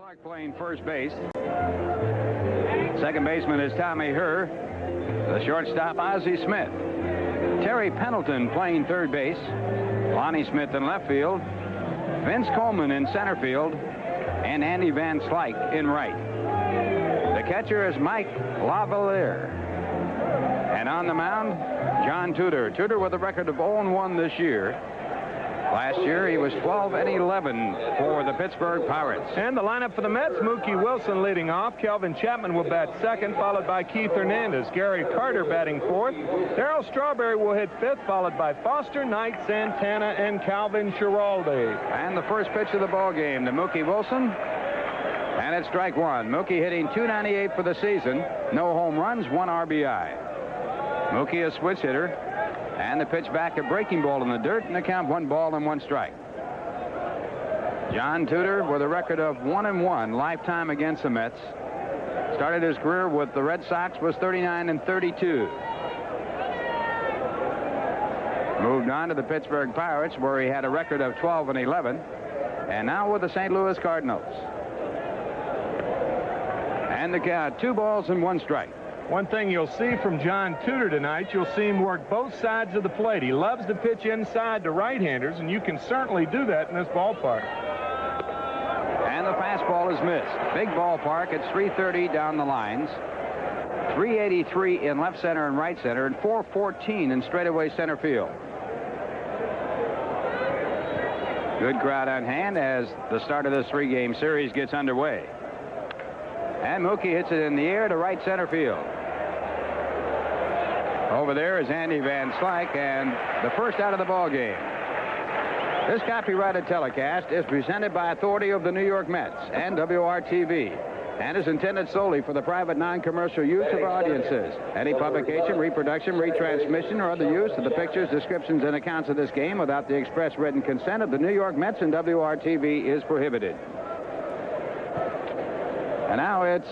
Clark playing first base. Second baseman is Tommy Herr. The shortstop, Ozzie Smith. Terry Pendleton playing third base. Lonnie Smith in left field. Vince Coleman in center field. And Andy Van Slyke in right. The catcher is Mike Lavalier. And on the mound, John Tudor. Tudor with a record of 0-1 this year. Last year, he was 12-11 for the Pittsburgh Pirates. And the lineup for the Mets, Mookie Wilson leading off. Kelvin Chapman will bat second, followed by Keith Hernandez. Gary Carter batting fourth. Darryl Strawberry will hit fifth, followed by Foster, Knight, Santana, and Calvin Schiraldi. And the first pitch of the ball game to Mookie Wilson. And it's strike one. Mookie hitting .298 for the season. No home runs, 1 RBI. Mookie a switch hitter. And the pitch back, a breaking ball in the dirt, and the count 1 ball and 1 strike. John Tudor with a record of 1-1 lifetime against the Mets. Started his career with the Red Sox, was 39-32. Moved on to the Pittsburgh Pirates, where he had a record of 12-11. And now with the St. Louis Cardinals. And the count, 2 balls and 1 strike. One thing you'll see from John Tudor tonight, you'll see him work both sides of the plate. He loves to pitch inside to right-handers, and you can certainly do that in this ballpark. And the fastball is missed. Big ballpark. It's 330 down the lines. 383 in left center and right center, and 414 in straightaway center field. Good crowd on hand as the start of this 3-game series gets underway. And Mookie hits it in the air to right center field. Over there is Andy Van Slyke, and the first out of the ball game. This copyrighted telecast is presented by authority of the New York Mets and WWOR-TV, and is intended solely for the private non-commercial use of audiences. Any publication, reproduction, retransmission, or other use of the pictures, descriptions, and accounts of this game without the express written consent of the New York Mets and WWOR-TV is prohibited. And now it's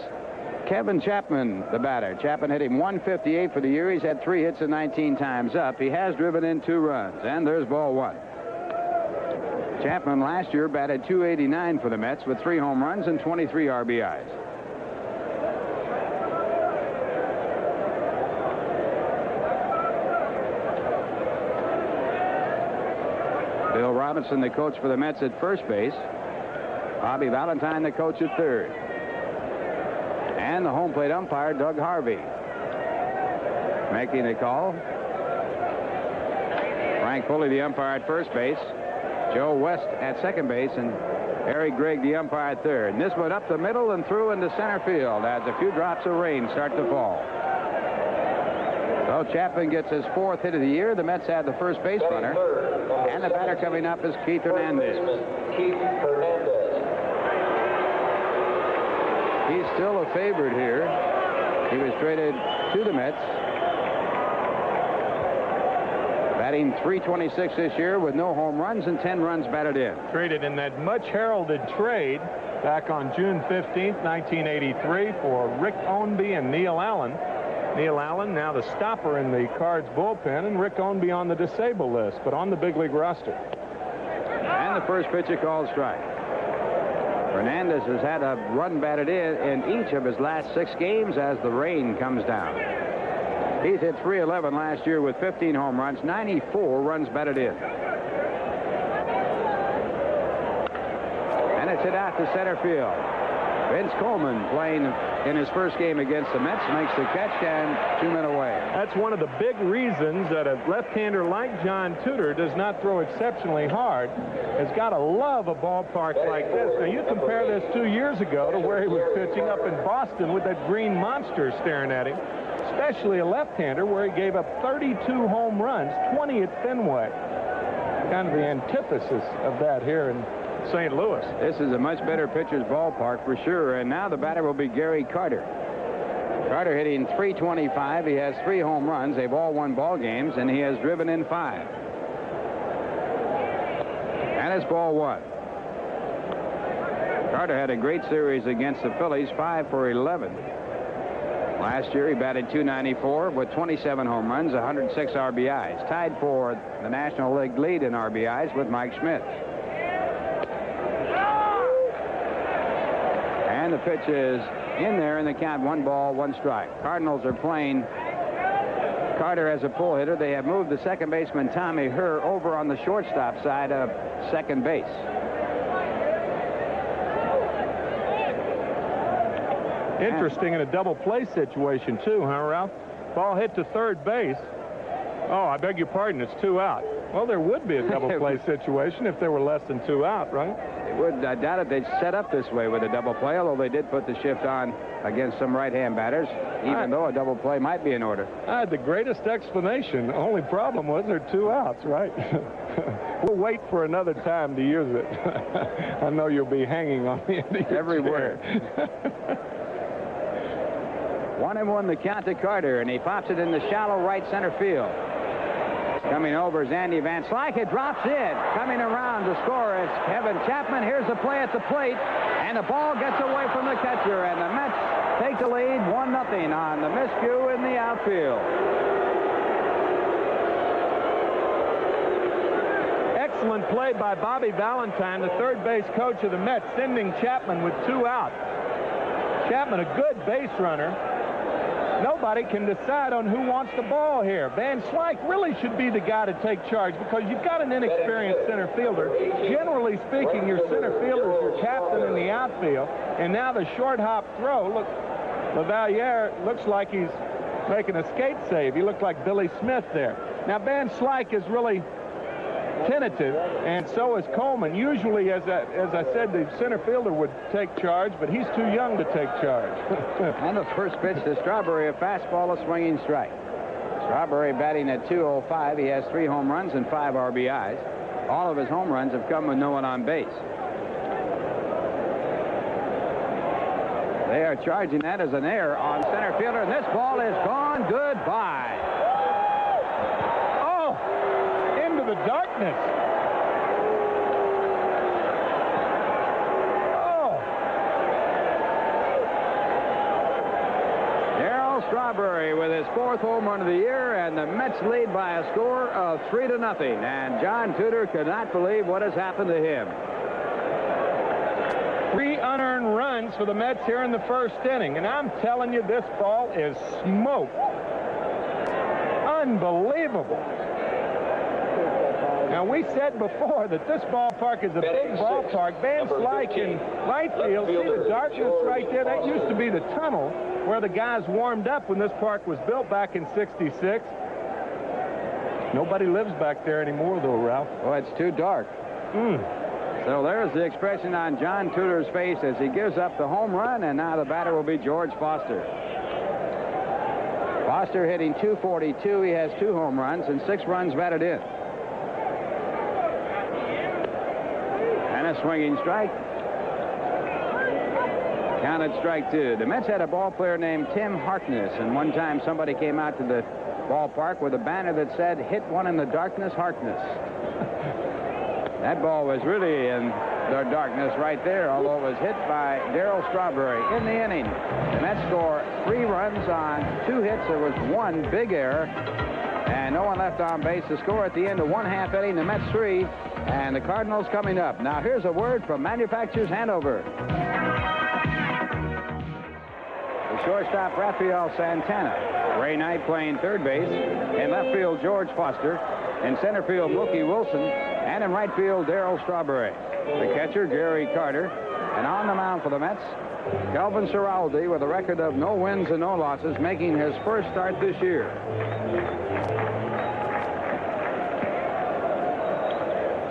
Kevin Chapman, the batter. Chapman hit him .158 for the year. He's had 3 hits and 19 times up. He has driven in 2 runs, and there's ball 1. Chapman last year batted .289 for the Mets with 3 home runs and 23 RBIs. Bill Robinson, the coach for the Mets at first base. Bobby Valentine, the coach at third. And the home plate umpire, Doug Harvey, making the call. Frank Pulley, the umpire at first base. Joe West at second base, and Harry Gregg, the umpire at third. And this went up the middle and through into center field as a few drops of rain start to fall. So Chapman gets his 4th hit of the year. The Mets have the first base runner. And the batter coming up is Keith Hernandez. He's still a favorite here. He was traded to the Mets. Batting .326 this year with no home runs and 10 runs batted in. Traded in that much heralded trade back on June 15th, 1983 for Rick Ownby and Neil Allen. Neil Allen now the stopper in the Cards bullpen, and Rick Ownby on the disabled list, but on the big league roster. And the first pitch, a called strike. Hernandez has had a run batted in each of his last 6 games as the rain comes down. He's hit .311 last year with 15 home runs, 94 runs batted in. And it's hit out to center field. Vince Coleman, playing in his first game against the Mets, makes the catch, and 2 men away. That's one of the big reasons that a left-hander like John Tudor does not throw exceptionally hard. Has got to love a ballpark like this. Now, you compare this 2 years ago to where he was pitching up in Boston with that green monster staring at him, especially a left-hander where he gave up 32 home runs, 20 at Fenway. Kind of the antithesis of that here in St. Louis. This is a much better pitcher's ballpark for sure, and now the batter will be Gary Carter. Carter hitting .325. He has 3 home runs. They've all won ball games, and he has driven in 5. And it's ball 1. Carter had a great series against the Phillies, 5 for 11. Last year he batted .294 with 27 home runs, 106 RBIs, tied for the National League lead in RBIs with Mike Schmidt. And the pitch is in there in the count, 1 ball, 1 strike. Cardinals are playing Carter as a pull hitter. They have moved the second baseman Tommy Herr over on the shortstop side of second base. Interesting in a double play situation too, huh, Ralph? Ball hit to third base. Oh, I beg your pardon, it's 2 out. Well, there would be a double play situation if there were less than 2 out, right? It would. I doubt it they'd set up this way with a double play, although they did put the shift on against some right-hand batters, even though a double play might be in order. I had the greatest explanation. The only problem was there are 2 outs, right? We'll wait for another time to use it. I know you'll be hanging on me every word. 1-1 the count to Carter, and he pops it in the shallow right center field. Coming over is Andy Van Slyke. It drops in. Coming around to score is Kevin Chapman. Here's the play at the plate, and the ball gets away from the catcher, and the Mets take the lead 1-0 on the miscue in the outfield. Excellent play by Bobby Valentine, the third base coach of the Mets, sending Chapman with 2 out. Chapman, a good base runner. Nobody can decide on who wants the ball here. Van Slyke really should be the guy to take charge because you've got an inexperienced center fielder. Generally speaking, your center fielder is your captain in the outfield. And now the short hop throw. Look, Lavalier looks like he's making a skate save. He looked like Billy Smith there. Now, Van Slyke is really tentative, and so is Coleman. Usually, as I said, the center fielder would take charge, but he's too young to take charge. And the first pitch to Strawberry, a fastball, a swinging strike. Strawberry batting at .205. He has 3 home runs and 5 RBIs. All of his home runs have come with no one on base. They are charging that as an error on center fielder, and this ball is gone. Goodbye. The darkness. Oh. Darryl Strawberry with his 4th home run of the year, and the Mets lead by a score of 3-0. And John Tudor could not believe what has happened to him. 3 unearned runs for the Mets here in the first inning, and I'm telling you, this ball is smoked. Unbelievable. Now, we said before that this ballpark is a big ballpark. Van Slyke in right field. See the darkness right there? That used to be the tunnel where the guys warmed up when this park was built back in '66. Nobody lives back there anymore, though, Ralph. Well, it's too dark. So there's the expression on John Tudor's face as he gives up the home run, and now the batter will be George Foster. Foster hitting .242. He has 2 home runs and 6 runs batted in. Swinging strike. Counted strike 2. The Mets had a ball player named Tim Harkness, and one time somebody came out to the ballpark with a banner that said, "Hit one in the darkness, Harkness." That ball was really in the darkness right there, although it was hit by Darryl Strawberry in the inning. The Mets score 3 runs on 2 hits. There was 1 big error, and no one left on base. The score at the end of 1/2 inning, the Mets 3, and the Cardinals coming up. Now, here's a word from Manufacturers Hanover. The shortstop, Rafael Santana. Ray Knight playing third base. In left field, George Foster. In center field, Mookie Wilson. And in right field, Darryl Strawberry. The catcher, Gary Carter. And on the mound for the Mets, Kelvin Schiraldi, with a record of no wins and no losses, making his first start this year.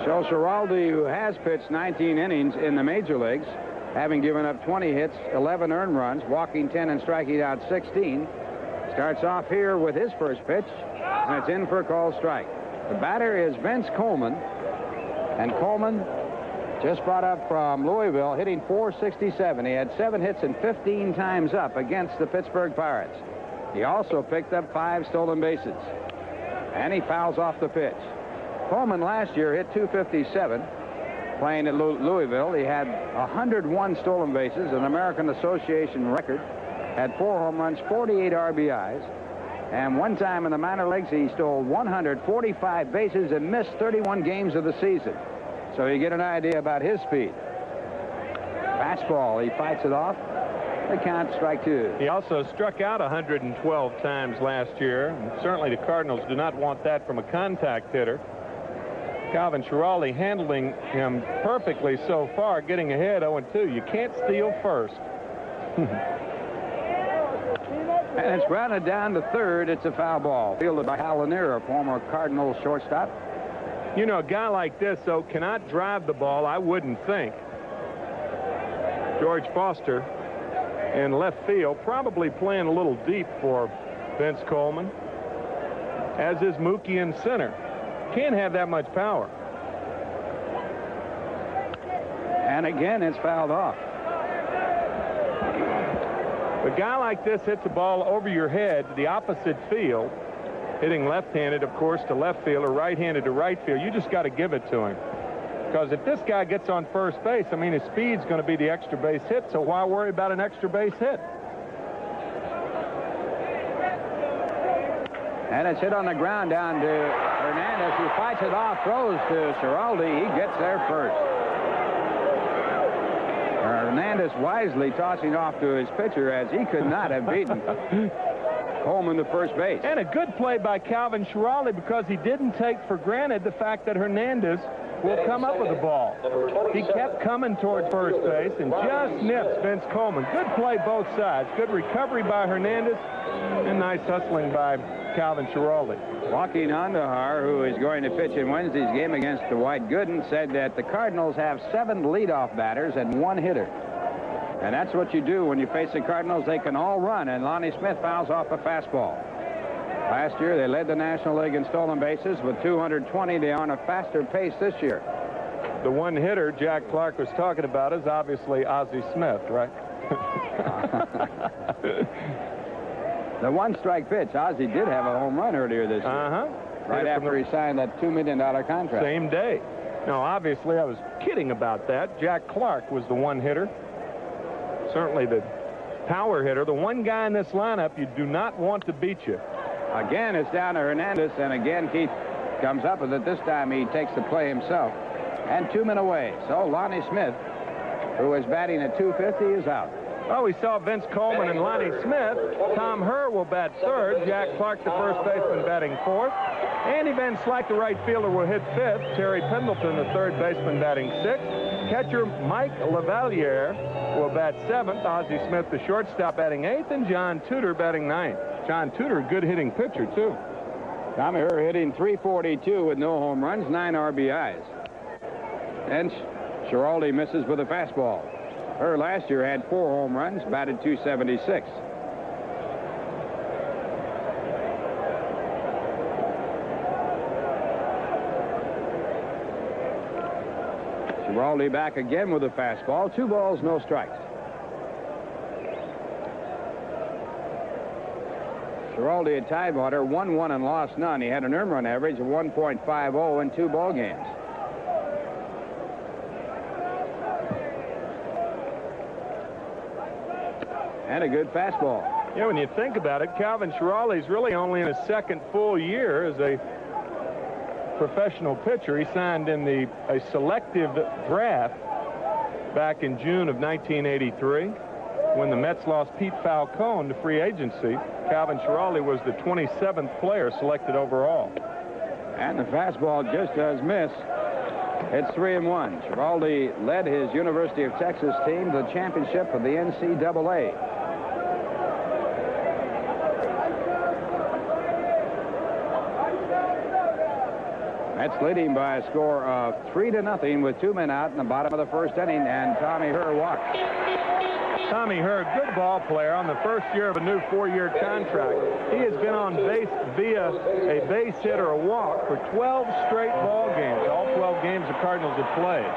So Schiraldi, who has pitched 19 innings in the major leagues, having given up 20 hits, 11 earned runs, walking 10 and striking out 16, starts off here with his first pitch, and it's in for a called strike. The batter is Vince Coleman, and Coleman just brought up from Louisville, hitting .467. He had 7 hits and 15 times up against the Pittsburgh Pirates. He also picked up 5 stolen bases, and he fouls off the pitch. Coleman last year hit .257 playing at Louisville. He had 101 stolen bases, an American Association record, had 4 home runs, 48 RBIs, and one time in the minor leagues he stole 145 bases and missed 31 games of the season. So you get an idea about his speed. Fastball. He fights it off. The count, strike two. He also struck out 112 times last year. And certainly the Cardinals do not want that from a contact hitter. Calvin Schiraldi handling him perfectly so far, getting ahead 0-2. You can't steal first. And it's grounded down to third. It's a foul ball. Fielded by Hal Lanier, former Cardinals shortstop. You know, a guy like this, though, cannot drive the ball, I wouldn't think. George Foster in left field, probably playing a little deep for Vince Coleman, as is Mookie in center. Can't have that much power. And again, it's fouled off. A guy like this hits a ball over your head to the opposite field, hitting left-handed, of course, to left field or right-handed to right field. You just got to give it to him. Because if this guy gets on first base, I mean, his speed's going to be the extra base hit, so why worry about an extra base hit? And it's hit on the ground down to Hernandez, who fights it off, throws to Schiraldi. He gets there first. Hernandez wisely tossing off to his pitcher, as he could not have beaten Coleman to first base. And a good play by Calvin Schiraldi, because he didn't take for granted the fact that Hernandez will come up with the ball. He kept coming toward first base and just nips Vince Coleman. Good play both sides. Good recovery by Hernandez and nice hustling by Calvin Schiraldi. Joaquin Andahar, who is going to pitch in Wednesday's game against Dwight Gooden, said that the Cardinals have 7 leadoff batters and 1 hitter. And that's what you do when you face the Cardinals. They can all run, and Lonnie Smith fouls off a fastball. Last year, they led the National League in stolen bases with 220. They are on a faster pace this year. The one hitter Jack Clark was talking about is obviously Ozzie Smith, right? The one-strike pitch. Ozzie did have a home run earlier this year. Right after he signed that $2 million contract. Same day. Now, obviously, I was kidding about that. Jack Clark was the one hitter. Certainly the power hitter. The one guy in this lineup you do not want to beat you. Again, it's down to Hernandez, and again, Keith comes up with it. This time, he takes the play himself. And 2 men away. So Lonnie Smith, who is batting at .250, is out. Well, we saw Vince Coleman and Lonnie Smith. Tom Herr will bat third. Jack Clark, the first baseman, batting fourth. Andy Van Slyke, the right fielder, will hit fifth. Terry Pendleton, the third baseman, batting sixth. Catcher Mike Lavalier will bat seventh. Ozzie Smith, the shortstop, batting eighth. And John Tudor batting ninth. John Tudor, a good hitting pitcher, too. Tommy Herr hitting .342 with no home runs, 9 RBIs. And Schiraldi misses with a fastball. Herr last year had 4 home runs, batted .276. Schiraldi back again with a fastball. 2 balls, no strikes. Schiraldi at Tidewater, 1-1 and lost none. He had an earned run average of 1.50 in 2 ball games. And a good fastball. Yeah, when you think about it, Calvin Schiraldi's really only in his second full year as a professional pitcher. He signed in a selective draft back in June of 1983 when the Mets lost Pete Falcone to free agency. Calvin Schiraldi was the 27th player selected overall. And the fastball just does miss. It's 3-1. Schiraldi led his University of Texas team to the championship of the NCAA. Mets leading by a score of 3-0 with 2 men out in the bottom of the first inning, and Tommy Herr walked. Tommy Herr, good ball player on the first year of a new 4-year contract. He has been on base via a base hit or a walk for 12 straight ball games. All 12 games the Cardinals have played.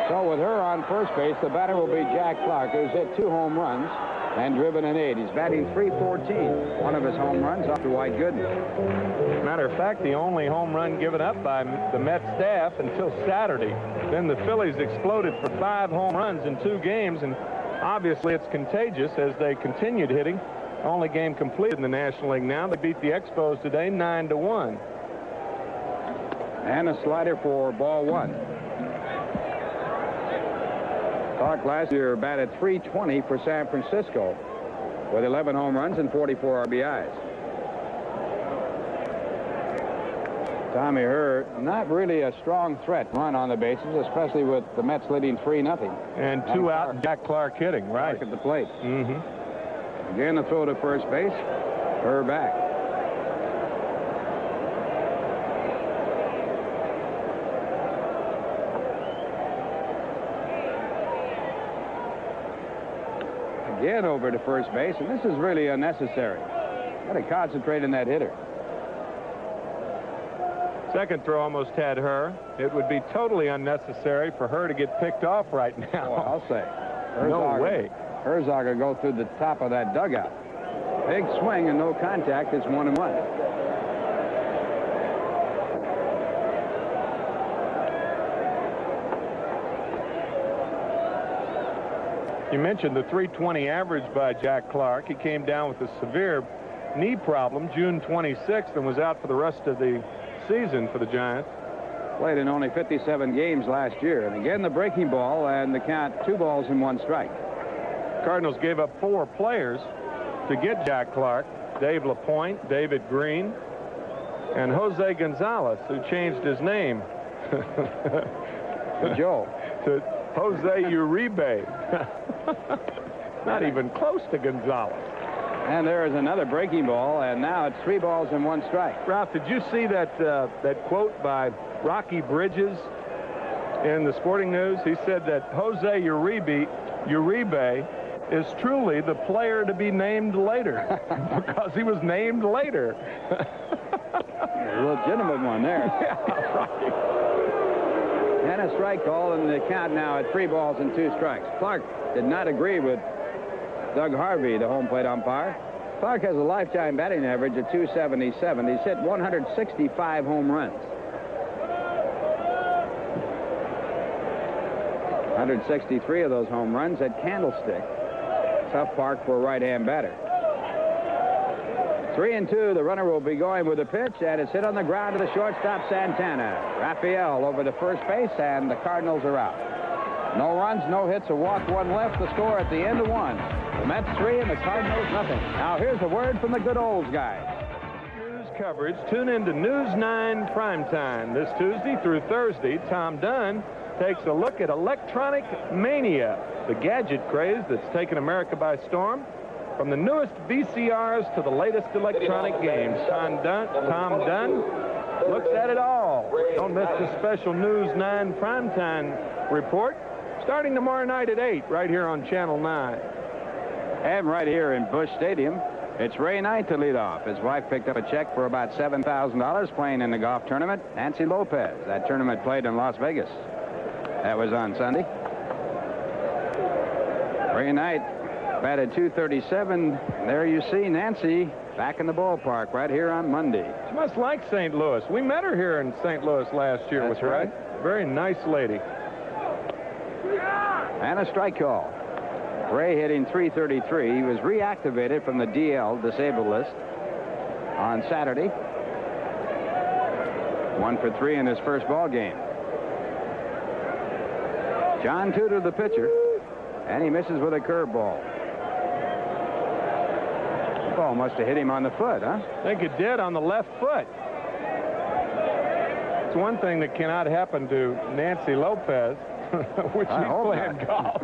So with Herr on first base, the batter will be Jack Clark, who's hit 2 home runs and driven an 8. He's batting .314. One of his home runs off to Dwight Gooden. Matter of fact, the only home run given up by the Mets staff until Saturday. Then the Phillies exploded for 5 home runs in 2 games, and obviously it's contagious as they continued hitting. Only game completed in the National League now. They beat the Expos today 9-1. And a slider for ball 1. Clark last year batted .320 for San Francisco with 11 home runs and 44 RBIs. Tommy Herr, not really a strong threat run on the bases, especially with the Mets leading 3-0. And 2 out and Jack Clark hitting, right. Clark at the plate. Mm-hmm. Again, the throw to first base. Herr back. Again over to first base, and this is really unnecessary. Got to concentrate on that hitter. Second throw almost had Herr. It would be totally unnecessary for her to get picked off right now. Well, I'll say. No way. Herzog will go through the top of that dugout. Big swing and no contact. It's 1-1. You mentioned the .320 average by Jack Clark. He came down with a severe knee problem June 26th and was out for the rest of the season for the Giants. Played in only 57 games last year. And again, the breaking ball and the count 2 balls and 1 strike. Cardinals gave up 4 players to get Jack Clark. Dave LaPointe, David Green, and Jose Gonzalez, who changed his name to Joe. To Jose Uribe. Not even close to Gonzalez. And there is another breaking ball, and now it's 3 balls and 1 strike. Ralph, did you see that quote by Rocky Bridges in the Sporting News? He said that Jose Uribe is truly the player to be named later because he was named later. A legitimate one there. Yeah, right. And a strike call, and the count now at 3 balls and 2 strikes. Clark did not agree with Doug Harvey, the home plate umpire. Clark has a lifetime batting average of .277. He's hit 165 home runs. 163 of those home runs at Candlestick. Tough park for a right-hand batter. 3-2. The runner will be going with a pitch, and it's hit on the ground to the shortstop, Santana. Raphael over to first base, and the Cardinals are out. No runs, no hits, a walk, 1 left. The score at the end of 1. The Mets 3 and the Cardinals nothing. Now here's a word from the good old guys. News coverage. Tune in to News 9 Primetime this Tuesday through Thursday. Tom Dunn takes a look at electronic mania, the gadget craze that's taken America by storm. From the newest VCRs to the latest electronic games, Tom Dunn looks at it all. Don't miss the special News 9 Primetime report starting tomorrow night at 8 right here on Channel 9. And right here in Busch Stadium, it's Ray Knight to lead off. His wife picked up a check for about $7,000 playing in the golf tournament. Nancy Lopez. That tournament played in Las Vegas. That was on Sunday. Ray Knight batted .237. There you see Nancy back in the ballpark right here on Monday. She must like St. Louis. We met her here in St. Louis last year. That's right. Very nice lady. And a strike call. Ray hitting .333. He was reactivated from the DL disabled list on Saturday. 1 for 3 in his first ball game. John Tudor, the pitcher, and he misses with a curveball. The ball must have hit him on the foot, huh? I think it did on the left foot. It's one thing that cannot happen to Nancy Lopez, which she's playing golf.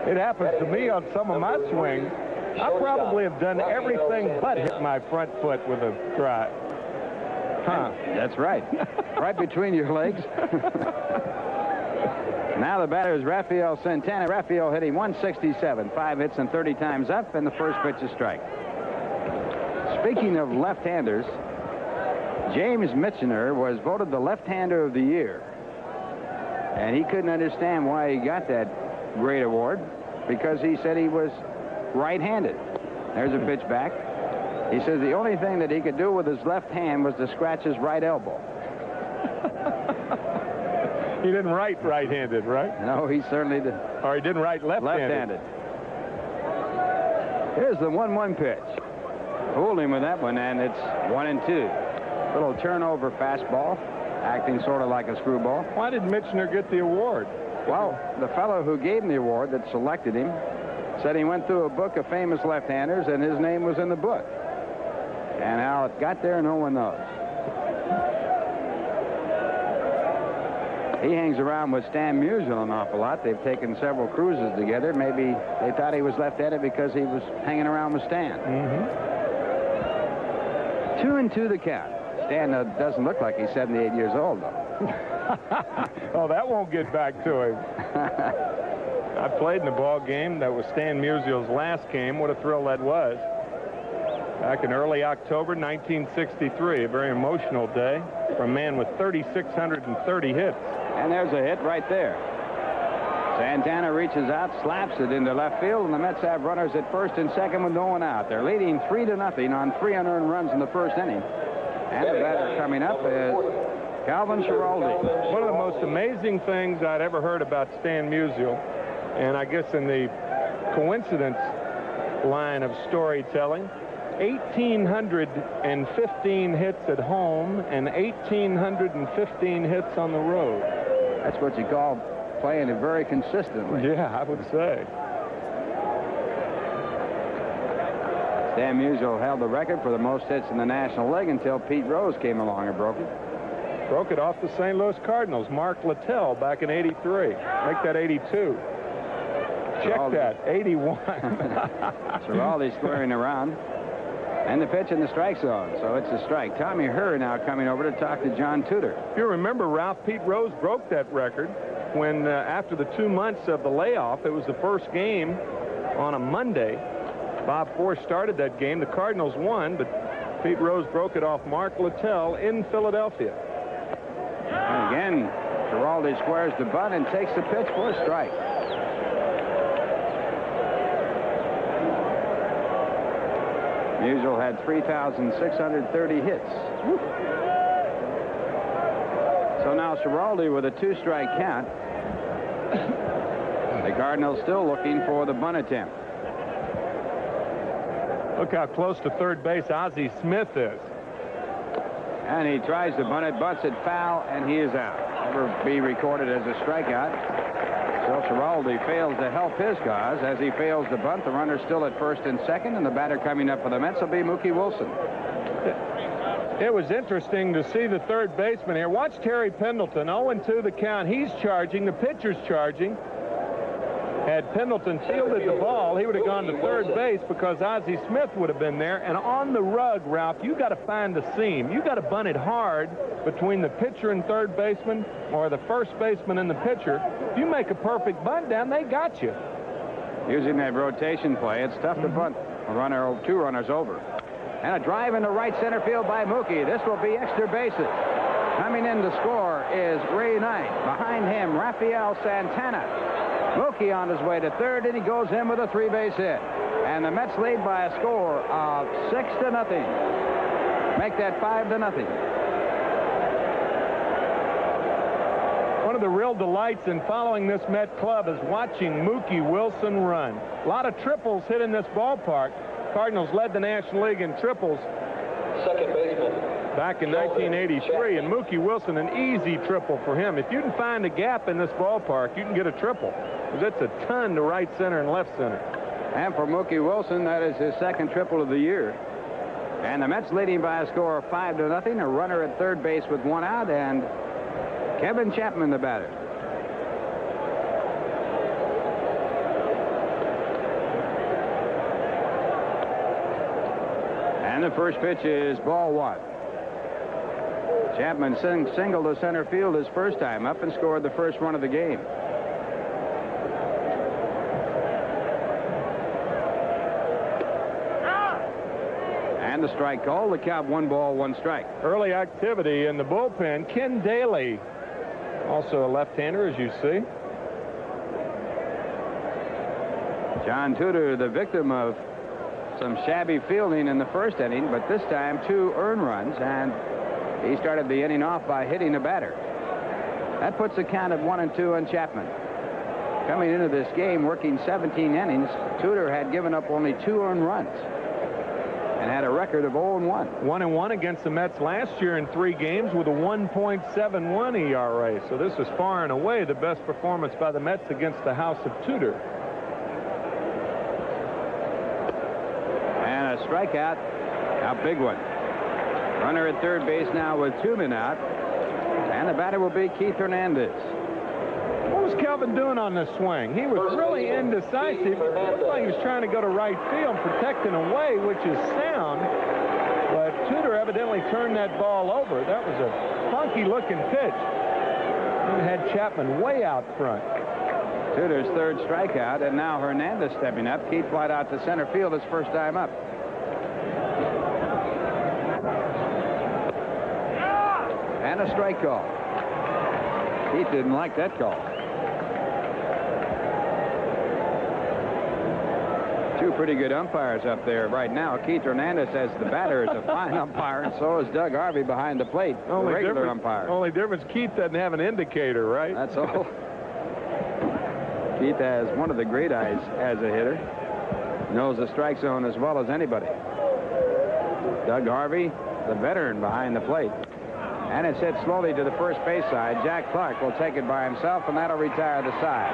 It happens to me on some of my swings. I probably have done everything but hit my front foot with a drive. Huh. That's right. Right between your legs. Now the batter is Raphael Santana. Raphael hitting .167, 5 hits and 30 times up, and the first pitch is strike. Speaking of left-handers, James Michener was voted the left-hander of the year. And he couldn't understand why he got that great award, because he said he was right-handed. There's a pitch back. He says the only thing that he could do with his left hand was to scratch his right elbow. He didn't write right-handed, right? No, he certainly did. Or he didn't write left-handed. Left-handed. Here's the 1-1 pitch. Fooled him with that one, and it's 1-2. Little turnover fastball, acting sort of like a screwball. Why did Michener get the award? Well, the fellow who gave him the award that selected him said he went through a book of famous left-handers and his name was in the book. And how it got there, no one knows. He hangs around with Stan Musial an awful lot. They've taken several cruises together. Maybe they thought he was left-handed because he was hanging around with Stan. 2-2 the count. Stan doesn't look like he's 78 years old, though. Oh, that won't get back to him. I played in a ball game that was Stan Musial's last game. What a thrill that was. Back in early October 1963, a very emotional day for a man with 3,630 hits. And there's a hit right there. Santana reaches out, slaps it into left field, and the Mets have runners at first and second with no one out. They're leading 3-0 on 3 unearned runs in the first inning. And the batter coming up is Calvin Schiraldi. One of the most amazing things I'd ever heard about Stan Musial, and I guess in the coincidence line of storytelling, 1,815 hits at home and 1,815 hits on the road. That's what you call playing it very consistently. Yeah, I would say. Stan Musial held the record for the most hits in the National League until Pete Rose came along and broke it. Broke it off the St. Louis Cardinals. Mark Littell back in '83. Make that 82. Check that, 81. Schiraldi squaring around. And the pitch in the strike zone, so it's a strike. Tommy Herr now coming over to talk to John Tudor. If you remember, Ralph, Pete Rose broke that record when after the 2 months of the layoff, it was the first game on a Monday. Bob Force started that game. The Cardinals won, but Pete Rose broke it off Mark Littell in Philadelphia. And again, Schiraldi squares the bunt and takes the pitch for a strike. Musial had 3,630 hits. So now Schiraldi with a 2-strike count. The Cardinals still looking for the bunt attempt. Look how close to third base Ozzie Smith is. And he tries to bunt it, butts it foul, and he is out. Never be recorded as a strikeout. So Schiraldi fails to help his cause as he fails to bunt. The runner still at first and second, and the batter coming up for the Mets will be Mookie Wilson. It was interesting to see the third baseman here. Watch Terry Pendleton, 0-2 the count. He's charging, the pitcher's charging. Had Pendleton fielded the ball, he would have gone to third base because Ozzie Smith would have been there. And on the rug, Ralph, you got to find the seam. You got to bunt it hard between the pitcher and third baseman, or the first baseman and the pitcher. If you make a perfect bunt down, they got you. Using that rotation play, it's tough to bunt a runner, 2 runners over. And a drive into right center field by Mookie. This will be extra bases. Coming in to score is Ray Knight. Behind him, Rafael Santana. Mookie on his way to third, and he goes in with a 3-base hit. And the Mets lead by a score of 6-0. Make that 5-0. One of the real delights in following this Met club is watching Mookie Wilson run. A lot of triples hit in this ballpark. Cardinals led the National League in triples second baseman back in 1983, and Mookie Wilson, an easy triple for him. If you can find a gap in this ballpark, you can get a triple, because it's a ton to right center and left center. And for Mookie Wilson, that is his second triple of the year. And the Mets leading by a score of 5-0. A runner at third base with 1 out, and Kevin Chapman the batter. And the first pitch is ball 1. Chapman singled to center field his first time up and scored the first run of the game. And the strike call. The count 1 ball, 1 strike. Early activity in the bullpen. Ken Daly, also a left-hander, as you see. John Tudor, the victim of some shabby fielding in the first inning, but this time 2 earned runs, and he started the inning off by hitting a batter. That puts the count at 1-2 on Chapman. Coming into this game, working 17 innings, Tudor had given up only 2 earned runs. and had a record of 0-1. 1-1 against the Mets last year in 3 games with a 1.71 ERA. So this is far and away the best performance by the Mets against the House of Tudor. And a strikeout, a big one. Runner at third base now with 2 men out, and the batter will be Keith Hernandez. What was Kelvin doing on this swing? He was really indecisive. It looked like he was trying to go to right field, protecting away, which is sound. But Tudor evidently turned that ball over. That was a funky-looking pitch. He had Chapman way out front. Tudor's 3rd strikeout, and now Hernandez stepping up. Keith flied out to center field his first time up. And a strike call. Keith didn't like that call. 2 pretty good umpires up there right now. Keith Hernandez as the batter is a fine umpire, and so is Doug Harvey behind the plate, the regular umpire. Only difference, Keith doesn't have an indicator, right? That's all. Keith has one of the great eyes as a hitter. Knows the strike zone as well as anybody. Doug Harvey, the veteran, behind the plate. And it's hit slowly to the first base side. Jack Clark will take it by himself, and that'll retire the side.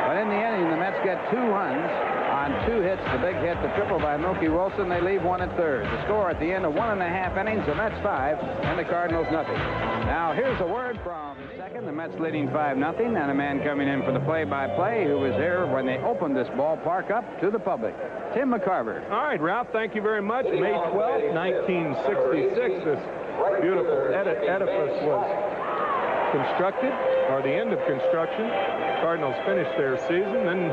But in the inning, the Mets get 2 runs on 2 hits. The big hit, the triple by Mookie Wilson. They leave 1 at third. The score at the end of 1.5 innings, the Mets 5 and the Cardinals nothing. Now here's a word from second. The Mets leading 5-0, and a man coming in for the play-by-play who was there when they opened this ballpark up to the public. Tim McCarver. All right, Ralph, thank you very much. May 12th, 1966, this beautiful edifice was constructed, or the end of construction. Cardinals finished their season, and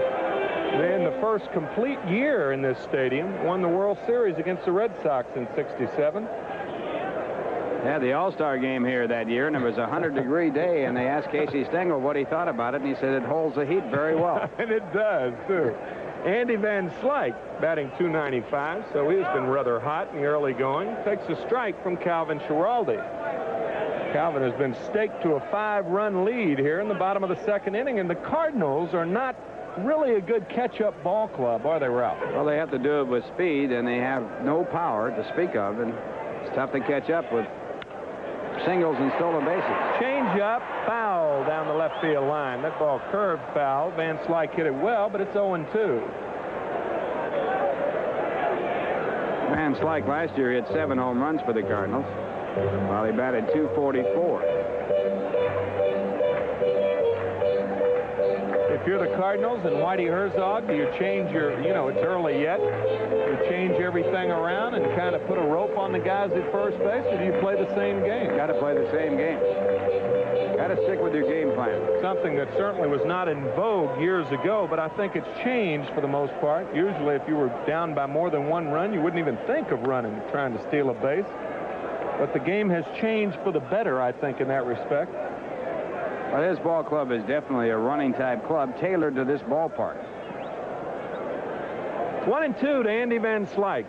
then the first complete year in this stadium won the World Series against the Red Sox in '67. Yeah, the All-Star game here that year, and it was a 100-degree day, and they asked Casey Stengel what he thought about it, and he said it holds the heat very well. And it does, too. Andy Van Slyke batting .295, so he's been rather hot in the early going. Takes a strike from Calvin Schiraldi. Calvin has been staked to a 5-run lead here in the bottom of the 2nd inning, and the Cardinals are not really a good catch-up ball club, are they, Ralph? Well, they have to do it with speed, and they have no power to speak of, and it's tough to catch up with singles and stolen bases. Change up, foul down the left field line. That ball curved foul. Van Slyke hit it well, but it's 0-2. Van Slyke last year hit 7 home runs for the Cardinals, while he batted .244. If you're the Cardinals and Whitey Herzog, do you change your, it's early yet, you change everything around and kind of put a rope on the guys at first base, or do you play the same game? Got to play the same game. Got to stick with your game plan. Something that certainly was not in vogue years ago, but I think it's changed for the most part. Usually if you were down by more than 1 run, you wouldn't even think of running, trying to steal a base. But the game has changed for the better, I think, in that respect. Well, this ball club is definitely a running type club tailored to this ballpark. 1-2 to Andy Van Slyke.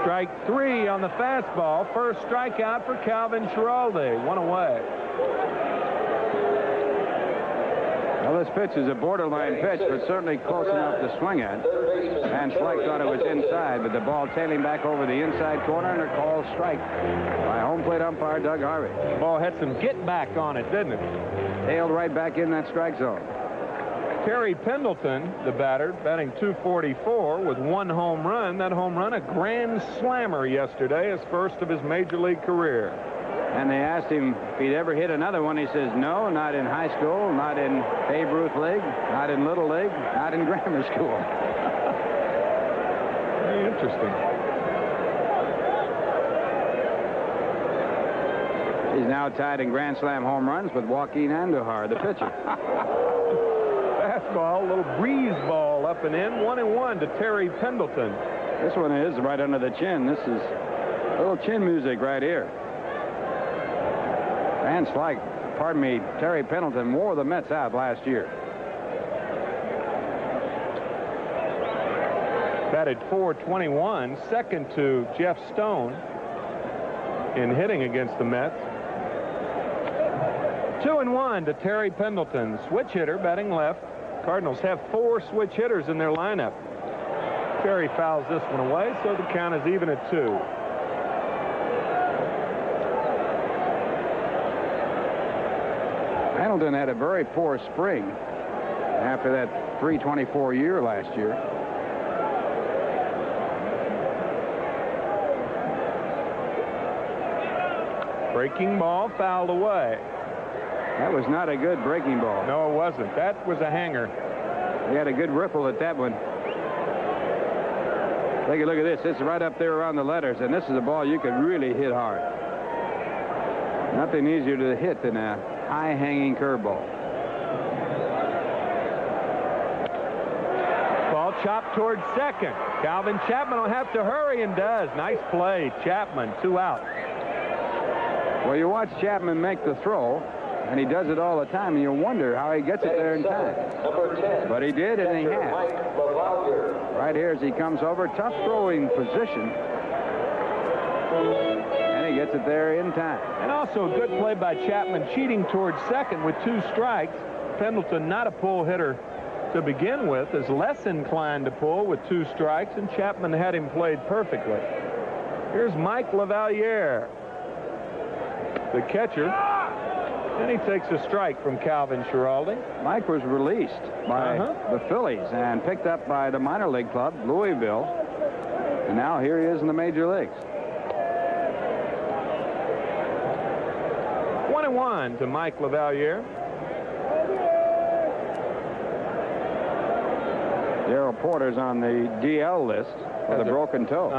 Strike 3 on the fastball. First strikeout for Calvin Schiraldi. 1 away. Well, this pitch is a borderline pitch, but certainly close enough to swing at. Van Slyke thought it was inside, but the ball tailing back over the inside corner, and a called strike by home plate umpire Doug Harvey. The ball had some get back on it, didn't it? Tailed right back in that strike zone. Terry Pendleton, the batter, batting .244 with 1 home run. That home run, a grand slammer yesterday, his first of his major league career. And they asked him if he'd ever hit another one. He says, no, not in high school, not in Babe Ruth League, not in Little League, not in grammar school. Very interesting. He's now tied in Grand Slam home runs with Joaquin Andujar, the pitcher. Fastball, a little breeze ball up and in. 1-1 to Terry Pendleton. This one is right under the chin. This is a little chin music right here. Van Slyke, pardon me, Terry Pendleton wore the Mets out last year. Batted .421, second to Jeff Stone in hitting against the Mets. 2-1 to Terry Pendleton, switch hitter, batting left. Cardinals have 4 switch hitters in their lineup. Terry fouls this one away, so the count is even at 2. Pendleton had a very poor spring after that .324 year last year. Breaking ball fouled away. That was not a good breaking ball. No, it wasn't. That was a hanger. He had a good ripple at that one. Take a look at this. It's right up there around the letters, and this is a ball you could really hit hard. Nothing easier to hit than a high-hanging curveball. Ball chopped towards second. Calvin Chapman will have to hurry, and does. Nice play. Chapman, 2 out. Well, you watch Chapman make the throw, and he does it all the time, and you wonder how he gets it there in time. Number 10. But he did, and he has. Right here as he comes over, tough throwing position. And he gets it there in time. And also a good play by Chapman, cheating towards second with 2 strikes. Pendleton, not a pull hitter to begin with, is less inclined to pull with 2 strikes, and Chapman had him played perfectly. Here's Mike LaValliere, the catcher, and he takes a strike from Calvin Schiraldi. Mike was released by the Phillies and picked up by the minor league club, Louisville, and now here he is in the major leagues. 1-1 to Mike LaValliere. Darrell Porter's on the DL list with a broken toe.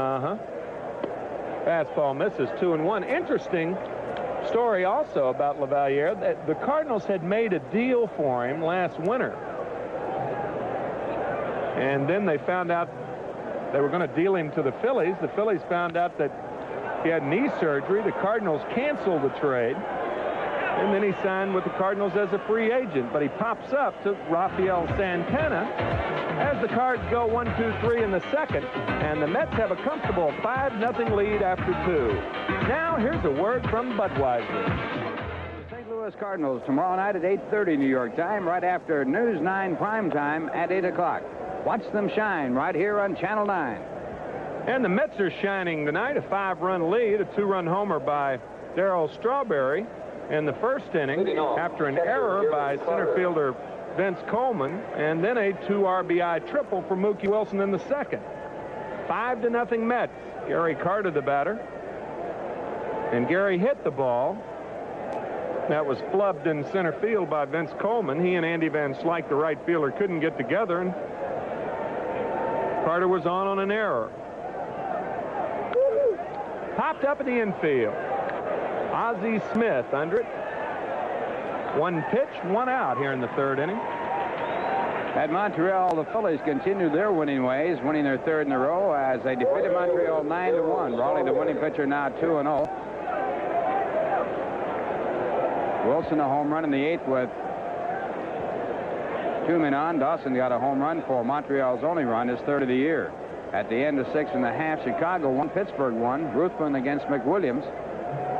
Fastball misses, 2-1. Interesting story also about LaValliere, that the Cardinals had made a deal for him last winter. And then they found out they were going to deal him to the Phillies. The Phillies found out that he had knee surgery. The Cardinals canceled the trade. And then he signed with the Cardinals as a free agent. But he pops up to Rafael Santana as the Cards go 1-2-3 in the second. And the Mets have a comfortable 5-0 lead after 2. Now here's a word from Budweiser. The St. Louis Cardinals tomorrow night at 8:30 New York time, right after News 9 prime time at 8 o'clock. Watch them shine right here on Channel 9. And the Mets are shining tonight. A 5-run lead, a 2-run homer by Darryl Strawberry in the first inning after an error by center fielder Vince Coleman, and then a 2 RBI triple for Mookie Wilson in the second. 5-0 Mets. Gary Carter the batter. And Gary hit the ball. That was flubbed in center field by Vince Coleman. He and Andy Van Slyke, the right fielder, couldn't get together, and Carter was on an error. Popped up in the infield. Ozzie Smith under it. 1 pitch, 1 out here in the third inning. At Montreal, the Phillies continue their winning ways, winning their 3rd in a row as they defeated Montreal 9-1. Raleigh, the winning pitcher, now 2-0. Wilson a home run in the 8th with 2 men on. Dawson got a home run for Montreal's only run, his 3rd of the year. At the end of 6 1/2, Chicago won, Pittsburgh won. Ruthven against McWilliams.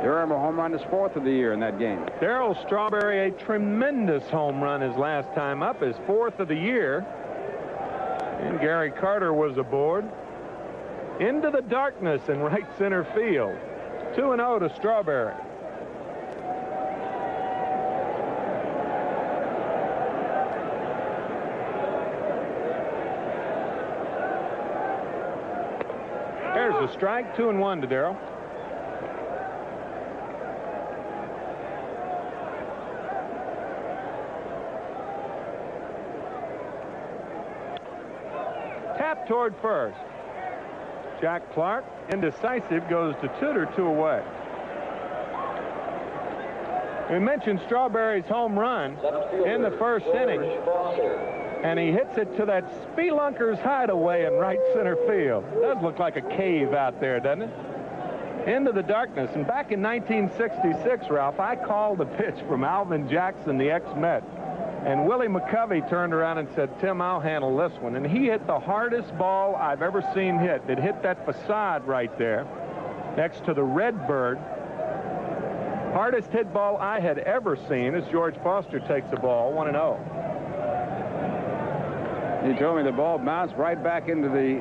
Durham a home run, his 4th of the year in that game. Darryl Strawberry, a tremendous home run his last time up, his 4th of the year. And Gary Carter was aboard. Into the darkness in right center field. 2-0 to Strawberry. There's a strike, 2-1 to Darryl. Tap toward first. Jack Clark, indecisive, goes to Tudor, 2 away. We mentioned Strawberry's home run in the first inning, and he hits it to that Spelunker's hideaway in right center field. It does look like a cave out there, doesn't it? Into the darkness. And back in 1966, Ralph, I called a pitch from Alvin Jackson, the ex-Met. And Willie McCovey turned around and said, "Tim, I'll handle this one." And he hit the hardest ball I've ever seen hit. It hit that facade right there next to the Redbird. Hardest hit ball I had ever seen as George Foster takes the ball, 1-0. He told me the ball bounced right back into the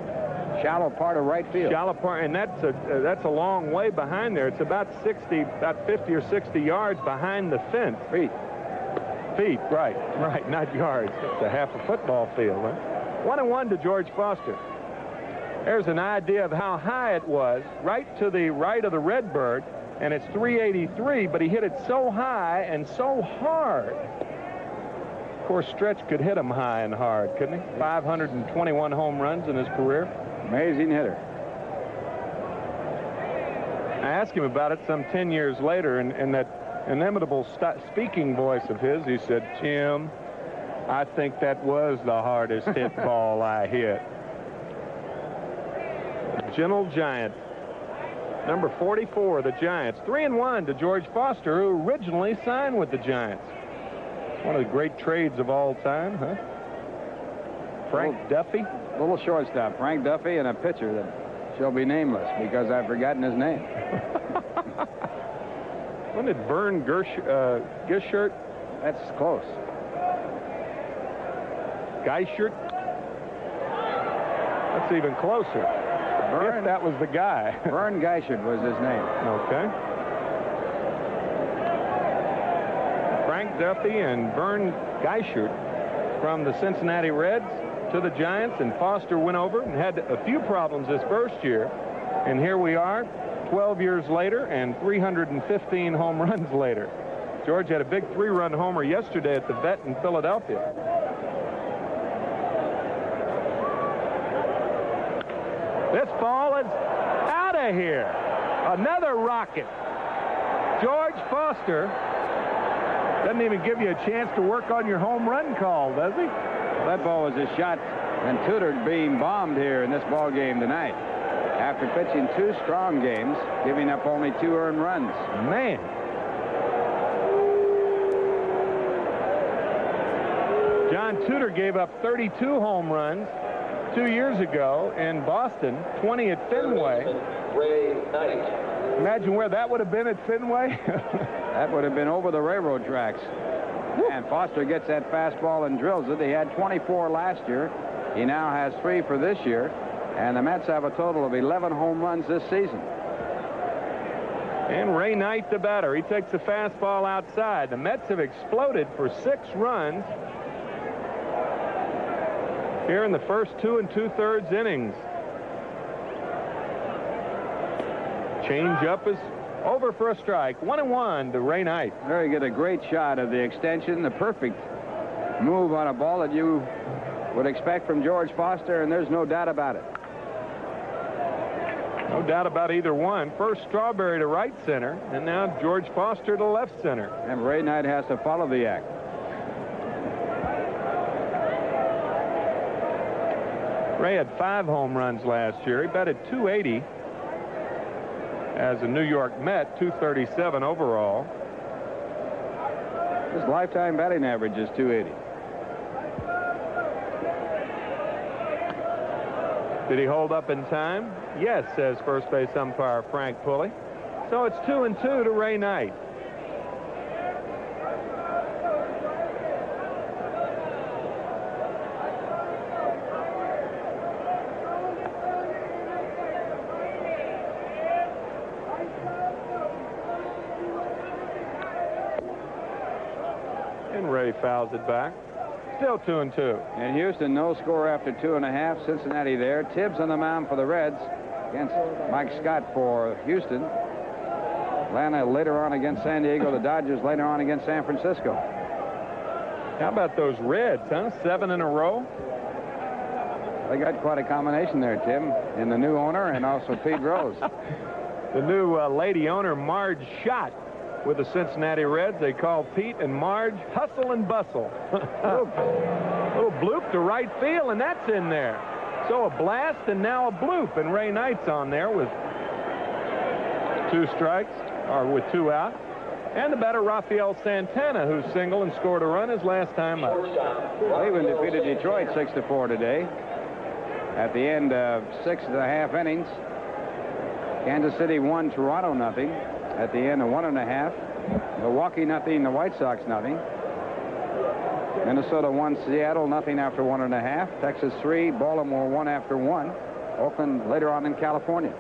Shallow part of right field. Shallow part, and that's a long way behind there. It's about 50 or 60 yards behind the fence. Feet, right, not yards. It's a half a football field. Huh? 1-1 to George Foster. There's an idea of how high it was, right to the right of the Redbird, and it's 383, but he hit it so high and so hard. Of course, Stretch could hit him high and hard, couldn't he? 521 home runs in his career. Amazing hitter. I asked him about it some 10 years later, and that inimitable speaking voice of his, he said, "Tim, I think that was the hardest hit ball I hit." Gentle Giant, number 44, the Giants. 3-1 to George Foster, who originally signed with the Giants. One of the great trades of all time, huh? Frank Duffy. Little shortstop, Frank Duffy, and a pitcher that shall be nameless because I've forgotten his name. When did Vern Gishert? That's close. Geischert? That's even closer. If that was the guy. Vern Geischert was his name. Okay. Frank Duffy and Vern Geischert from the Cincinnati Reds to the Giants, and Foster went over and had a few problems this first year. And here we are, 12 years later and 315 home runs later. George had a big 3-run homer yesterday at the Vet in Philadelphia. This ball is out of here. Another rocket. George Foster doesn't even give you a chance to work on your home run call, does he? That ball was a shot, and Tudor being bombed here in this ball game tonight. After pitching 2 strong games, giving up only 2 earned runs. Man. John Tudor gave up 32 home runs 2 years ago in Boston, 20 at Fenway. Ray Knight. Imagine where that would have been at Fenway. That would have been over the railroad tracks. And Foster gets that fastball and drills it. He had 24 last year. He now has 3 for this year. And the Mets have a total of 11 home runs this season. And Ray Knight, the batter. He takes the fastball outside. The Mets have exploded for 6 runs here in the first 2 2/3 innings. Change up is over for a strike. 1-1 to Ray Knight. There you get a great shot of the extension, the perfect move on a ball that you would expect from George Foster, and there's no doubt about it. No doubt about either one. First Strawberry to right center, and now George Foster to left center. And Ray Knight has to follow the act. Ray had 5 home runs last year. He batted .280 as a New York Met, .237 overall. His lifetime batting average is .280. Did he hold up in time? Yes, says first base umpire Frank Pulley. So it's 2-2 to Ray Knight. And Ray fouls it back. Still 2-2. And Houston, no score after 2.5. Cincinnati there. Tibbs on the mound for the Reds against Mike Scott for Houston. Atlanta later on against San Diego. The Dodgers later on against San Francisco. How about those Reds, huh? 7 in a row. They got quite a combination there, Tim, in the new owner and also Pete Rose. The new lady owner, Marge Schott, with the Cincinnati Reds. They call Pete and Marge Hustle and Bustle. Little bloop to right field, and that's in there. So a blast and now a bloop, and Ray Knight's on there with 2 strikes, or with 2 out. And the batter, Rafael Santana, who singled and scored a run his last time up. Cleveland defeated Detroit 6-4 today. At the end of 6.5 innings, Kansas City won Toronto nothing. At the end of 1.5, Milwaukee nothing, the White Sox nothing. Minnesota won Seattle nothing after 1.5. Texas 3, Baltimore 1 after 1. Oakland later on in California.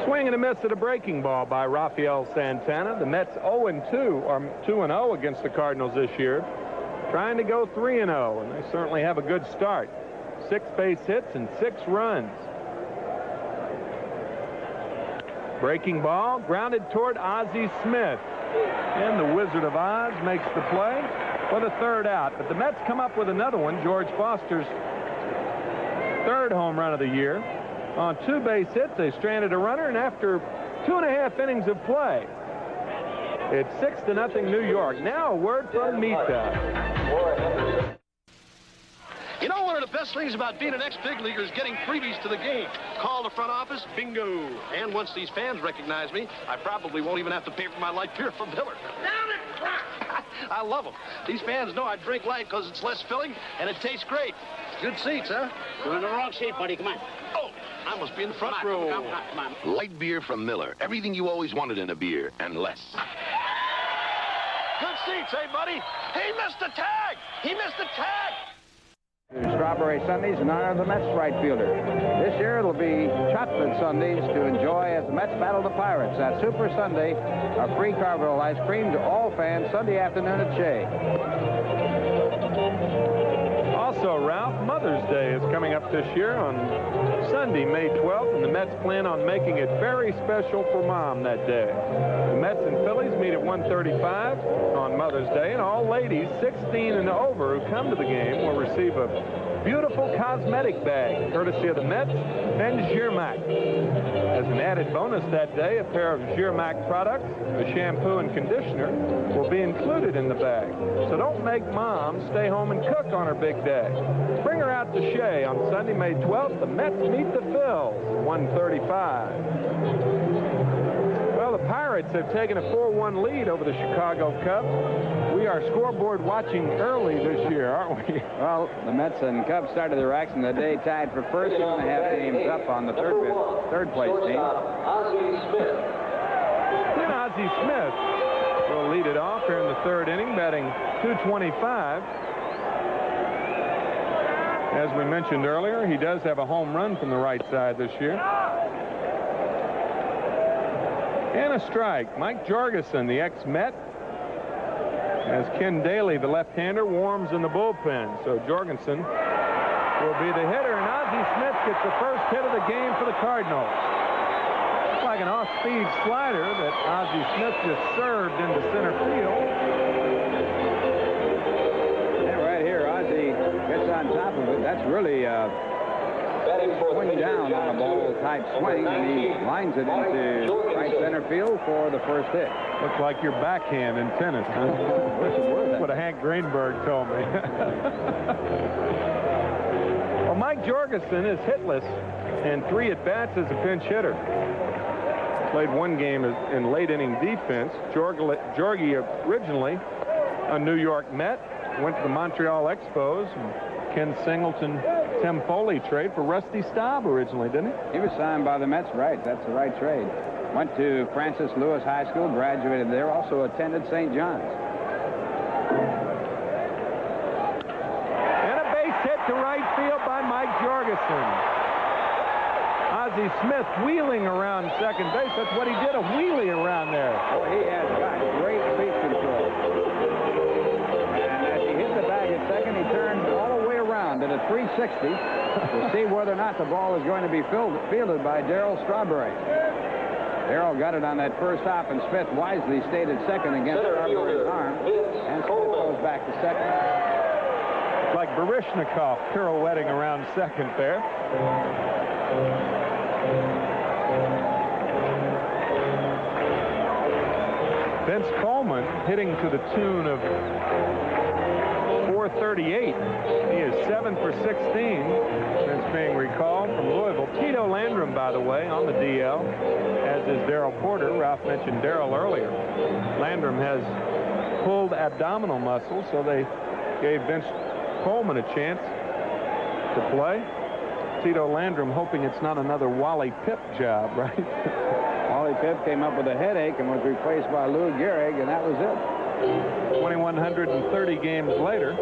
Swing and a miss at a breaking ball by Rafael Santana. The Mets 0-2, or 2-0 against the Cardinals this year. Trying to go 3-0, and they certainly have a good start. 6 base hits and 6 runs. Breaking ball, grounded toward Ozzie Smith. And the Wizard of Oz makes the play for the 3rd out. But the Mets come up with another one, George Foster's 3rd home run of the year. On 2 base hits, they stranded a runner, and after 2.5 innings of play, it's 6-0 New York. Now a word from Mita. You know, one of the best things about being an ex-big leaguer is getting freebies to the game. Call the front office, bingo. And once these fans recognize me, I probably won't even have to pay for my light beer from Miller. I love them. These fans know I drink light because it's less filling and it tastes great. Good seats, huh? You're in the wrong seat, buddy. Come on. Oh, I must be in the front row. Come on. Light beer from Miller. Everything you always wanted in a beer, and less. Good seats, hey, buddy? He missed the tag! He missed the tag! Strawberry Sundays in honor of the Mets right fielder. This year it'll be chocolate Sundays to enjoy as the Mets battle the Pirates. That Super Sunday of free Carvel ice cream to all fans Sunday afternoon at Shea. Also, Ralph, Mother's Day is coming up this year on Sunday, May 12th, and the Mets plan on making it very special for Mom that day. The Mets and Phillies meet at 1:35 on Mother's Day, and all ladies 16 and over who come to the game will receive a beautiful cosmetic bag, courtesy of the Mets and Girmac. As an added bonus that day, a pair of Girmac products, a shampoo and conditioner, will be included in the bag. So don't make Mom stay home and cook on her big day. Bring her out to Shea on Sunday, May 12th. The Mets meet the Phils, 1:35. Well, the Pirates have taken a 4-1 lead over the Chicago Cubs. We are scoreboard watching early this year, aren't we? Well, the Mets and Cubs started their action today tied for first, 2.5 games up on the third place team. And Ozzie Smith will lead it off here in the 3rd inning, batting .225. As we mentioned earlier, he does have a home run from the right side this year. And a strike. Mike Jorgensen, the ex-Met, as Ken Daly, the left-hander, warms in the bullpen. So Jorgensen will be the hitter, and Ozzie Smith gets the first hit of the game for the Cardinals. It's like an off-speed slider that Ozzie Smith just served into center field. And right here, Ozzie gets on top of it. That's really swing down on a ball-type swing, and he lines it into right center field for the first hit. Looks like your backhand in tennis, huh? That's what Hank Greenberg told me. Well, Mike Jorgensen is hitless in 3 at-bats as a pinch hitter. Played 1 game in late-inning defense. Jorgie originally a New York Met, went to the Montreal Expos. Ken Singleton, Tim Foley trade for Rusty Staub originally, didn't he? He was signed by the Mets, right. That's the right trade. Went to Francis Lewis High School, graduated there, also attended St. John's. And a base hit to right field by Mike Jorgensen. Ozzie Smith wheeling around second base. That's what he did, a wheelie around there. Oh, he has got great feet control. And as he hit the bag at second, he turned all the way around at a 360 to see whether or not the ball was going to be fielded by Darryl Strawberry. Darryl got it on that first hop, and Smith wisely stayed at second against Strawberry's arm, and Smith goes back to second. Like Baryshnikov pirouetting around second there. Vince Coleman hitting to the tune of 438. He is 7 for 16 since being recalled from Louisville. Tito Landrum, by the way, on the DL, as is Darryl Porter. Ralph mentioned Darryl earlier. Landrum has pulled abdominal muscles, so they gave Vince Coleman a chance to play. Tito Landrum hoping it's not another Wally Pipp job, right? Wally Pipp came up with a headache and was replaced by Lou Gehrig, and that was it. 2,130 games later.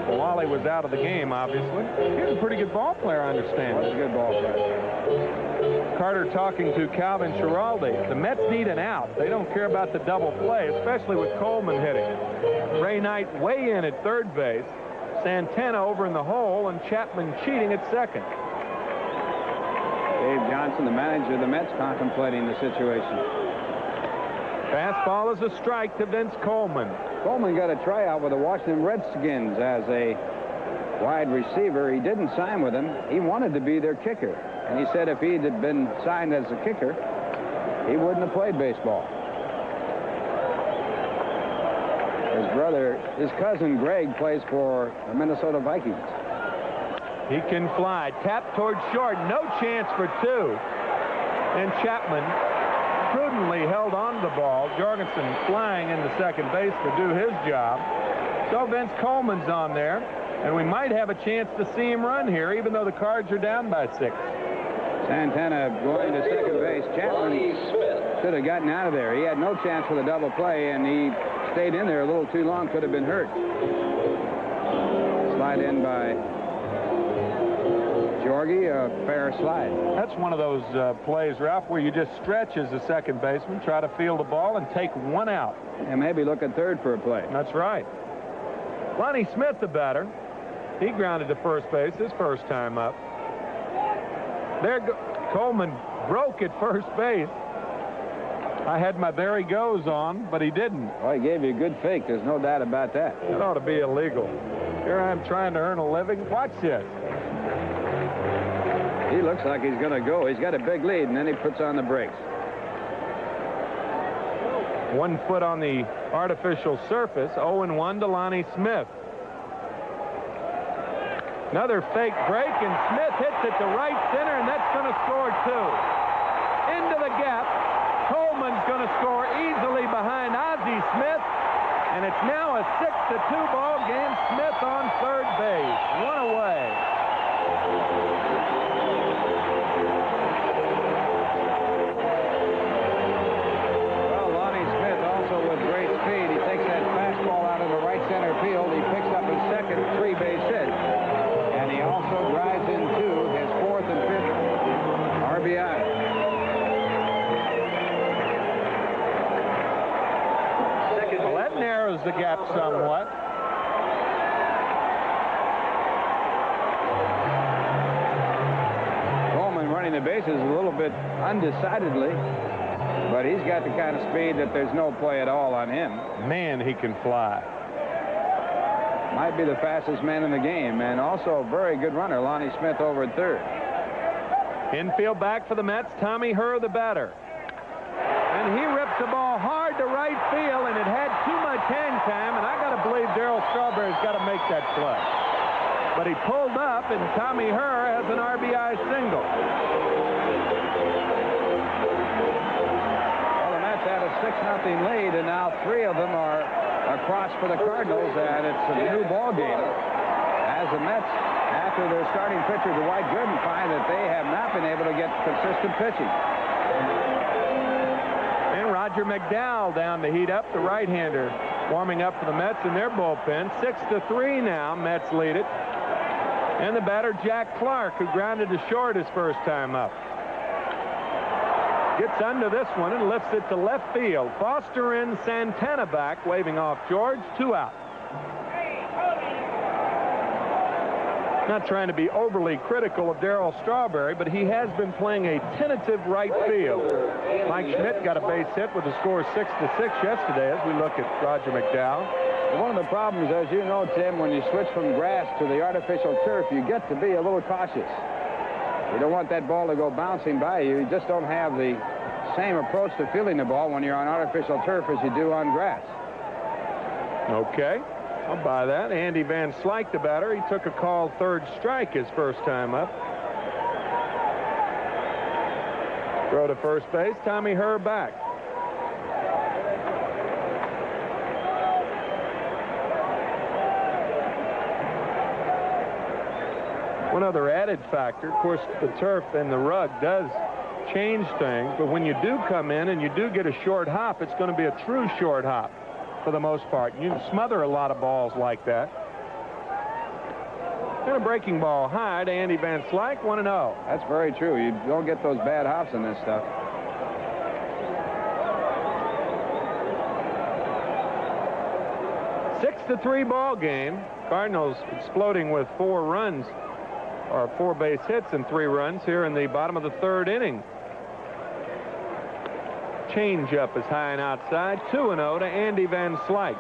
Wally was out of the game, obviously. He was a pretty good ball player, I understand. Was a good ball player. Carter talking to Calvin Schiraldi. The Mets need an out. They don't care about the double play, especially with Coleman hitting. Ray Knight way in at third base. Santana over in the hole, and Chapman cheating at second. Dave Johnson, the manager of the Mets, contemplating the situation. Fastball is a strike to Vince Coleman. Coleman got a tryout with the Washington Redskins as a wide receiver. He didn't sign with them. He wanted to be their kicker. And he said if he had been signed as a kicker, he wouldn't have played baseball. His cousin Greg plays for the Minnesota Vikings. He can fly. Tap towards short. No chance for two. And Chapman prudently held on to the ball. Jorgensen flying into second base to do his job. So Vince Coleman's on there. And we might have a chance to see him run here, even though the Cards are down by 6. Santana going to second base. Chapman should have gotten out of there. He had no chance for the double play, and he stayed in there a little too long. Could have been hurt. Slide in by Jorgie, a fair slide. That's one of those plays, Ralph, where you just stretch as a second baseman, try to field the ball, and take one out. And maybe look at third for a play. That's right. Lonnie Smith, the batter. He grounded to first base his first time up. Coleman broke at first base. I had my there he goes on, but he didn't. Well, he gave you a good fake. There's no doubt about that. That ought to be illegal. Here I'm trying to earn a living. Watch this. He looks like he's going to go. He's got a big lead, and then he puts on the brakes. 1 foot on the artificial surface. 0-1 to Lonnie Smith. Another fake break, and Smith hits it to right center, and that's going to score 2. Into the gap. Coleman's going to score easily behind Ozzie Smith, and it's now a 6-2 ball game. Smith on third base. 1 away. Well, Lonnie Smith also with great speed. He takes that fastball out of the right center field. He picks up his second 3-base hit. And he also drives into his 4th and 5th RBI. Well, that narrows the gap somewhat. Coleman running the bases a little bit undecidedly, but he's got the kind of speed that there's no play at all on him. Man, he can fly. Might be the fastest man in the game, and also a very good runner, Lonnie Smith over at third. Infield back for the Mets. Tommy Herr, the batter. And he rips the ball hard to right field, and it had too much hang time, and I got to believe Darryl Strawberry's got to make that play. But he pulled up, and Tommy Herr has an RBI single. Well, the Mets had a 6-0 lead, and now 3 of them are across for the Cardinals, and it's a new ball game. As the Mets, after their starting pitcher, Dwight Gooden, find that they have not been able to get consistent pitching. And Roger McDowell down to heat up, the right-hander, warming up for the Mets in their bullpen. 6-3 now. Mets lead it. And the batter, Jack Clark, who grounded to short his first time up. Gets under this one and lifts it to left field. Foster in, Santana back, waving off George. 2 out. Not trying to be overly critical of Darryl Strawberry, but he has been playing a tentative right field. Mike Schmidt got a base hit with a score of 6-6 yesterday as we look at Roger McDowell. One of the problems, as you know, Tim, when you switch from grass to the artificial turf, you get to be a little cautious. You don't want that ball to go bouncing by you. You just don't have the same approach to fielding the ball when you're on artificial turf as you do on grass. Okay, I'll buy that. Andy Van Slyke, the batter. He took a call third strike his first time up. Throw to first base. Tommy Herr back. One other added factor, of course, the turf and the rug does change things, but when you do come in and you do get a short hop, it's going to be a true short hop. for the most part. You can smother a lot of balls like that. And a breaking ball high to Andy Van Slyke, 1-0. That's very true. You don't get those bad hops in this stuff. Six to 3 ball game. Cardinals exploding with 4 runs, or 4 base hits and 3 runs here in the bottom of the 3rd inning. Change up is high and outside. 2-0 to Andy Van Slyke.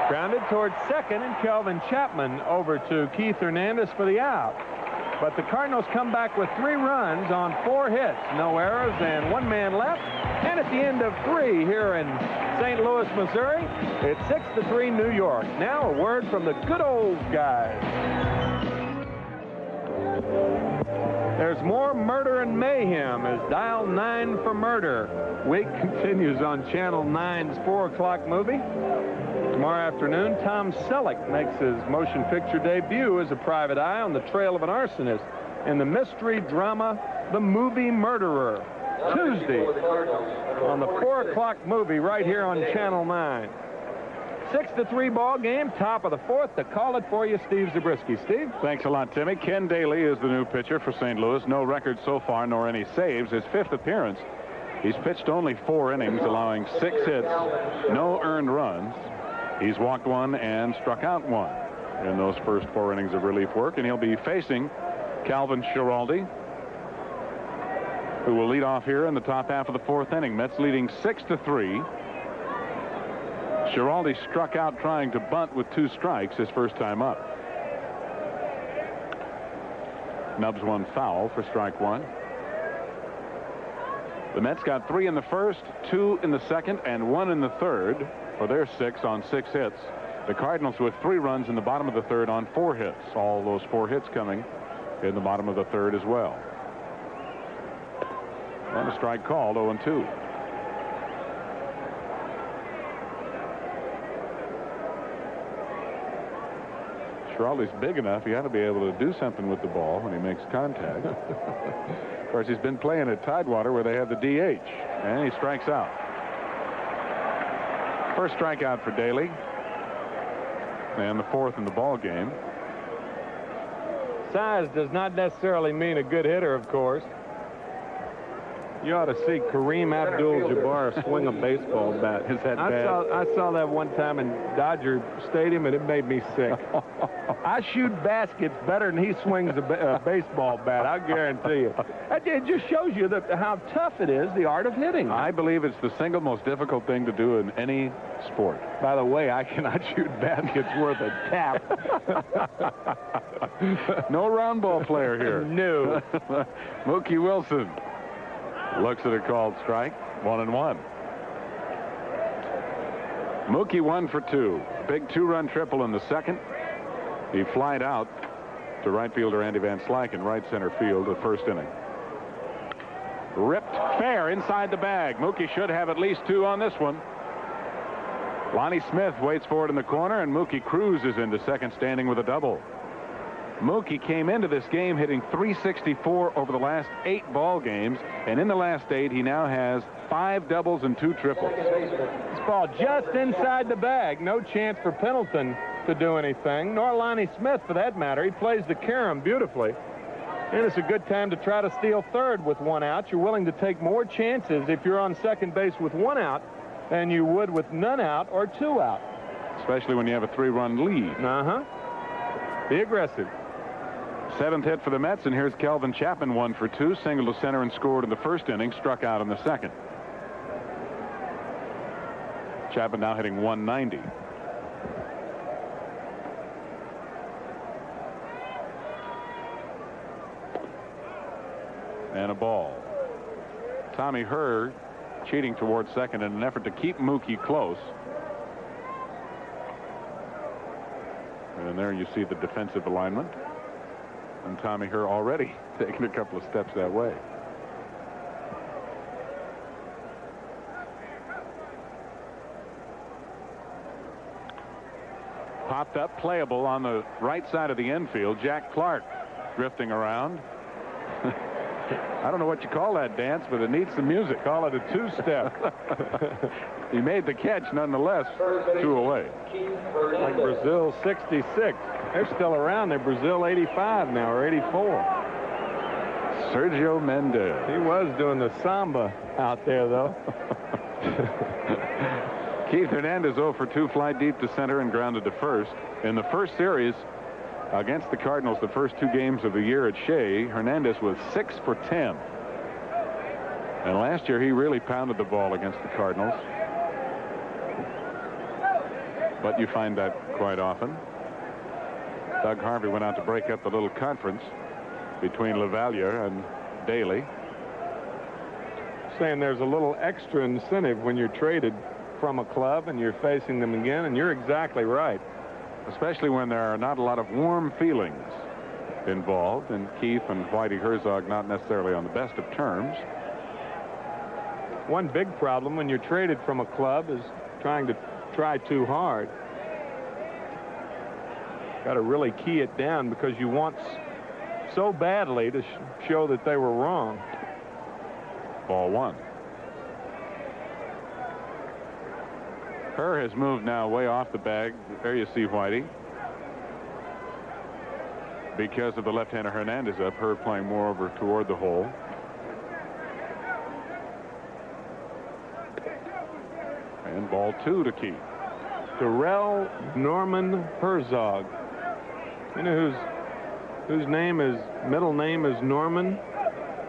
Grounded towards second, and Kelvin Chapman over to Keith Hernandez for the out. But the Cardinals come back with 3 runs on 4 hits. No errors and 1 man left. And at the end of 3 here in St. Louis, Missouri, it's 6-3 New York. Now a word from the good old guys. There's more murder and mayhem as dial 9 for murder. Week continues on Channel 9's 4 o'clock movie. Tomorrow afternoon, Tom Selleck makes his motion picture debut as a private eye on the trail of an arsonist in the mystery drama The Movie Murderer. Tuesday on the 4 o'clock movie right here on Channel 9. 6-3 ball game, top of the 4th. To call it for you, Steve Zabriskie. Steve? Thanks a lot, Timmy. Ken Daly is the new pitcher for St. Louis. No record so far, nor any saves. His 5th appearance. He's pitched only 4 innings, allowing 6 hits, no earned runs. He's walked 1 and struck out 1 in those first 4 innings of relief work, and he'll be facing Calvin Schiraldi, who will lead off here in the top half of the 4th inning. Mets leading 6-3. Schiraldi struck out trying to bunt with 2 strikes his first time up. Nubs 1 foul for strike 1. The Mets got 3 in the first, 2 in the second, and 1 in the third for their 6 on 6 hits. The Cardinals with 3 runs in the bottom of the 3rd on 4 hits. All those 4 hits coming in the bottom of the 3rd as well. And a strike called, 0-2. Schiraldi's big enough, he ought to be able to do something with the ball when he makes contact. Of course, he's been playing at Tidewater where they have the DH, and he strikes out. First strikeout for Daly, and the 4th in the ball game. Size does not necessarily mean a good hitter, of course. You ought to see Kareem Abdul-Jabbar swing a baseball bat. Is that bad? I saw that one time in Dodger Stadium, and it made me sick. I shoot baskets better than he swings a baseball bat, I guarantee you. It just shows you how tough it is, the art of hitting. I believe it's the single most difficult thing to do in any sport. By the way, I cannot shoot baskets worth a tap. No round ball player here. No. Mookie Wilson looks at a called strike. 1-1. Mookie 1 for 2. Big 2-run triple in the second. He flied out to right fielder Andy Van Slyke in right center field the first inning. Ripped fair inside the bag. Mookie should have at least 2 on this one. Lonnie Smith waits for it in the corner, and Mookie cruises into second, standing with a double. Mookie came into this game hitting .364 over the last 8 ball games, and in the last 8 he now has 5 doubles and 2 triples. This ball just inside the bag. No chance for Pendleton to do anything, nor Lonnie Smith for that matter. He plays the carom beautifully, and it's a good time to try to steal third with 1 out. You're willing to take more chances if you're on second base with 1 out than you would with none out or 2 out. Especially when you have a 3-run lead. Be aggressive. 7th hit for the Mets, and here's Kelvin Chapman, 1 for 2, single to center and scored in the first inning, struck out in the second. Chapman now hitting .190. And a ball. Tommy Herr cheating towards second in an effort to keep Mookie close. And there you see the defensive alignment. And Tommy Herr already taking a couple of steps that way. popped up, playable on the right side of the infield. Jack Clark drifting around. I don't know what you call that dance, but it needs some music. Call it a two-step. He made the catch nonetheless. 2 away. Like Brazil 66. They're still around. They're Brazil 85 now, or 84. Sergio Mendes. He was doing the samba out there, though. Keith Hernandez 0 for 2, fly deep to center and grounded to first. In the first series against the Cardinals, the first 2 games of the year at Shea, Hernandez was 6 for 10. And last year he really pounded the ball against the Cardinals. But you find that quite often. Doug Harvey went out to break up the little conference between Lavalier and Daly. Saying there's a little extra incentive when you're traded from a club and you're facing them again, and you're exactly right. Especially when there are not a lot of warm feelings involved, and Keith and Whitey Herzog not necessarily on the best of terms. One big problem when you're traded from a club is trying to try too hard. Got to really key it down because you want so badly to show that they were wrong. Ball 1. Herr has moved now way off the bag. There you see Whitey. Because of the left-hander Hernandez up, Herr playing more over toward the hole. And ball 2 to Keith. Darrell Norman Herzog. You know whose middle name is Norman?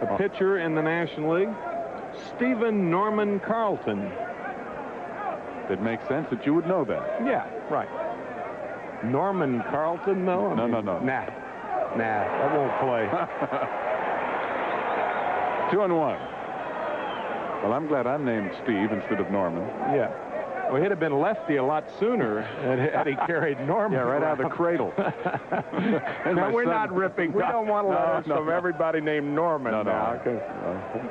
A pitcher in the National League. Stephen Norman Carlton. It makes sense that you would know that. Yeah, right. Norman Carlton, though? No. Nah, that won't play. 2-1. Well, I'm glad I'm named Steve instead of Norman. Yeah. Well, he'd have been lefty a lot sooner had he carried Norman. Yeah, right out of the cradle. No, we're not ripping. We don't want letters from everybody named Norman now.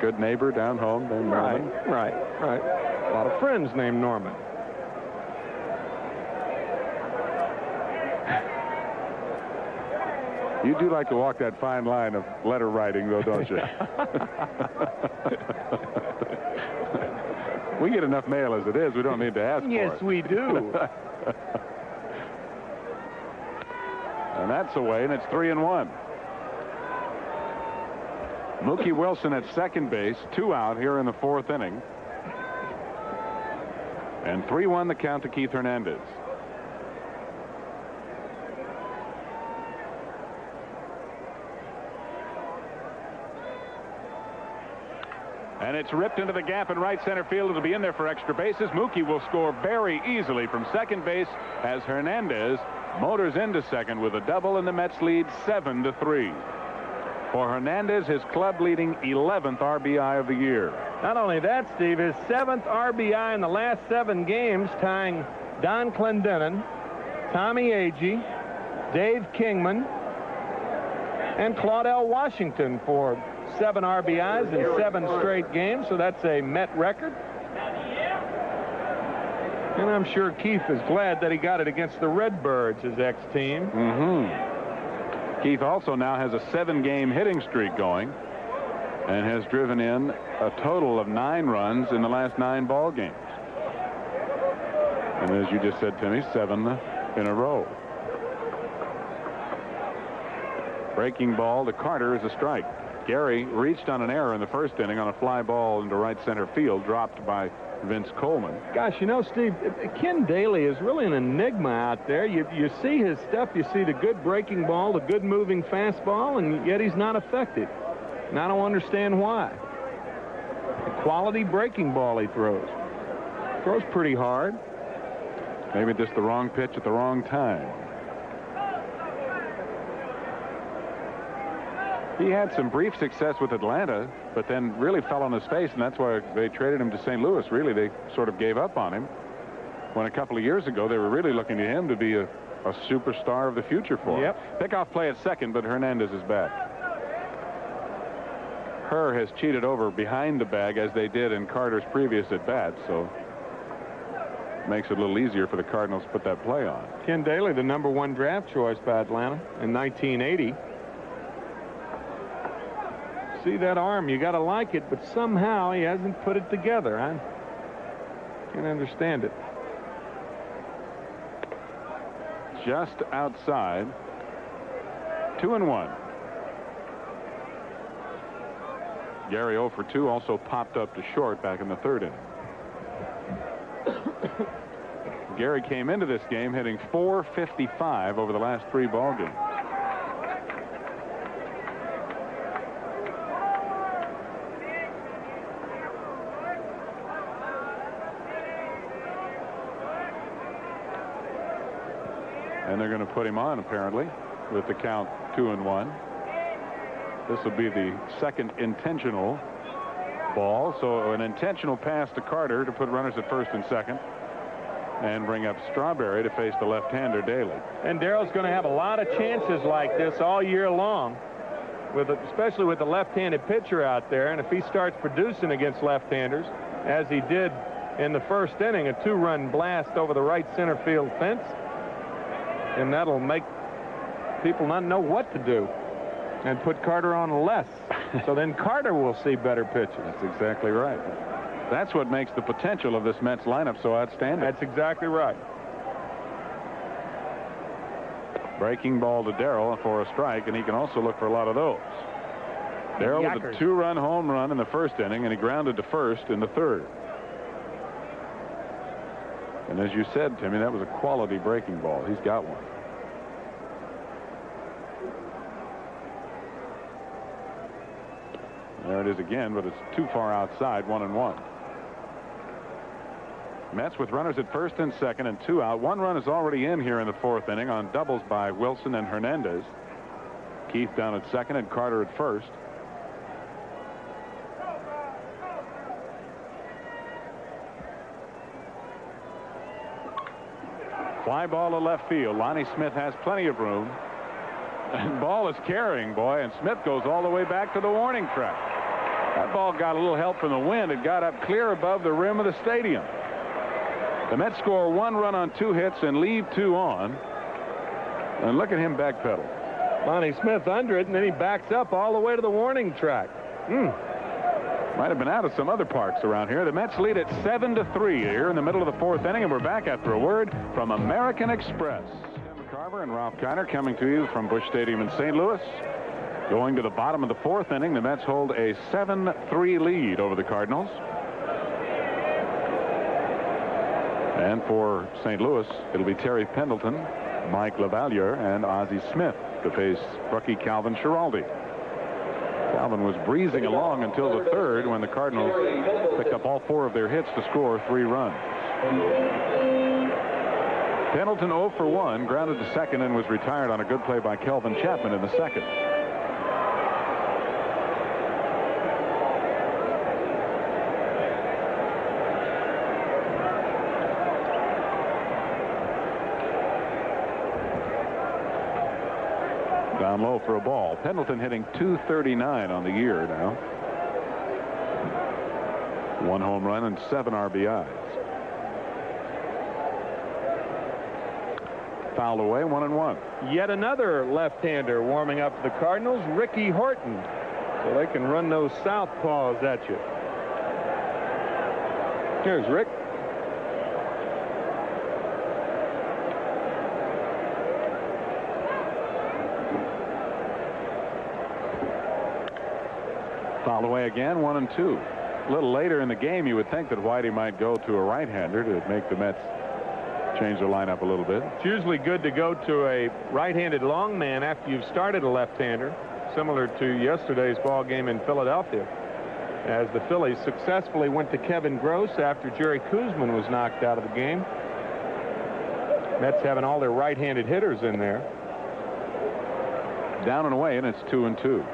Good neighbor down home named Norman. Right. A lot of friends named Norman. You do like to walk that fine line of letter writing, though, don't you? We get enough mail as it is. We don't need to ask for it. Yes, we do. And that's away, and it's 3-1. Mookie Wilson at second base, 2 out here in the 4th inning. And 3-1 the count to Keith Hernandez. And it's ripped into the gap in right center field. It'll be in there for extra bases. Mookie will score very easily from second base as Hernandez motors into second with a double, and the Mets lead 7-3. For Hernandez, his club-leading 11th RBI of the year. Not only that, Steve, his 7th RBI in the last 7 games, tying Don Clendenin, Tommy Agee, Dave Kingman, and Claudel Washington for 7 RBIs in 7 straight games, so that's a Met record. And I'm sure Keith is glad that he got it against the Redbirds, his ex-team. Keith also now has a 7-game hitting streak going and has driven in a total of 9 runs in the last 9 ball games. And as you just said, Timmy, 7 in a row. Breaking ball to Carter is a strike. Gary reached on an error in the first inning on a fly ball into right center field, dropped by Vince Coleman. Gosh, you know, Steve, Ken Daly is really an enigma out there. You see his stuff. You see the good breaking ball, the good moving fastball, and yet he's not effective. And I don't understand why. The quality breaking ball he throws. Throws pretty hard. Maybe just the wrong pitch at the wrong time. He had some brief success with Atlanta, but then really fell on his face, and that's why they traded him to St. Louis. Really, they sort of gave up on him when a couple of years ago they were really looking to him to be a superstar of the future for him. Pickoff play at second, but Hernandez is back. Herr has cheated over behind the bag as they did in Carter's previous at bat, so makes it a little easier for the Cardinals to put that play on. Ken Daly, the #1 draft choice by Atlanta in 1980. See that arm, you got to like it, but somehow he hasn't put it together. I can't understand it. Just outside. 2-1. Gary 0 for 2 also popped up to short back in the 3rd inning. Gary came into this game hitting .455 over the last 3 ball games. And they're going to put him on, apparently, with the count 2-1. This will be the second intentional ball. So an intentional pass to Carter to put runners at first and second, and bring up Strawberry to face the left-hander Daly. And Darrell's going to have a lot of chances like this all year long, especially with the left-handed pitcher out there. And if he starts producing against left-handers, as he did in the 1st inning, a 2-run blast over the right center field fence, and that'll make people not know what to do and put Carter on less. So then Carter will see better pitches. That's exactly right. That's what makes the potential of this Mets lineup so outstanding. That's exactly right. Breaking ball to Darrell for a strike, and he can also look for a lot of those. Darrell with a 2-run home run in the 1st inning, and he grounded to first in the 3rd. And as you said, Timmy, that was a quality breaking ball. He's got one. There it is again, but it's too far outside. 1-1. Mets with runners at first and second and 2 out. 1 run is already in here in the 4th inning on doubles by Wilson and Hernandez. Keith down at second and Carter at first. Fly ball to left field. Lonnie Smith has plenty of room. And ball is carrying, boy, and Smith goes all the way back to the warning track. That ball got a little help from the wind. It got up clear above the rim of the stadium. The Mets score 1 run on 2 hits and leave 2 on. And look at him backpedal. Lonnie Smith under it, and then he backs up all the way to the warning track. Might have been out of some other parks around here. The Mets lead at 7-3 here in the middle of the 4th inning, and we're back after a word from American Express. Tim McCarver and Ralph Kiner coming to you from Busch Stadium in St. Louis. Going to the bottom of the 4th inning, the Mets hold a 7-3 lead over the Cardinals. And for St. Louis, it'll be Terry Pendleton, Mike LaValliere, and Ozzie Smith to face rookie Calvin Schiraldi. Calvin was breezing along until the 3rd when the Cardinals picked up all 4 of their hits to score 3 runs. Pendleton 0 for 1, grounded to second, and was retired on a good play by Kelvin Chapman in the 2nd. Down low for a ball. Pendleton hitting .239 on the year now. 1 home run and 7 RBIs. Fouled away, 1-1. Yet another left-hander warming up the Cardinals, Ricky Horton. So they can run those southpaws at you. Here's Rick. Fouled away again, 1-2. A little later in the game, you would think that Whitey might go to a right-hander to make the Mets change their lineup a little bit. It's usually good to go to a right-handed long man after you've started a left-hander, similar to yesterday's ball game in Philadelphia, as the Phillies successfully went to Kevin Gross after Jerry Koosman was knocked out of the game. Mets having all their right-handed hitters in there. Down and away, and it's 2-2.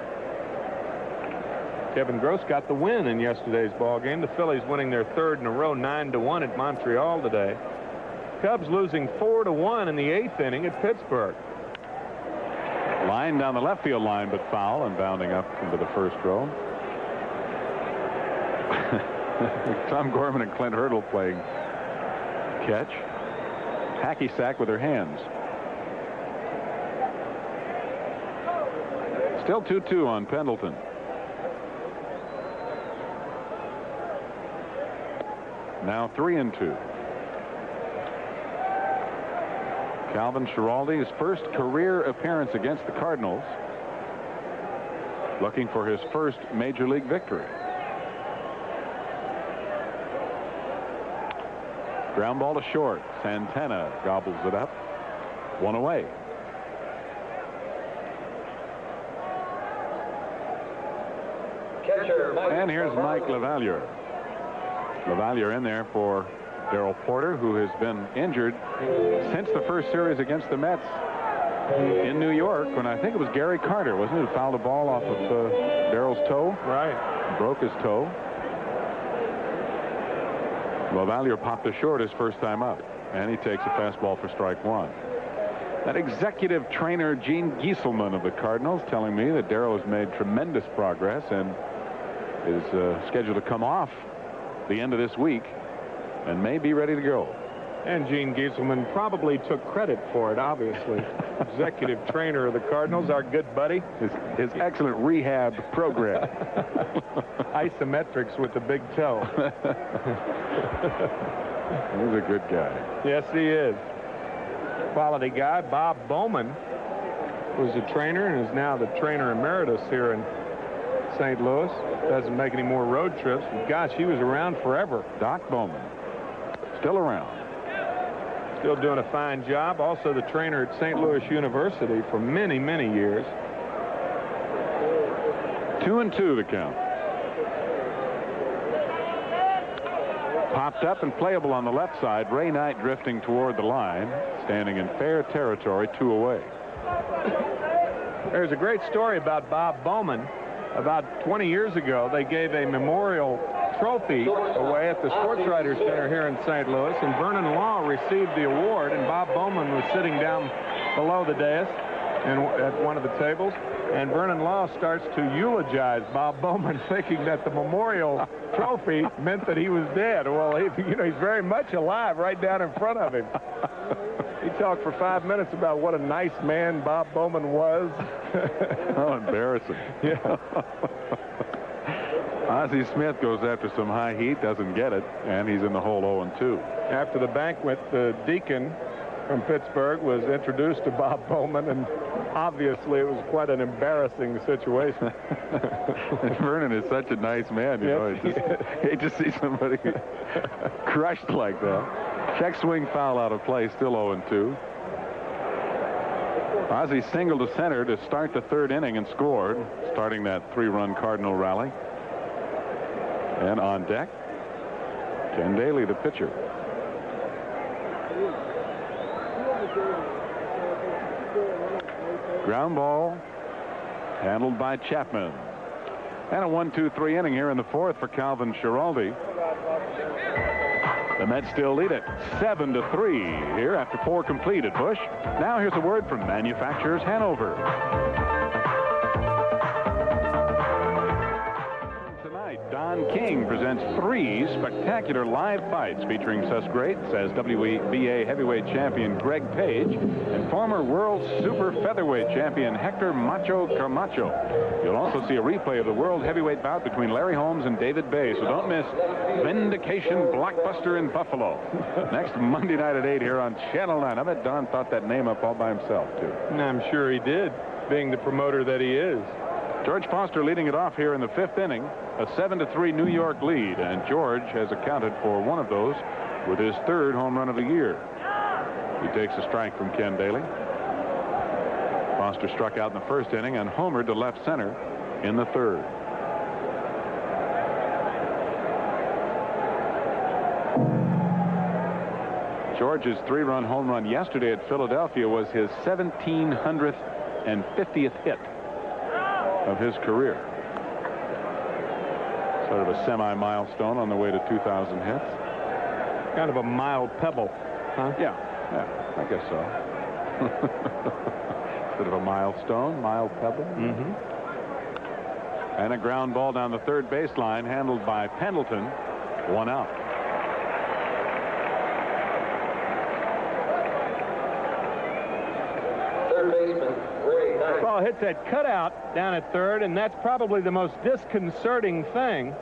Kevin Gross got the win in yesterday's ball game. The Phillies winning their 3rd in a row, 9-1 at Montreal today. Cubs losing 4-1 in the 8th inning at Pittsburgh. Line down the left field line, but foul, and bounding up into the 1st row. Tom Gorman and Clint Hurdle playing catch. Hacky sack with her hands. Still 2-2 on Pendleton. Now 3-2. Calvin Schiraldi's first career appearance against the Cardinals, looking for his first major league victory. Ground ball to short. Santana gobbles it up. 1 away. And here's Mike LaValliere. LaValliere in there for Darrell Porter, who has been injured since the first series against the Mets in New York, when I think it was Gary Carter, wasn't it, who fouled a ball off of Darrell's toe? Right. Broke his toe. LaValliere popped to short his first time up, and he takes a fastball for strike 1. That executive trainer, Gene Gieselman of the Cardinals, telling me that Darrell has made tremendous progress and is scheduled to come off the end of this week and may be ready to go. And Gene Gieselman probably took credit for it, obviously. Executive trainer of the Cardinals, our good buddy. His excellent rehab program. Isometrics with the big toe. He's a good guy. Yes, he is. Quality guy. Bob Bowman was a trainer and is now the trainer emeritus here in St. Louis. Doesn't make any more road trips, but gosh, he was around forever. Doc Bowman, still around. Still doing a fine job. Also the trainer at St. Louis University for many, many years. 2-2 the count. Popped up and playable on the left side. Ray Knight drifting toward the line, standing in fair territory, 2 away. There's a great story about Bob Bowman. About 20 years ago, they gave a memorial trophy away at the Sports Writers Center here in St. Louis, and Vernon Law received the award, and Bob Bowman was sitting down below the dais and at one of the tables, and Vernon Law starts to eulogize Bob Bowman, thinking that the memorial trophy meant that he was dead. Well, he's very much alive right down in front of him. He talked for 5 minutes about what a nice man Bob Bowman was. How embarrassing. Yeah. Ozzie Smith goes after some high heat, doesn't get it, and he's in the hole 0-2. After the banquet, the deacon from Pittsburgh was introduced to Bob Bowman, and obviously it was quite an embarrassing situation. Vernon is such a nice man, you know. Hate to see somebody crushed like that. Check swing foul out of play, still 0-2. Ozzie singled to center to start the third inning and scored, starting that 3-run Cardinal rally. And on deck, Ken Daly, the pitcher. Ground ball handled by Chapman. And a 1-2-3 inning here in the fourth for Calvin Schiraldi. The Mets still lead it 7-3 here after 4 completed. Bush. Now here's a word from Manufacturers Hanover. Tonight, Don King presents 3 spectacular live fights featuring such greats as WWBA heavyweight champion Greg Page and former world super featherweight champion Hector Macho Camacho. You'll also see a replay of the world heavyweight bout between Larry Holmes and David Bay, so don't miss Vindication Blockbuster in Buffalo. Next Monday night at 8 here on Channel 9. I bet Don thought that name up all by himself, too. I'm sure he did, being the promoter that he is. George Foster leading it off here in the 5th inning. A 7-3 New York lead, and George has accounted for one of those with his 3rd home run of the year. He takes a strike from Ken Daly. Foster struck out in the 1st inning and homered to left center in the 3rd. George's 3-run home run yesterday at Philadelphia was his 1,750th hit of his career. Sort of a semi-milestone on the way to 2,000 hits. Kind of a mild pebble, huh? Yeah, I guess so. Sort of a milestone, mild pebble. Mm-hmm. And a ground ball down the 3rd baseline handled by Pendleton. 1 out. hits that cutout down at third, and that's probably the most disconcerting thing,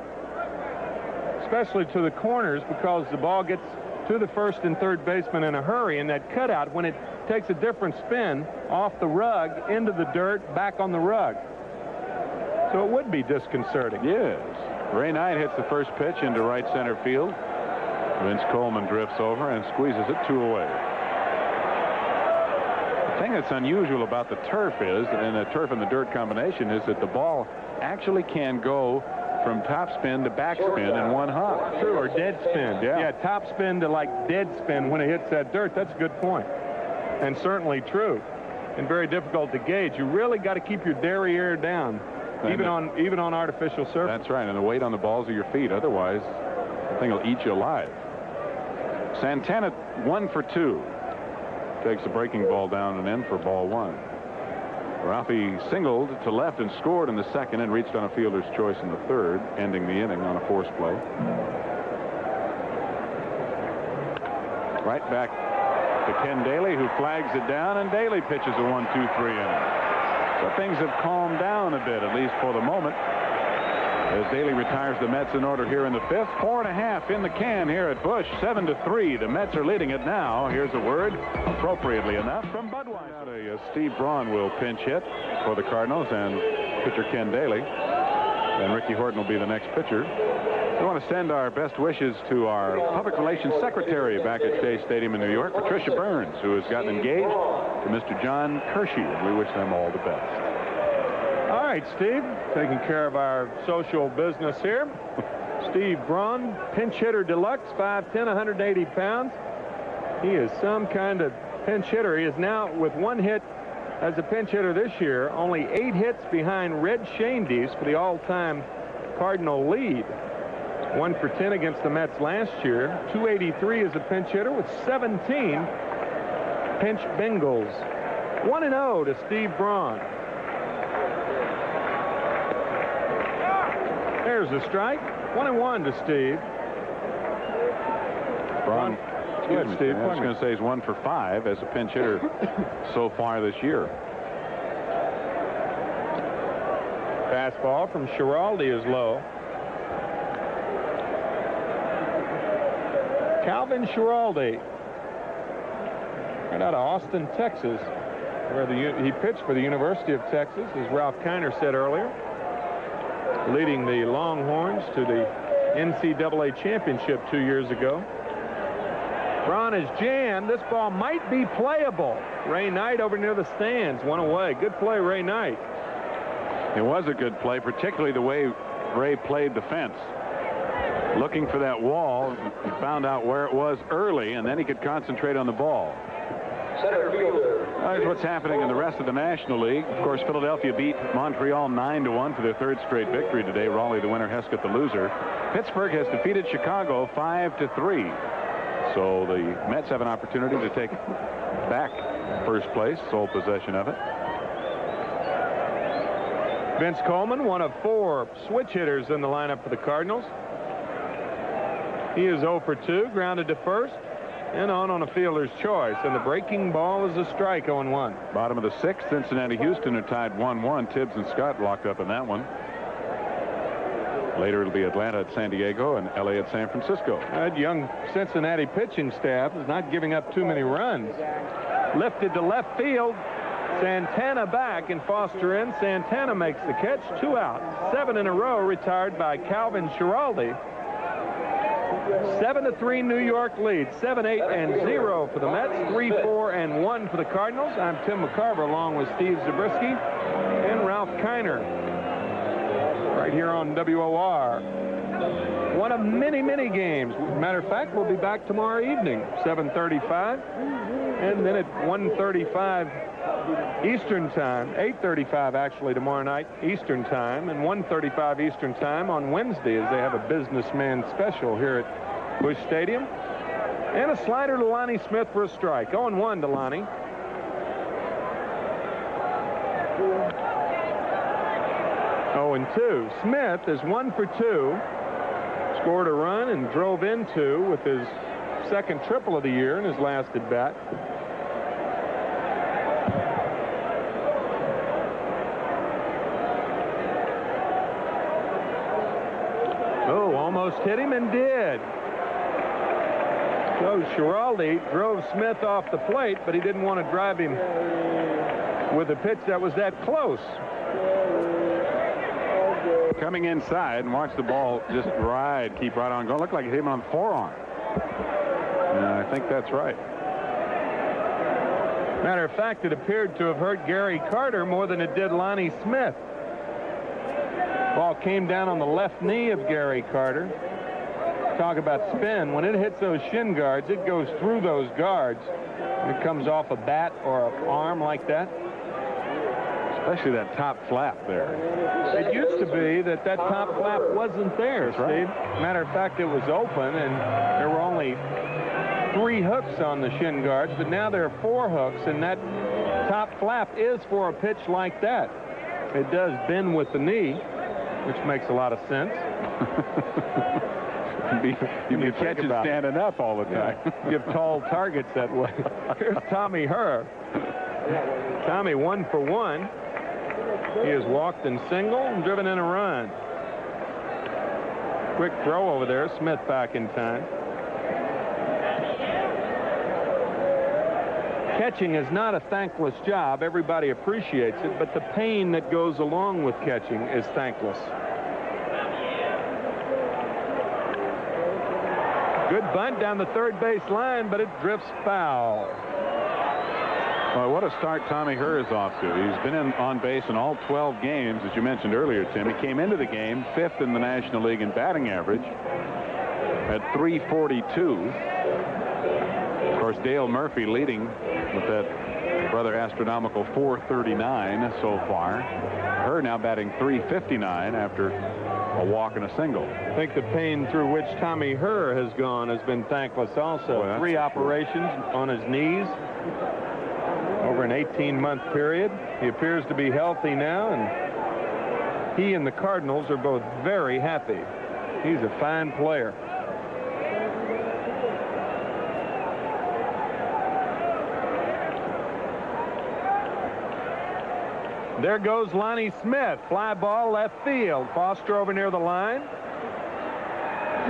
especially to the corners, because the ball gets to the first and third baseman in a hurry, and that cutout, when it takes a different spin off the rug, into the dirt, back on the rug. So it would be disconcerting. Yes. Ray Knight hits the first pitch into right center field. Vince Coleman drifts over and squeezes it 2 away. The thing that's unusual about the turf is, and the turf and the dirt combination, is that the ball actually can go from top spin to back spin in one hop. True, or dead spin. Yeah, top spin to like dead spin when it hits that dirt. That's a good point. And certainly true. And very difficult to gauge. You really got to keep your derriere down, even on artificial surface. That's right, and the weight on the balls of your feet. Otherwise, the thing will eat you alive. Santana 1 for 2. Takes the breaking ball down and in for ball 1. Ralphie singled to left and scored in the second and reached on a fielder's choice in the third, ending the inning on a force play. Right back to Ken Daly, who flags it down, and Daly pitches a 1-2-3 inning. So things have calmed down a bit, at least for the moment, as Daly retires the Mets in order here in the fifth. 4.5 in the can here at Busch. 7-3. The Mets are leading it now. Here's a word, appropriately enough, from Budweiser. Steve Braun will pinch hit for the Cardinals, and pitcher Ken Daly. And Ricky Horton will be the next pitcher. We want to send our best wishes to our public relations secretary back at Shea Stadium in New York, Patricia Burns, who has gotten engaged to Mr. John Kershey, and we wish them all the best. All right, Steve, taking care of our social business here. Steve Braun, pinch hitter deluxe, 5'10", 180 pounds. He is some kind of pinch hitter. He is now, with 1 hit as a pinch hitter this year, only 8 hits behind Red Schoendienst for the all-time Cardinal lead. 1 for 10 against the Mets last year. 283 as a pinch hitter with 17 pinch bingles. 1-0 to Steve Braun. There's the strike. 1-1 to Steve. Braun. Good, Steve. I was going to say he's 1 for 5 as a pinch hitter so far this year. Fastball from Schiraldi is low. Calvin Schiraldi, right out of Austin, Texas, where he pitched for the University of Texas, as Ralph Kiner said earlier, leading the Longhorns to the NCAA championship 2 years ago. Braun is jammed. This ball might be playable. Ray Knight over near the stands. 1 away. Good play, Ray Knight. It was a good play, particularly the way Ray played the fence. Looking for that wall, he found out where it was early, and then he could concentrate on the ball. Center fielder. That's what's happening in the rest of the National League. Of course, Philadelphia beat Montreal 9-1 for their 3rd straight victory today. Raleigh the winner, Hesketh the loser. Pittsburgh has defeated Chicago 5-3. So the Mets have an opportunity to take back first place, sole possession of it. Vince Coleman, one of 4 switch hitters in the lineup for the Cardinals. He is 0 for 2, grounded to first, and on a fielder's choice. And the breaking ball is a strike, 0-1. Bottom of the 6th, Cincinnati, Houston are tied 1-1. Tibbs and Scott locked up in that one. Later, it'll be Atlanta at San Diego and LA at San Francisco. That young Cincinnati pitching staff is not giving up too many runs. Lifted to left field. Santana back and Foster in. Santana makes the catch. 2 out. 7 in a row retired by Calvin Schiraldi. 7-3 New York lead. 7-8-0 for the Mets. 3-4-1 for the Cardinals. I'm Tim McCarver along with Steve Zabriskie and Ralph Kiner. Right here on WOR. One of many, many games. Matter of fact, we'll be back tomorrow evening, 7:35. And then at 1:35 Eastern time, 8:35 actually tomorrow night Eastern time, and 1:35 Eastern time on Wednesday, as they have a businessman special here at Busch Stadium. And a slider to Lonnie Smith for a strike. 0-1 to Lonnie. And 2. Smith is 1 for 2. Scored a run and drove in 2 with his 2nd triple of the year in his last at bat. Almost hit him and did. So Schiraldi drove Smith off the plate, but he didn't want to drive him with a pitch that was that close. Coming inside and watch the ball just keep right on going. Looked like it hit him on the forearm. I think that's right. Matter of fact, it appeared to have hurt Gary Carter more than it did Lonnie Smith. Ball came down on the left knee of Gary Carter. Talk about spin. When it hits those shin guards, it goes through those guards. It comes off a bat or an arm like that. Especially that top flap there. It used to be that top flap wasn't there, That's right. Steve. Matter of fact, it was open, and there were only 3 hooks on the shin guards, but now there are 4 hooks, and that top flap is for a pitch like that. It does bend with the knee, which makes a lot of sense. You'd be catching standing up all the time. Yeah. Give tall targets that way. Here's Tommy Herr. Tommy 1 for 1. He has walked in single and driven in a run. Quick throw over there. Smith back in time. Catching is not a thankless job. Everybody appreciates it, but the pain that goes along with catching is thankless. Good bunt down the third base line, but it drifts foul. Well, what a start Tommy Herr is off to. He's been on base in all 12 games, as you mentioned earlier, Tim. He came into the game 5th in the National League in batting average at .342. Of course, Dale Murphy leading with that rather astronomical .439 so far. Herr now batting .359 after a walk and a single. I think the pain through which Tommy Herr has gone has been thankless also. Well, 3 operations on his knees over an 18-month period. He appears to be healthy now, and he and the Cardinals are both very happy. He's a fine player. There goes Lonnie Smith. Fly ball left field. Foster over near the line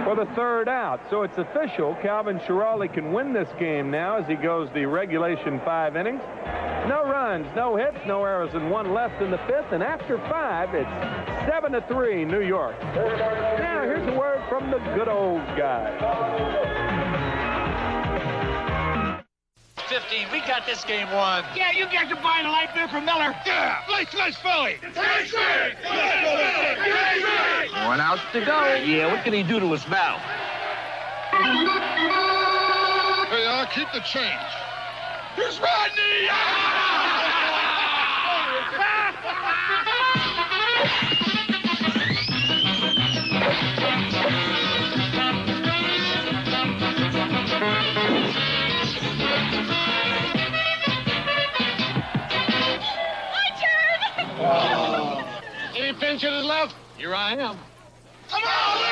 for the 3rd out. So it's official. Calvin Schiraldi can win this game now as he goes the regulation 5 innings. No runs, no hits, no errors, and 1 left in the 5th. And after 5, it's 7-3 New York. Now here's a word from the good old guy. 15. We got this game won. Yeah, you guys are buying a light beer from Miller. Yeah, nice Philly. One out to go. Yeah, what can he do to us now? Hey, I'll keep the change. Here's Rodney. Any pinch hitters left? Here I am. Come on, Lee!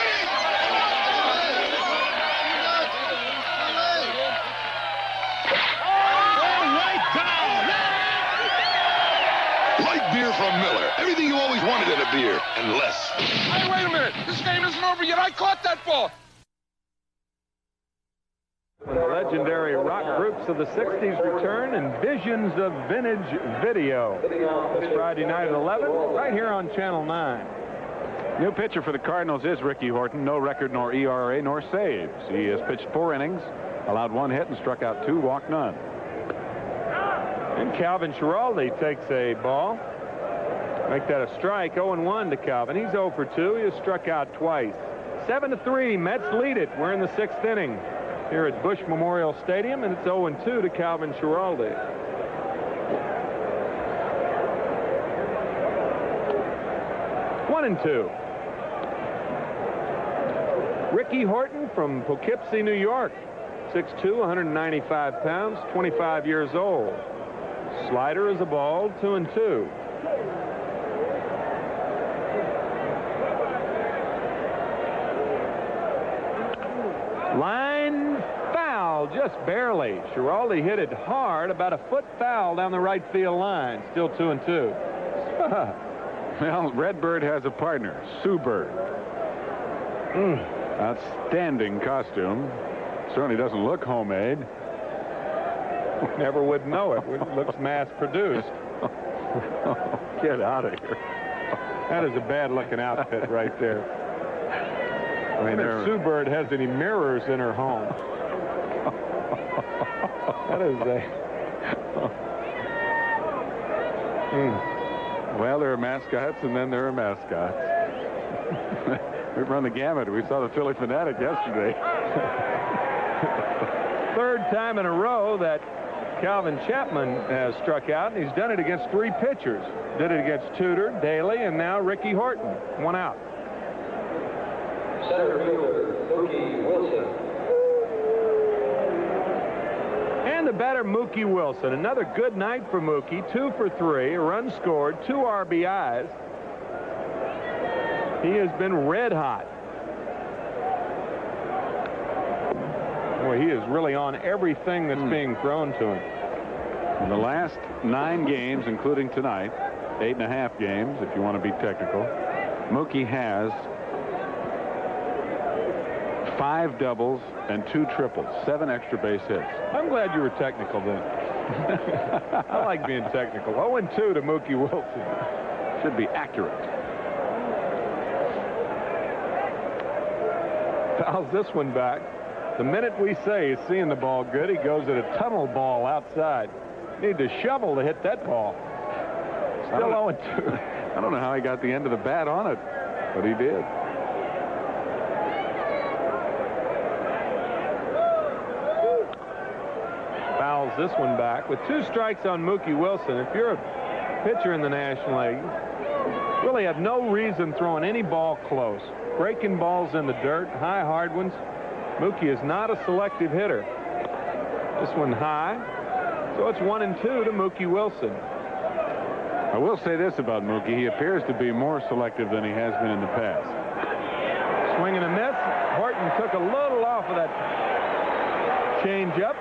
Light beer from Miller. Everything you always wanted in a beer, and less. Hey, wait a minute. This game isn't over yet. I caught that ball. When the legendary rock groups of the 60s return and visions of vintage video. This Friday night at 11, right here on Channel 9. New pitcher for the Cardinals is Ricky Horton. No record, nor ERA, nor saves. He has pitched 4 innings, allowed 1 hit, and struck out 2, walked none. And Calvin Schiraldi takes a ball. Make that a strike. 0-1 to Calvin. He's 0 for 2. He has struck out twice. 7-3. Mets lead it. We're in the 6th inning here at Busch Memorial Stadium, and it's 0-2 to Calvin Schiraldi. One and 2. Ricky Horton from Poughkeepsie, New York. 6'2", 195 pounds, 25 years old. Slider is a ball, 2-2. Line foul, just barely. Schiraldi hit it hard, about a foot foul down the right field line. Still 2-2. Well, Redbird has a partner, Sue Bird. Outstanding costume. Certainly doesn't look homemade. Never would know it. It looks mass-produced. Get out of here. That is a bad-looking outfit right there. I mean, if Sue Bird has any mirrors in her home. That is a... Well, there are mascots, and then there are mascots. We've run the gamut. We saw the Philly Fanatic yesterday. Third time in a row that Calvin Chapman has struck out, and he's done it against 3 pitchers. Did it against Tudor, Daly, and now Ricky Horton. 1 out. Center fielder, Mookie Wilson. And the batter, Mookie Wilson. Another good night for Mookie. 2 for 3, a run scored, 2 RBIs. He has been red hot. Boy, he is really on everything that's being thrown to him. In the last 9 games, including tonight, 8.5 games, if you want to be technical, Mookie has 5 doubles and 2 triples, 7 extra base hits. I'm glad you were technical then. I like being technical. 0-2 to Mookie Wilson. Should be accurate. Fouls this one back. The minute we say he's seeing the ball good, he goes at a tunnel ball outside. Need to shovel to hit that ball. Still 0-2. I don't know how he got the end of the bat on it, but he did. Fouls this one back. With 2 strikes on Mookie Wilson, if you're a pitcher in the National League, really have no reason throwing any ball close. Breaking balls in the dirt, high hard ones. Mookie is not a selective hitter. This one high. So it's 1-2 to Mookie Wilson. I will say this about Mookie. He appears to be more selective than he has been in the past. Swing and a miss. Horton took a little off of that change-up.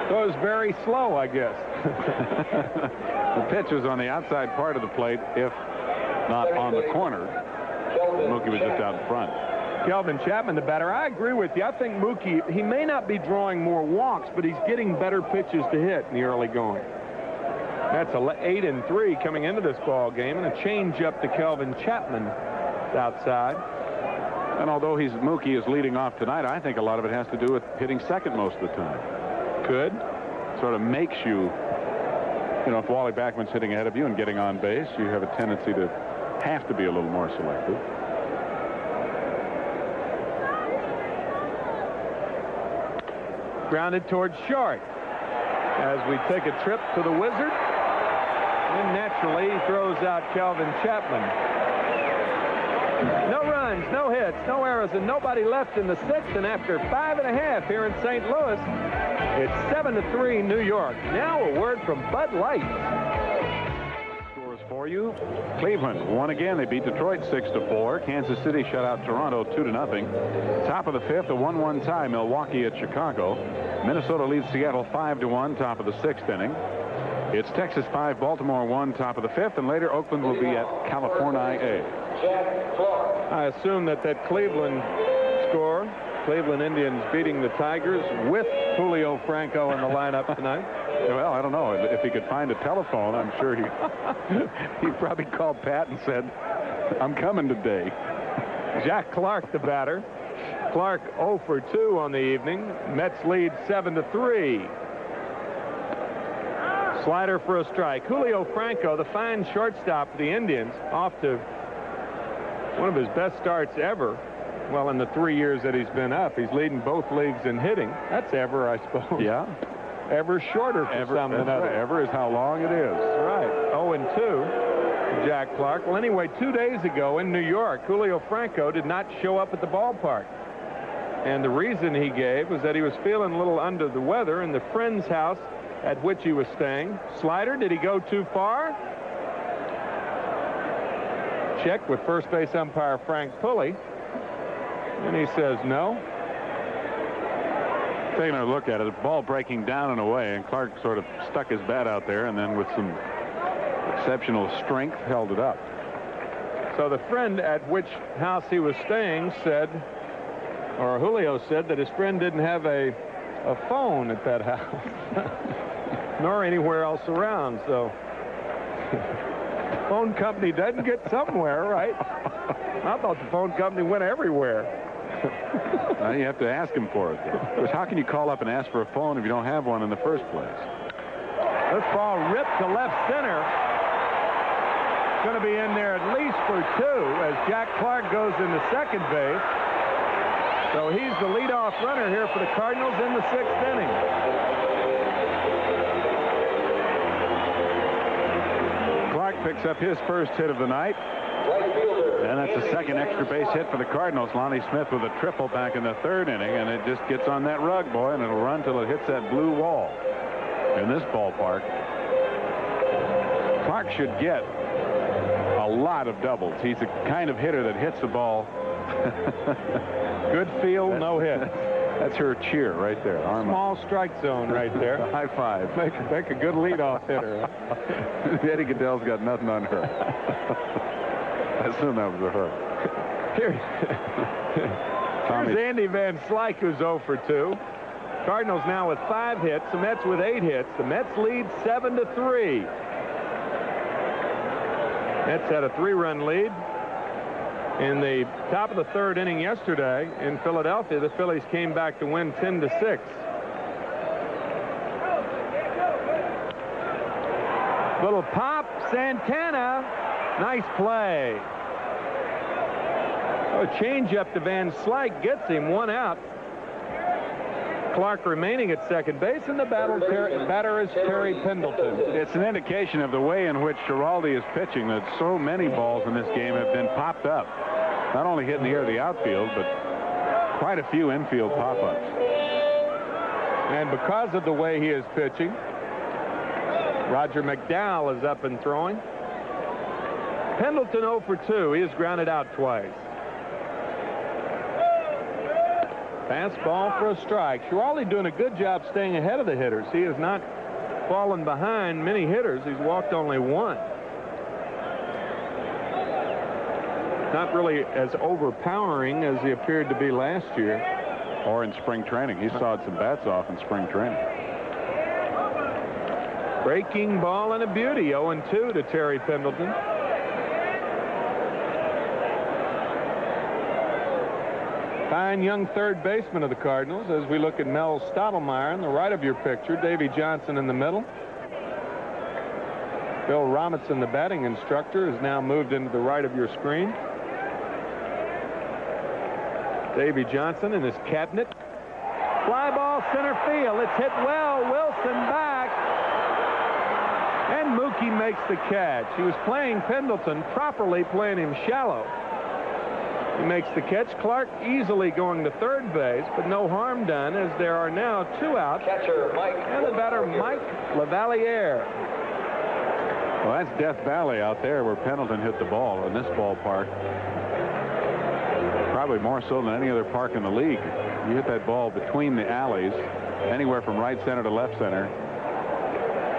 Goes very slow, I guess. The pitch was on the outside part of the plate, if not on the corner. Mookie was just out in front. Calvin Chapman, the batter. I agree with you. I think Mookie, he may not be drawing more walks, but he's getting better pitches to hit in the early going. That's 8-3 coming into this ball game, and a change up to Calvin Chapman outside. And although Mookie is leading off tonight, I think a lot of it has to do with hitting second most of the time. Could. Sort of makes you, if Wally Backman's hitting ahead of you and getting on base, you have a tendency to have to be a little more selective. Grounded towards short as we take a trip to the Wizard. And naturally, he throws out Calvin Chapman. No runs, no hits, no errors, and nobody left in the 6th. And after 5.5 here in St. Louis, it's 7-3 New York. Now a word from Bud Light. Scores for you. Cleveland won again. They beat Detroit 6-4. Kansas City shut out Toronto 2-0. Top of the 5th, a 1-1 tie. Milwaukee at Chicago. Minnesota leads Seattle 5-1. Top of the 6th inning. It's Texas 5, Baltimore 1, top of the 5th, and later Oakland will be at California. I assume that Cleveland score, Cleveland Indians beating the Tigers with Julio Franco in the lineup tonight. Well, I don't know. If he could find a telephone, I'm sure he probably called Pat and said, "I'm coming today." Jack Clark, the batter. Clark 0 for 2 on the evening. Mets lead 7-3. Slider for a strike. Julio Franco, the fine shortstop for the Indians, off to one of his best starts ever. Well, in the 3 years that he's been up, he's leading both leagues in hitting. That's ever, I suppose. Yeah. Ever shorter for some than others. Ever is how long it is. Right. 0-2. Jack Clark. Well, anyway, 2 days ago in New York, Julio Franco did not show up at the ballpark. And the reason he gave was that he was feeling a little under the weather in the friend's house at which he was staying. Slider, did he go too far? Check with first base umpire Frank Pulley. And he says no. Taking a look at it, the ball breaking down and away, and Clark sort of stuck his bat out there and then with some exceptional strength held it up. So the friend at which house he was staying said, or Julio said, that his friend didn't have a phone at that house, nor anywhere else around. So phone company doesn't get somewhere, right? I thought the phone company went everywhere. You have to ask him for it, though. Because how can you call up and ask for a phone if you don't have one in the first place? This ball ripped to left center. Going to be in there at least for 2 as Jack Clark goes into second base. So he's the leadoff runner here for the Cardinals in the 6th inning. Clark picks up his first hit of the night. And that's the second extra base hit for the Cardinals. Lonnie Smith with a triple back in the 3rd inning, and it just gets on that rug, boy, and it'll run till it hits that blue wall in this ballpark. Clark should get a lot of doubles. He's the kind of hitter that hits the ball. Good field, no hit. That's her cheer right there. Small strike zone right there. High five. Make a good leadoff hitter. Eddie Goodell's got nothing on her. I assume that was a her. Here's Andy Van Slyke, who's 0 for 2. Cardinals now with 5 hits. The Mets with 8 hits. The Mets lead 7-3. Mets had a 3-run lead in the top of the 3rd inning yesterday in Philadelphia. The Phillies came back to win 10-6. Little pop, Santana. Nice play. A changeup to Van Slyke gets him 1 out. Clark remaining at second base, and the batter is Terry Pendleton. It's an indication of the way in which Schiraldi is pitching that so many balls in this game have been popped up. Not only hitting the air of the outfield, but quite a few infield pop-ups. And because of the way he is pitching, Roger McDowell is up and throwing. Pendleton 0 for 2. He is grounded out twice. Fastball for a strike. Schiraldi doing a good job staying ahead of the hitters. He has not fallen behind many hitters. He's walked only 1. Not really as overpowering as he appeared to be last year. Or in spring training. He sawed some bats off in spring training. Breaking ball and a beauty. 0-2 to Terry Pendleton. Fine young third baseman of the Cardinals as we look at Mel Stottlemyre on the right of your picture. Davy Johnson in the middle. Bill Robinson, the batting instructor, is now moved into the right of your screen. Davy Johnson in his cabinet. Fly ball center field. It's hit well. Wilson back. And Mookie makes the catch. He was playing Pendleton properly, playing him shallow. He makes the catch. Clark easily going to third base, but no harm done as there are now 2 outs. Catcher Mike. And the batter, Mike Lavaliere. Well, that's Death Valley out there where Pendleton hit the ball in this ballpark. Probably more so than any other park in the league. You hit that ball between the alleys, anywhere from right center to left center.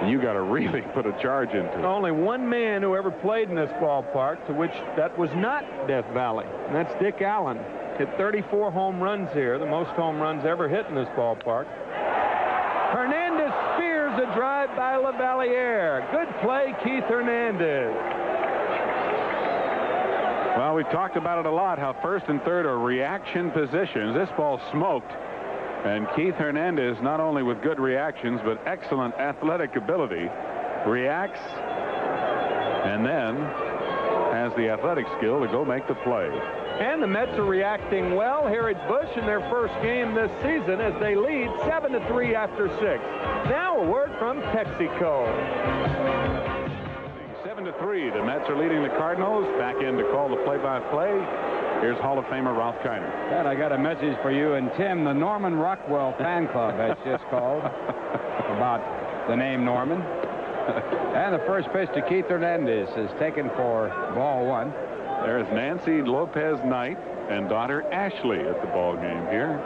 You got to really put a charge into it. Only one man who ever played in this ballpark to which that was not Death Valley, and that's Dick Allen. Hit 34 home runs here, the most home runs ever hit in this ballpark. Hernandez spears a drive by Lavaliere. Good play, Keith Hernandez. Well, we've talked about it a lot, how first and third are reaction positions. This ball smoked. And Keith Hernandez, not only with good reactions, but excellent athletic ability, reacts and then has the athletic skill to go make the play. And the Mets are reacting well here at Busch in their first game this season as they lead 7-3 after 6. Now a word from Texaco. 7-3, the Mets are leading the Cardinals. Back in to call the play-by-play. Here's Hall of Famer Ralph Kiner. Dad, I got a message for you and Tim. The Norman Rockwell fan club has just called about the name Norman. And the first pitch to Keith Hernandez is taken for ball 1. There's Nancy Lopez Knight and daughter Ashley at the ball game here.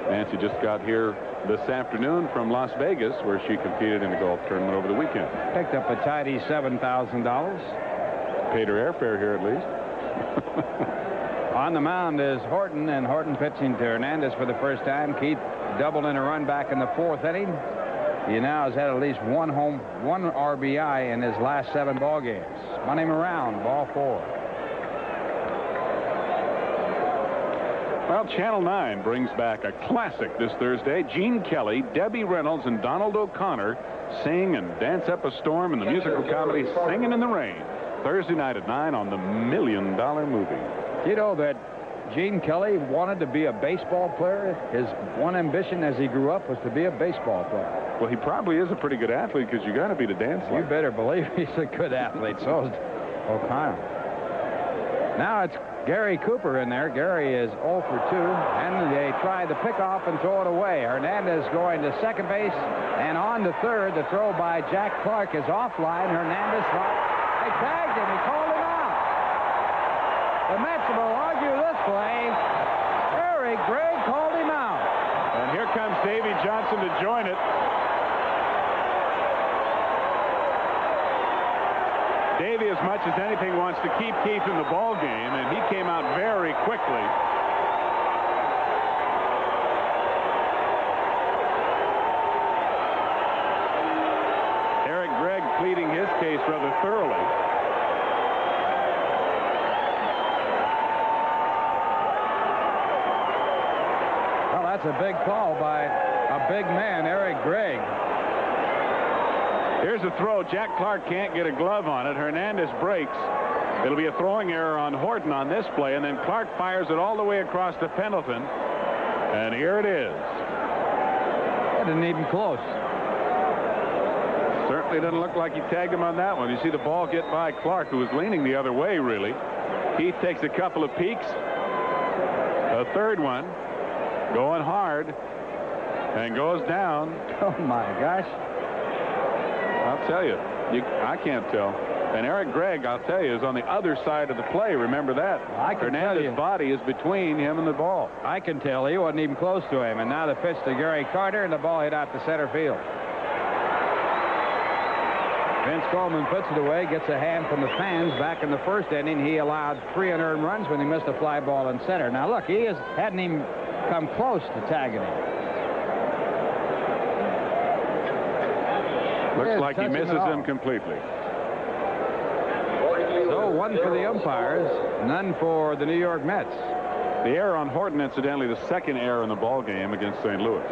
Nancy just got here this afternoon from Las Vegas, where she competed in a golf tournament over the weekend. Picked up a tidy $7,000. Paid her airfare here at least. On the mound is Horton, and Horton pitching to Hernandez for the first time. Keith doubled in a run back in the 4th inning. He now has had at least one RBI in his last 7 ball games. Run him around, ball 4. Well, Channel 9 brings back a classic this Thursday. Gene Kelly, Debbie Reynolds, and Donald O'Connor sing and dance up a storm in the musical comedy Singing in the Rain. Thursday night at 9 on the $1 Million Movie. You know that Gene Kelly wanted to be a baseball player. His one ambition as he grew up was to be a baseball player. Well, he probably is a pretty good athlete because you got to be to dance like. You better believe he's a good athlete. So is O'Connor. Now it's Gary Cooper in there. Gary is 0 for 2, and they try the pickoff and throw it away. Hernandez going to second base and on to third. The throw by Jack Clark is offline. Hernandez they tagged him. He called him out. The Mets will argue this play. Eric Gregg called him out. And here comes Davy Johnson to join it. Davy, as much as anything, wants to keep Keith in the ball game, and he came out very quickly. Eric Gregg pleading his case rather thoroughly. Well, that's a big call by a big man, Eric Gregg. Here's a throw. Jack Clark can't get a glove on it. Hernandez breaks. It'll be a throwing error on Horton on this play, and then Clark fires it all the way across to Pendleton. And here it is. That isn't even close. Certainly doesn't look like he tagged him on that one. You see the ball get by Clark, who was leaning the other way, really. Keith takes a couple of peeks. A third one. Going hard. And goes down. Oh, my gosh. I'll tell you, I can't tell. And Eric Gregg, I'll tell you, is on the other side of the play. Remember that. Hernandez's body is between him and the ball. I can tell. He wasn't even close to him. And now the pitch to Gary Carter, and the ball hit out to center field. Vince Coleman puts it away, gets a hand from the fans. Back in the 1st inning, he allowed 3 unearned runs when he missed a fly ball in center. Now, look, he hadn't even come close to tagging him. Looks like he misses him completely. So 1 for the umpires, none for the New York Mets. The error on Horton, incidentally, the 2nd error in the ball game against St. Louis.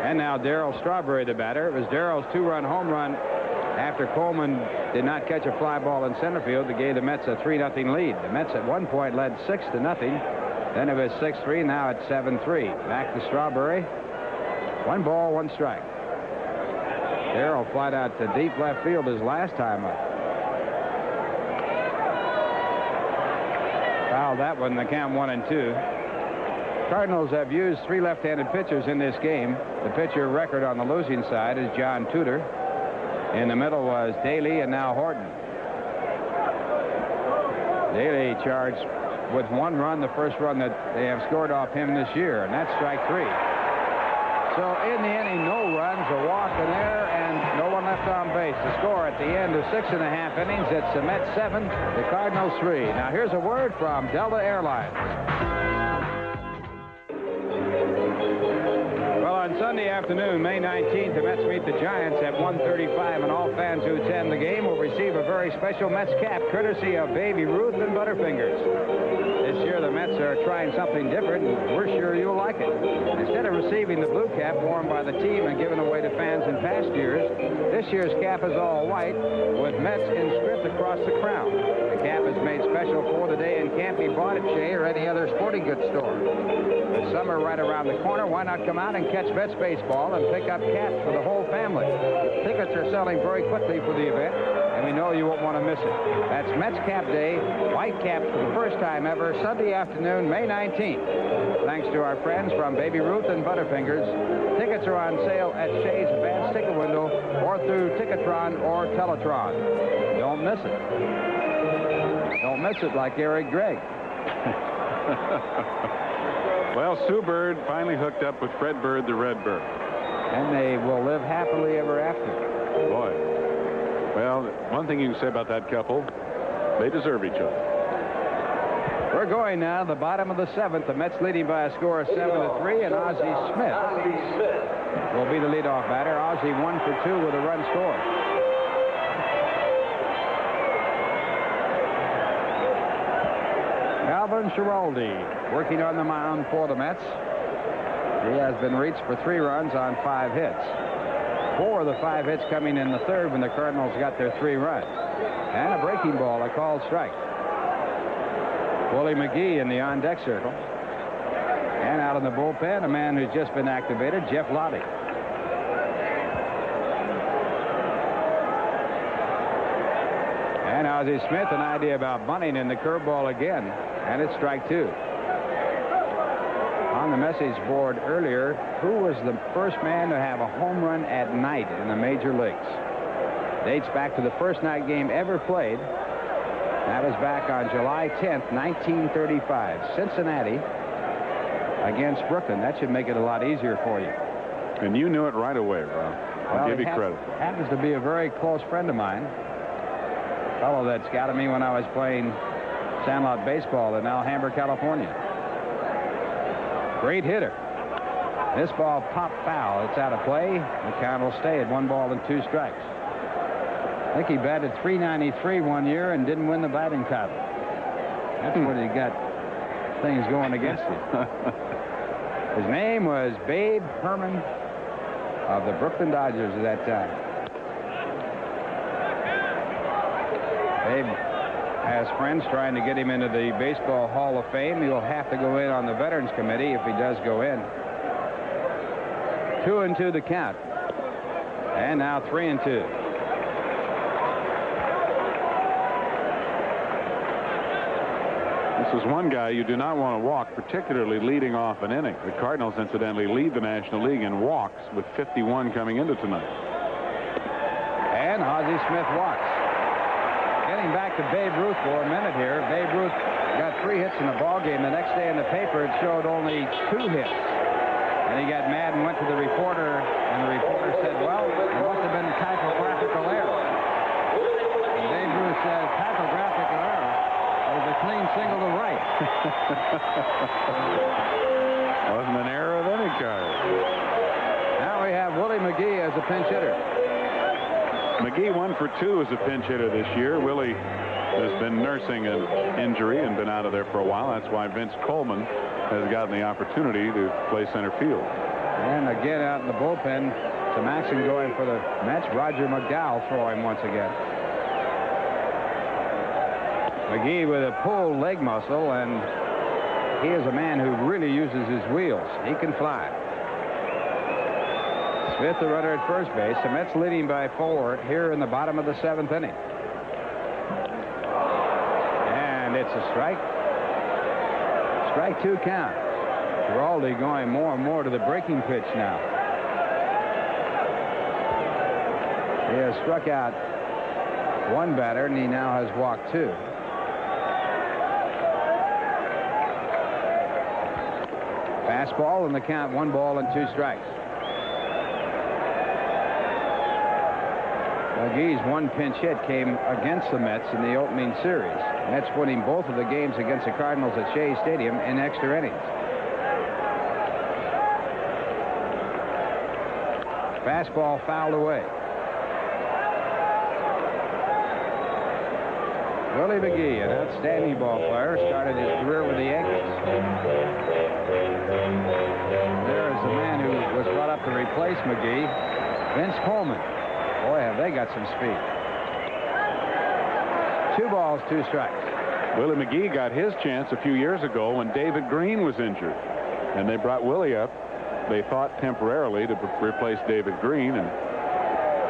And now Darryl Strawberry, the batter. It was Darrell's 2-run home run after Coleman did not catch a fly ball in center field that gave the Mets a 3-0 lead. The Mets at one point led 6-0. Then it was 6-3. Now it's 7-3. Back to Strawberry. 1 ball, 1 strike. Darryl flied out to deep left field his last time up. Fouled that one. The count 1-2. Cardinals have used 3 left-handed pitchers in this game. The pitcher record on the losing side is John Tudor. In the middle was Daly, and now Horton. Daly charged with 1 run, the first run that they have scored off him this year, and that's strike 3. So in the inning, no runs, a walk, an error, and no one left on base. The score at the end of 6.5 innings, it's the Mets 7, the Cardinals 3. Now here's a word from Delta Airlines. Well, on Sunday afternoon, May 19th, the Mets meet the Giants at 1:35, and all fans who attend the game will receive a very special Mets cap courtesy of Baby Ruth and Butterfingers. This year, the Mets are trying something different, and we're sure you'll like it. Instead of receiving the blue cap worn by the team and given away to fans in past years, this year's cap is all white with Mets inscribed across the crown. The cap is made special for the day and can't be bought at Shea or any other sporting goods store. With summer right around the corner, why not come out and catch Mets baseball and pick up caps for the whole family? Tickets are selling very quickly for the event, and we know you won't want to miss it. That's Mets Cap Day, white caps for the first time ever, Sunday afternoon, May 19th. Thanks to our friends from Baby Ruth and Butterfingers. Tickets are on sale at Shea's advanced ticket window or through Ticketron or Teletron. Don't miss it. Don't miss it like Eric Gregg. Well, Sue Bird finally hooked up with Fred Bird, the Red Bird. And they will live happily ever after. Boy. Well, one thing you can say about that couple, they deserve each other. We're going now to the bottom of the 7th. The Mets leading by a score of 7-3, and Ozzie Smith will be the leadoff batter. Ozzie 1 for 2 with a run scored. Calvin Schiraldi working on the mound for the Mets. He has been reached for 3 runs on 5 hits. 4 of the 5 hits coming in the 3rd when the Cardinals got their 3 runs. And a breaking ball, a called strike. Willie McGee in the on-deck circle. And out in the bullpen, a man who's just been activated, Jeff Lottie. And Ozzie Smith, an idea about bunting in the curveball again. And it's strike 2. On the message board earlier, who was the first man to have a home run at night in the major leagues? Dates back to the first night game ever played. That was back on July 10th, 1935. Cincinnati against Brooklyn. That should make it a lot easier for you. And you knew it right away, Rob. I'll give you credit. Happens to be a very close friend of mine. A fellow that scouted me when I was playing sandlot baseball in Alhambra, California. Great hitter. This ball popped foul. It's out of play. The count will stay at 1 ball and 2 strikes. I think he batted .393 one year and didn't win the batting title. That's when he got things going against him. His name was Babe Herman of the Brooklyn Dodgers at that time. Babe has friends trying to get him into the Baseball Hall of Fame. He'll have to go in on the Veterans Committee if he does go in. 2-2 the count. And now 3-2. This is one guy you do not want to walk, particularly leading off an inning. The Cardinals, incidentally, lead the National League in walks with 51 coming into tonight. And Ozzie Smith walks. Getting back to Babe Ruth for a minute here. Babe Ruth got 3 hits in the ball game. The next day in the paper, it showed only 2 hits. And he got mad and went to the reporter, and the reporter said, well, it must have been a typographical error. And Babe Ruth said, typographical error? It was a clean single to right. Wasn't an error of any kind. Now we have Willie McGee as a pinch hitter. McGee 1 for 2 as a pinch hitter this year. Willie has been nursing an injury and been out of there for a while. That's why Vince Coleman has gotten the opportunity to play center field. And again out in the bullpen, some action going for the Mets. Roger McDowell throwing once again. McGee with a pulled leg muscle, and he is a man who really uses his wheels. He can fly. Smith, the runner at first base. The Mets leading by 4 here in the bottom of the 7th inning. And it's a strike. Strike 2 count. Schiraldi going more and more to the breaking pitch now. He has struck out 1 batter, and he now has walked 2. Fastball in the count, 1 ball and 2 strikes. McGee's 1 pinch hit came against the Mets in the opening series. Mets winning both of the games against the Cardinals at Shea Stadium in extra innings. Fastball fouled away. Willie McGee, an outstanding ball player, started his career with the Yankees. There is the man who was brought up to replace McGee, Vince Coleman. Boy, have they got some speed. 2 balls, 2 strikes. Willie McGee got his chance a few years ago when David Green was injured. And they brought Willie up, they thought temporarily, to replace David Green. And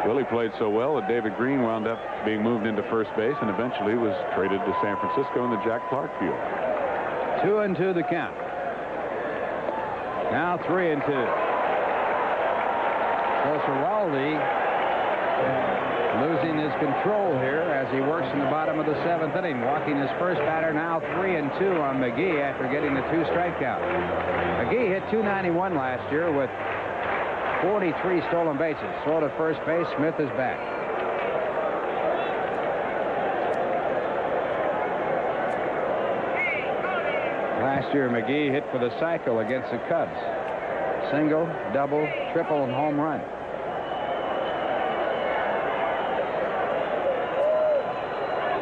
Willie played so well that David Green wound up being moved into first base and eventually was traded to San Francisco in the Jack Clark field. 2-2 the count. Now 3-2. So Schiraldi losing his control here as he works in the bottom of the 7th inning, walking his first batter. Now 3-2 on McGee after getting the 2 strike count. McGee hit .291 last year with 43 stolen bases. Throw to first base. Smith is back. Last year, McGee hit for the cycle against the Cubs. Single, double, triple, and home run.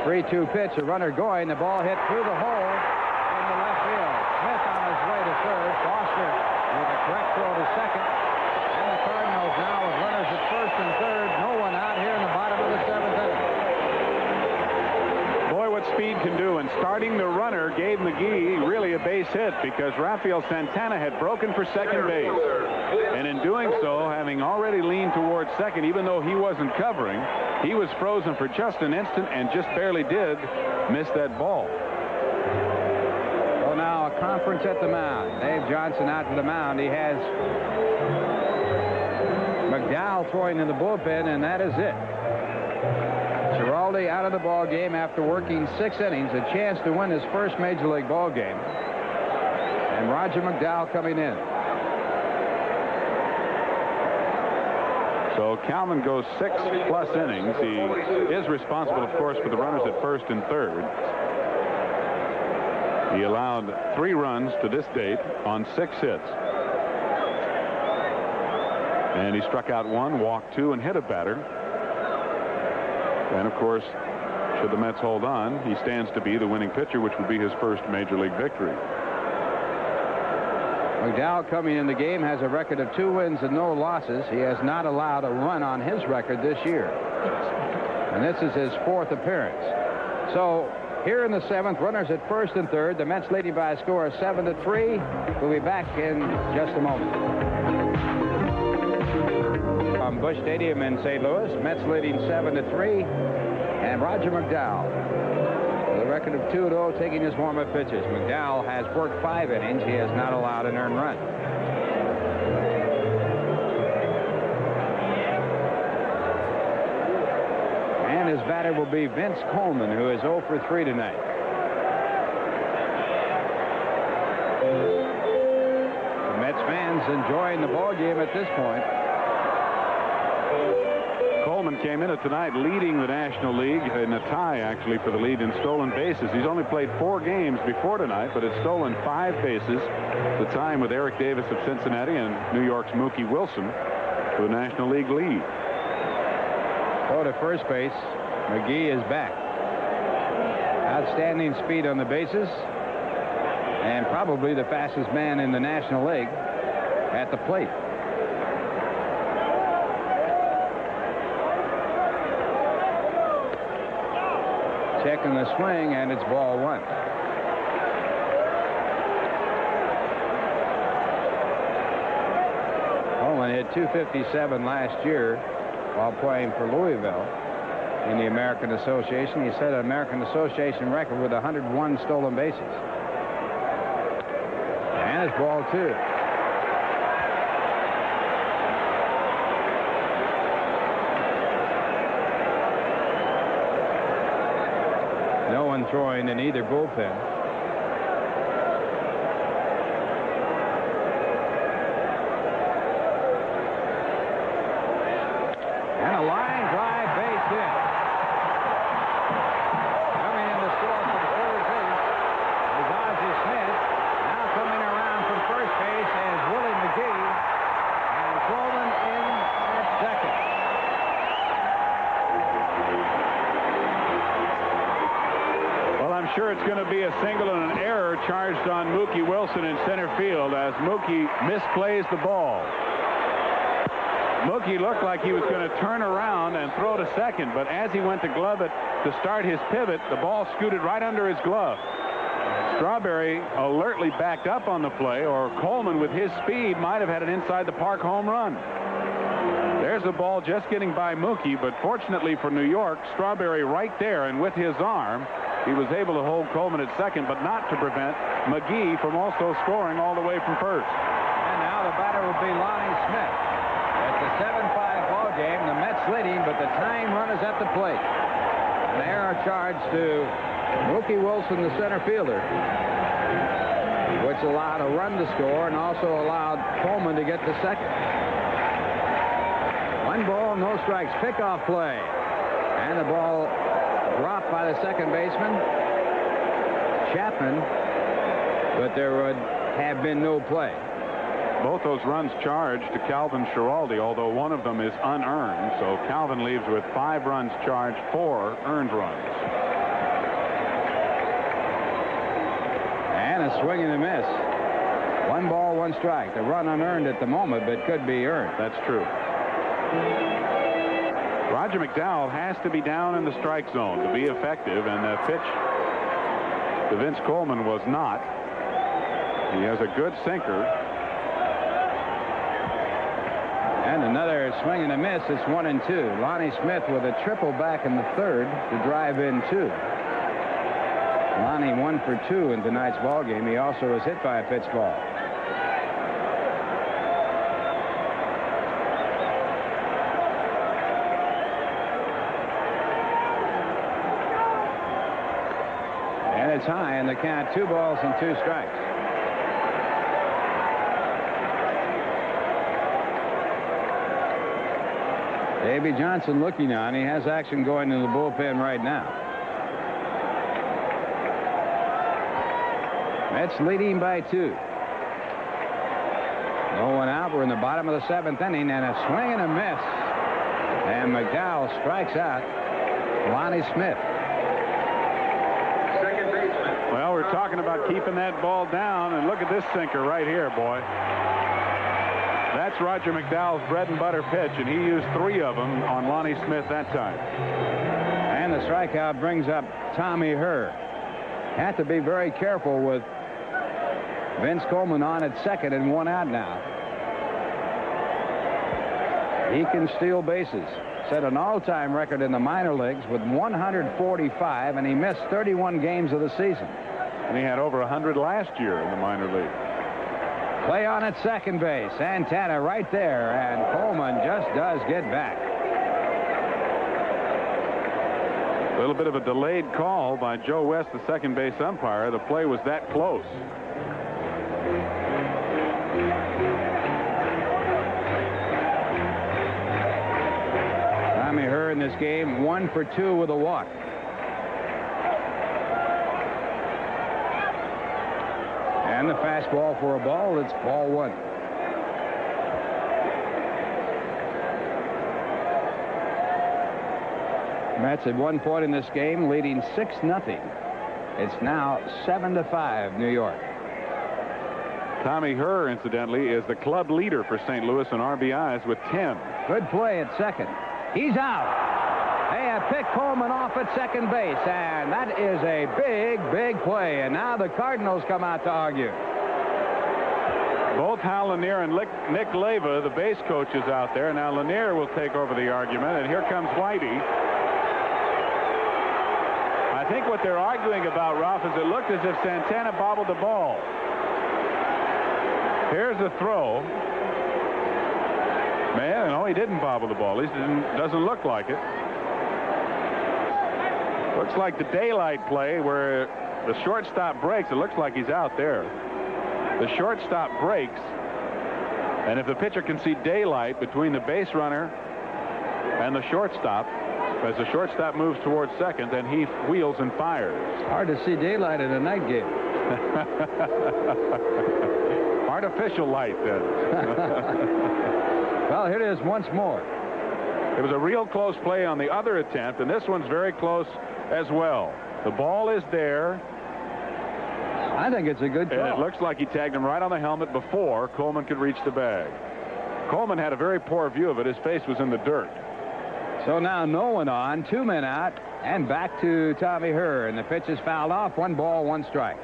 Three-two pitch, a runner going. The ball hit through the hole in the left field. Smith on his way to third. Foster with a correct throw to second. And the Cardinals now with runners at first and third. No one out here in the bottom of the seventh inning. Boy, what speed can do. And starting the runner gave McGee really a base hit because Rafael Santana had broken for second base. And in doing so, having already leaned towards second, even though he wasn't covering, he was frozen for just an instant and just barely did miss that ball. So now a conference at the mound. Dave Johnson out to the mound. He has McDowell throwing in the bullpen, and that is it. Schiraldi out of the ball game after working 6 innings, a chance to win his first major league ball game. And Roger McDowell coming in. So Calvin goes 6+ innings. He is responsible, of course, for the runners at first and third. He allowed 3 runs to this date on 6 hits. And he struck out 1, walked 2, and hit a batter. And, of course, should the Mets hold on, he stands to be the winning pitcher, which would be his first major league victory. McDowell coming in the game has a record of 2 wins and no losses. He has not allowed a run on his record this year. And this is his 4th appearance. So here in the 7th, runners at first and third. The Mets leading by a score of 7-3. We'll be back in just a moment. From Busch Stadium in St. Louis, Mets leading 7-3. And Roger McDowell, with a record of 2-0, taking his warm-up pitches. McDowell has worked 5 innings. He has not allowed an earned run. And his batter will be Vince Coleman, who is 0 for 3 tonight. The Mets fans enjoying the ball game at this point. Coleman came in tonight leading the National League in a tie, actually, for the lead in stolen bases. He's only played 4 games before tonight, but has stolen 5 bases, the time with Eric Davis of Cincinnati and New York's Mookie Wilson for the National League lead. Go to first base. McGee is back. Outstanding speed on the bases, and probably the fastest man in the National League at the plate. Checking the swing, and it's ball 1. Coleman hit .257 last year while playing for Louisville in the American Association. He set an American Association record with 101 stolen bases. And it's ball 2. No one throwing in either bullpen. And a line drive base hit. Coming in to score from third base is Ozzie Smith. Now coming around from first base is Willie McGee. And Coleman in at second. I'm sure it's going to be a single and an error charged on Mookie Wilson in center field as Mookie misplays the ball. Mookie looked like he was going to turn around and throw to second, but as he went to glove it to start his pivot, the ball scooted right under his glove. Strawberry alertly backed up on the play, or Coleman with his speed might have had an inside the park home run. There's the ball just getting by Mookie, but fortunately for New York, Strawberry right there, and with his arm, he was able to hold Coleman at second, but not to prevent McGee from also scoring all the way from first. And now the batter will be Lonnie Smith. It's a 7-5 ball game. The Mets leading, but the tying run is at the plate. An error charge to Mookie Wilson, the center fielder, which allowed a run to score and also allowed Coleman to get to second. 1 ball, no strikes. Pickoff play. And the ball dropped by the second baseman, Chapman. but there would have been no play. Both those runs charged to Calvin Schiraldi, although one of them is unearned. So Calvin leaves with 5 runs charged, 4 earned runs. And a swing and a miss. 1 ball, 1 strike. The run unearned at the moment, but could be earned. That's true. Roger McDowell has to be down in the strike zone to be effective, and the pitch to Vince Coleman was not. He has a good sinker. And another swing and a miss. It's 1-2. Lonnie Smith with a triple back in the 3rd to drive in 2. Lonnie 1 for 2 in tonight's ball game. He also was hit by a pitch ball. And it's high in the count. 2 balls and 2 strikes. Davey Johnson looking on. He has action going in the bullpen right now. Mets leading by 2. No one out. We're in the bottom of the 7th inning, and a swing and a miss. And McDowell strikes out Lonnie Smith. Second baseman. Well, we're talking about keeping that ball down, and look at this sinker right here, boy. That's Roger McDowell's bread and butter pitch, and he used 3 of them on Lonnie Smith that time. And the strikeout brings up Tommy Herr. Have to be very careful with Vince Coleman on at 2nd and 1 out now. He can steal bases. Set an all-time record in the minor leagues with 145, and he missed 31 games of the season. And he had over 100 last year in the minor league. Play on at second base. Santana right there, and Coleman just does get back. A little bit of a delayed call by Joe West, the second base umpire. The play was that close. Tommy Herr in this game 1 for 2 with a walk. And the fastball for a ball. It's ball 1. Mets at one point in this game leading 6-0. It's now 7-5 New York. Tommy Herr, incidentally, is the club leader for St. Louis in RBIs with 10. Good play at second. He's out. They have picked Coleman off at second base, and that is a big, big play. And now the Cardinals come out to argue. Both Hal Lanier and Nick Leyva, the base coaches, out there. Now Lanier will take over the argument, and here comes Whitey. I think what they're arguing about, Ralph, is it looked as if Santana bobbled the ball. Here's the throw. Man, no, he didn't bobble the ball. At least it doesn't look like it. Looks like the daylight play where the shortstop breaks. It looks like he's out there. The shortstop breaks, and if the pitcher can see daylight between the base runner and the shortstop, as the shortstop moves towards second, then he wheels and fires. Hard to see daylight in a night game. Artificial light, then. Well, here it is once more. It was a real close play on the other attempt, and this one's very close as well. The ball is there. I think it's a good throw. And it looks like he tagged him right on the helmet before Coleman could reach the bag. Coleman had a very poor view of it. His face was in the dirt. So now no one on, 2 men out, and back to Tommy Herr, and the pitch is fouled off. 1 ball, 1 strike.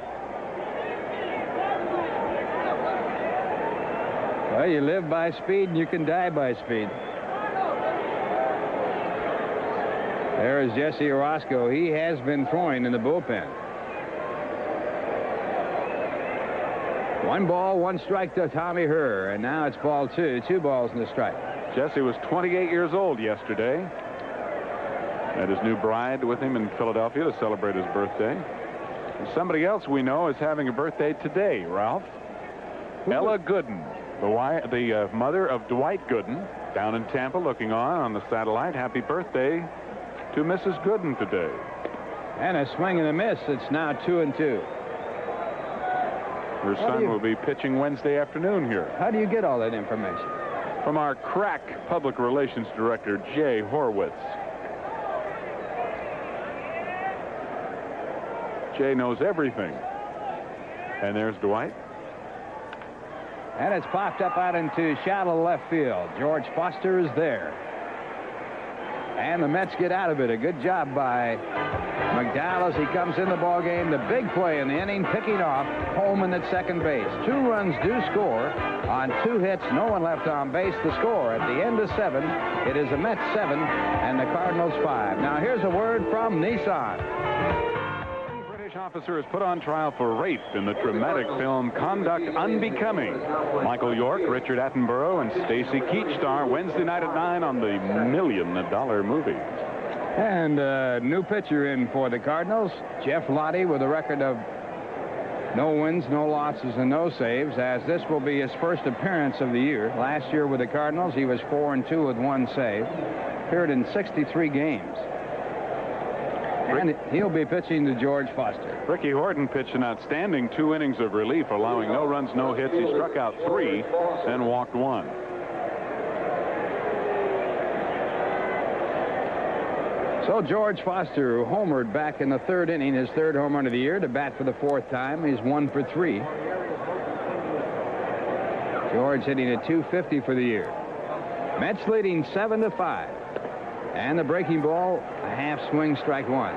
Well, you live by speed and you can die by speed. There is Jesse Orozco. He has been throwing in the bullpen. 1 ball, 1 strike to Tommy Herr, and now it's ball 2. 2 balls and a strike. Jesse was 28 years old yesterday. Had his new bride with him in Philadelphia to celebrate his birthday. And somebody else we know is having a birthday today, Ralph. Ella Gooden, the mother of Dwight Gooden, down in Tampa looking on the satellite. Happy birthday to Mrs. Gooden today. And a swing and a miss. It's now 2-2. Her son will be pitching Wednesday afternoon here. How do you get all that information? From our crack public relations director, Jay Horwitz. Jay knows everything. And there's Dwight. And it's popped up out into shallow left field. George Foster is there. And the Mets get out of it. A good job by McDowell as he comes in the ball game. The big play in the inning, picking off Coleman at second base. 2 runs do score on 2 hits. No one left on base. The score at the end of 7. It is a Mets 7 and the Cardinals 5. Now here's a word from Nissan. Officer is put on trial for rape in the dramatic film Conduct Unbecoming. Michael York, Richard Attenborough, and Stacy Keach star Wednesday night at 9 on the $1 million movie. And a new pitcher in for the Cardinals, Jeff Lottie, with a record of no wins, no losses, and no saves, as this will be his first appearance of the year. Last year with the Cardinals, he was 4-2 with 1 save. Appeared in 63 games. And he'll be pitching to George Foster. Ricky Horton pitched an outstanding 2 innings of relief, allowing no runs, no hits. He struck out 3 and walked 1. So George Foster, who homered back in the 3rd inning, his 3rd home run of the year, to bat for the 4th time. He's 1 for 3. George hitting at .250 for the year. Mets leading 7-5. And the breaking ball, a half swing, strike 1.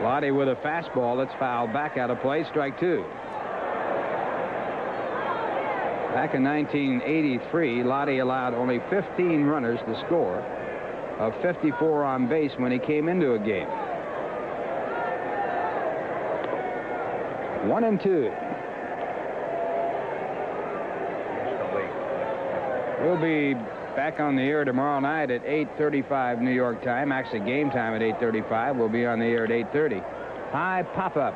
Lottie with a fastball that's fouled back out of play, strike 2. Back in 1983, Lottie allowed only 15 runners to score, of 54 on base when he came into a game. 1-2. We'll be back on the air tomorrow night at 8:35 New York time. Actually, game time at 8:35. We'll be on the air at 8:30. High pop-up.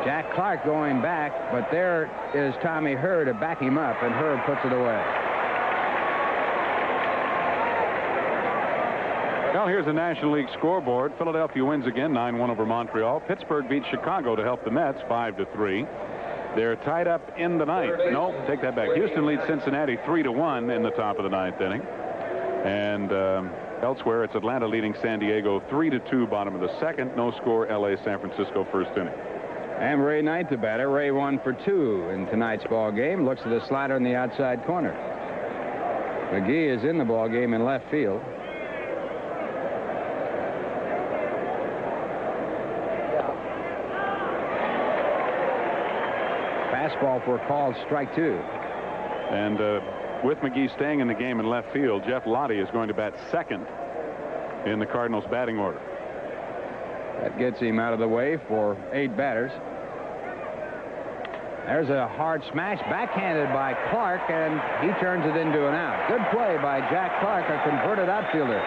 Jack Clark going back, but there is Tommy Herr to back him up, and Herr puts it away. Well, here's the National League scoreboard. Philadelphia wins again, 9-1 over Montreal. Pittsburgh beats Chicago to help the Mets, 5-3. They're tied up in the 9th. No, take that back. Houston leads Cincinnati 3-1 in the top of the 9th inning. And elsewhere, it's Atlanta leading San Diego 3-2, bottom of the 2nd. No score, L.A. San Francisco, 1st inning. And Ray Knight, the batter. Ray 1 for 2 in tonight's ball game. Looks at the slider in the outside corner. McGee is in the ball game in left field. Fastball for a called strike 2. And with McGee staying in the game in left field, Jeff Lottie is going to bat 2nd in the Cardinals batting order. That gets him out of the way for 8 batters. There's a hard smash, backhanded by Clark, and he turns it into an out. Good play by Jack Clark, a converted outfielder.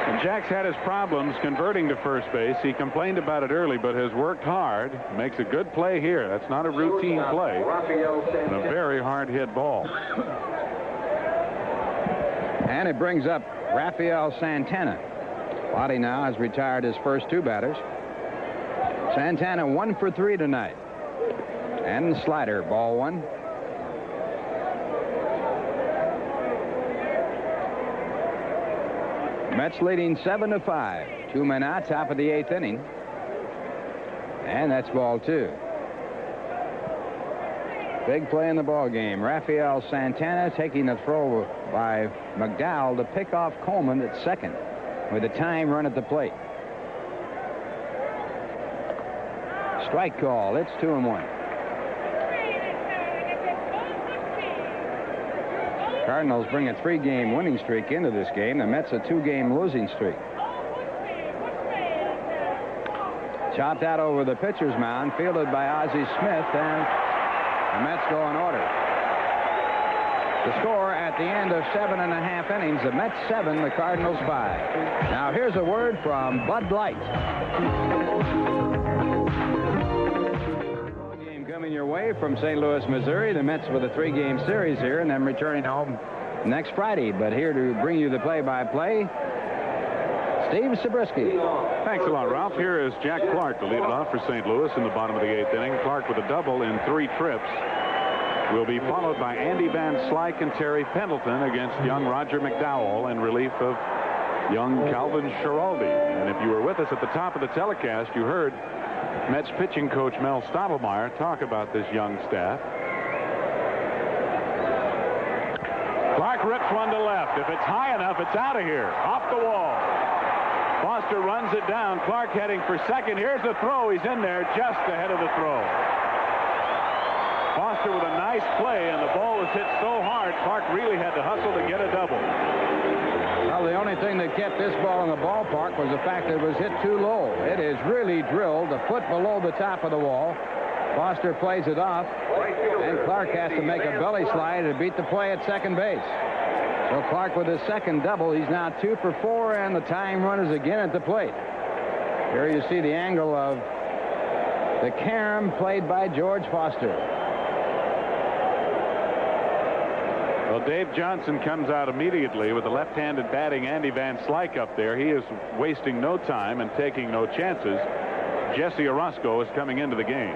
And Jack's had his problems converting to first base. He complained about it early, but has worked hard. Makes a good play here. That's not a routine play. And a very hard hit ball. And it brings up Rafael Santana. Lottie now has retired his first 2 batters. Santana 1 for 3 tonight. And slider, ball 1. Mets leading 7-5. 2 men out, top of the 8th inning. And that's ball 2. Big play in the ball game. Rafael Santana taking the throw by McDowell to pick off Coleman at 2nd with a time run at the plate. Strike call. It's 2-1. Cardinals bring a 3-game winning streak into this game. The Mets a 2-game losing streak. Chopped out over the pitcher's mound, fielded by Ozzie Smith, and the Mets go in order. The score at the end of 7.5 innings, the Mets 7, the Cardinals 5. Now here's a word from Bud Light. Game coming your way from St. Louis, Missouri. The Mets with a 3-game series here, and then returning home next Friday. But here to bring you the play-by-play, Steve Zabriskie. Thanks a lot, Ralph. Here is Jack Clark to lead it off for St. Louis in the bottom of the 8th inning. Clark with a double in 3 trips. Will be followed by Andy Van Slyke and Terry Pendleton against young Roger McDowell in relief of young Calvin Schiraldi. And if you were with us at the top of the telecast, you heard Mets pitching coach Mel Stottlemyre talk about this young staff. Clark rips one to left. If it's high enough, it's out of here. Off the wall. Foster runs it down. Clark heading for second. Here's the throw. He's in there just ahead of the throw. Foster with a nice play, and the ball was hit so hard, Clark really had to hustle to get a double. Well, the only thing that kept this ball in the ballpark was the fact that it was hit too low. It is really drilled a foot below the top of the wall. Foster plays it off, and Clark has to make a belly slide to beat the play at second base. So Clark with his second double. He's now 2 for 4, and the tying run is again at the plate. Here you see the angle of the carom played by George Foster. Well, Dave Johnson comes out immediately with the left-handed batting Andy Van Slyke up there. He is wasting no time and taking no chances. Jesse Orozco is coming into the game.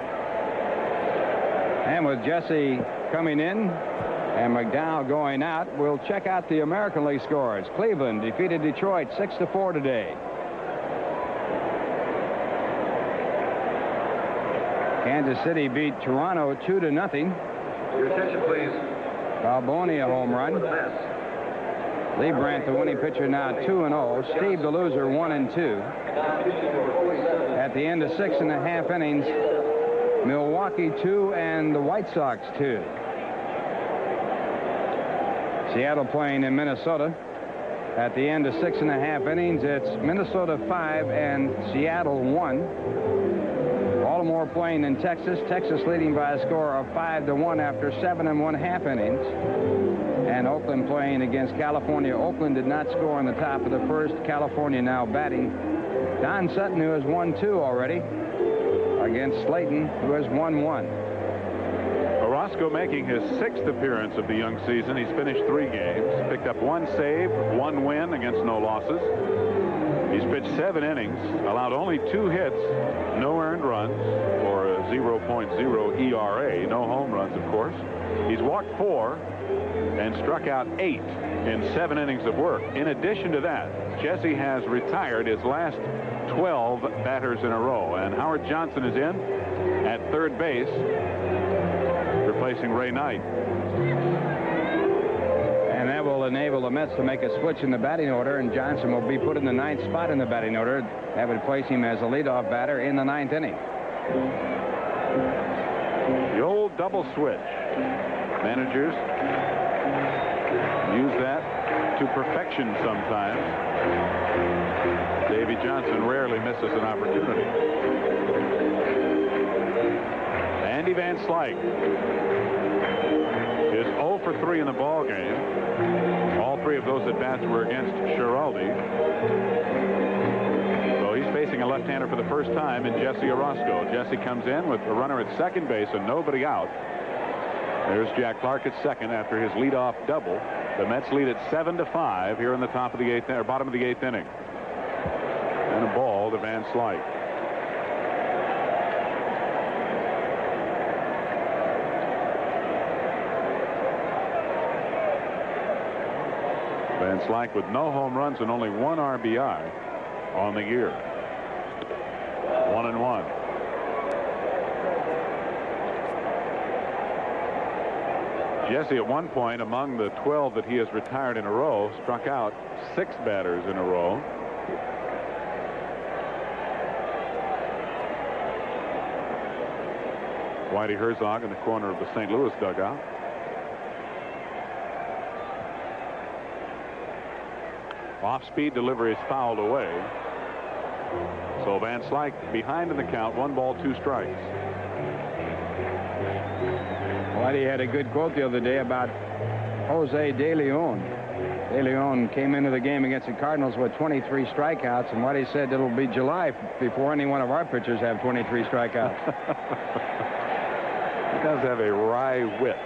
And with Jesse coming in and McDowell going out, we'll check out the American League scores. Cleveland defeated Detroit 6-4 today. Kansas City beat Toronto 2-0. Your attention, please. Balboni a home run. Lee Brandt, the winning pitcher, now 2-0. Steve the loser, 1-2. At the end of 6.5 innings, Milwaukee 2 and the White Sox 2. Seattle playing in Minnesota. At the end of 6.5 innings, it's Minnesota 5 and Seattle 1. Baltimore playing in Texas. Texas leading by a score of 5-1 after 7.5 innings. And Oakland playing against California. Oakland did not score in the top of the first. California now batting. Don Sutton, who has won 2 already, against Slayton, who has won 1. Orozco making his 6th appearance of the young season. He's finished 3 games, picked up 1 save, 1 win against no losses. He's pitched 7 innings, allowed only 2 hits, no earned runs, or a 0.0 ERA, no home runs, of course. He's walked 4 and struck out 8 in 7 innings of work. In addition to that, Jesse has retired his last 12 batters in a row, and Howard Johnson is in at third base, replacing Ray Knight. And that will enable the Mets to make a switch in the batting order, and Johnson will be put in the 9th spot in the batting order. That would place him as a leadoff batter in the 9th inning. The old double switch. Managers use that to perfection sometimes. Davy Johnson rarely misses an opportunity. Andy Van Slyke is 0 for 3 in the ball game. All 3 of those at-bats were against Schiraldi. So he's facing a left-hander for the first time in Jesse Orozco. Jesse comes in with a runner at second base and nobody out. There's Jack Clark at second after his leadoff double. The Mets lead at 7-5 here in the top of the 8th, or bottom of the 8th inning. And a ball to Van Slyke. Van Slyke with no home runs and only 1 RBI on the year. 1-1. Jesse at one point, among the 12 that he has retired in a row, struck out 6 batters in a row. Whitey Herzog in the corner of the St. Louis dugout. Off-speed delivery is fouled away. So Van Slyke behind in the count, 1 ball, 2 strikes. Whitey had a good quote the other day about Jose De Leon. De Leon came into the game against the Cardinals with 23 strikeouts, and Whitey said it'll be July before any one of our pitchers have 23 strikeouts. He does have a wry wit.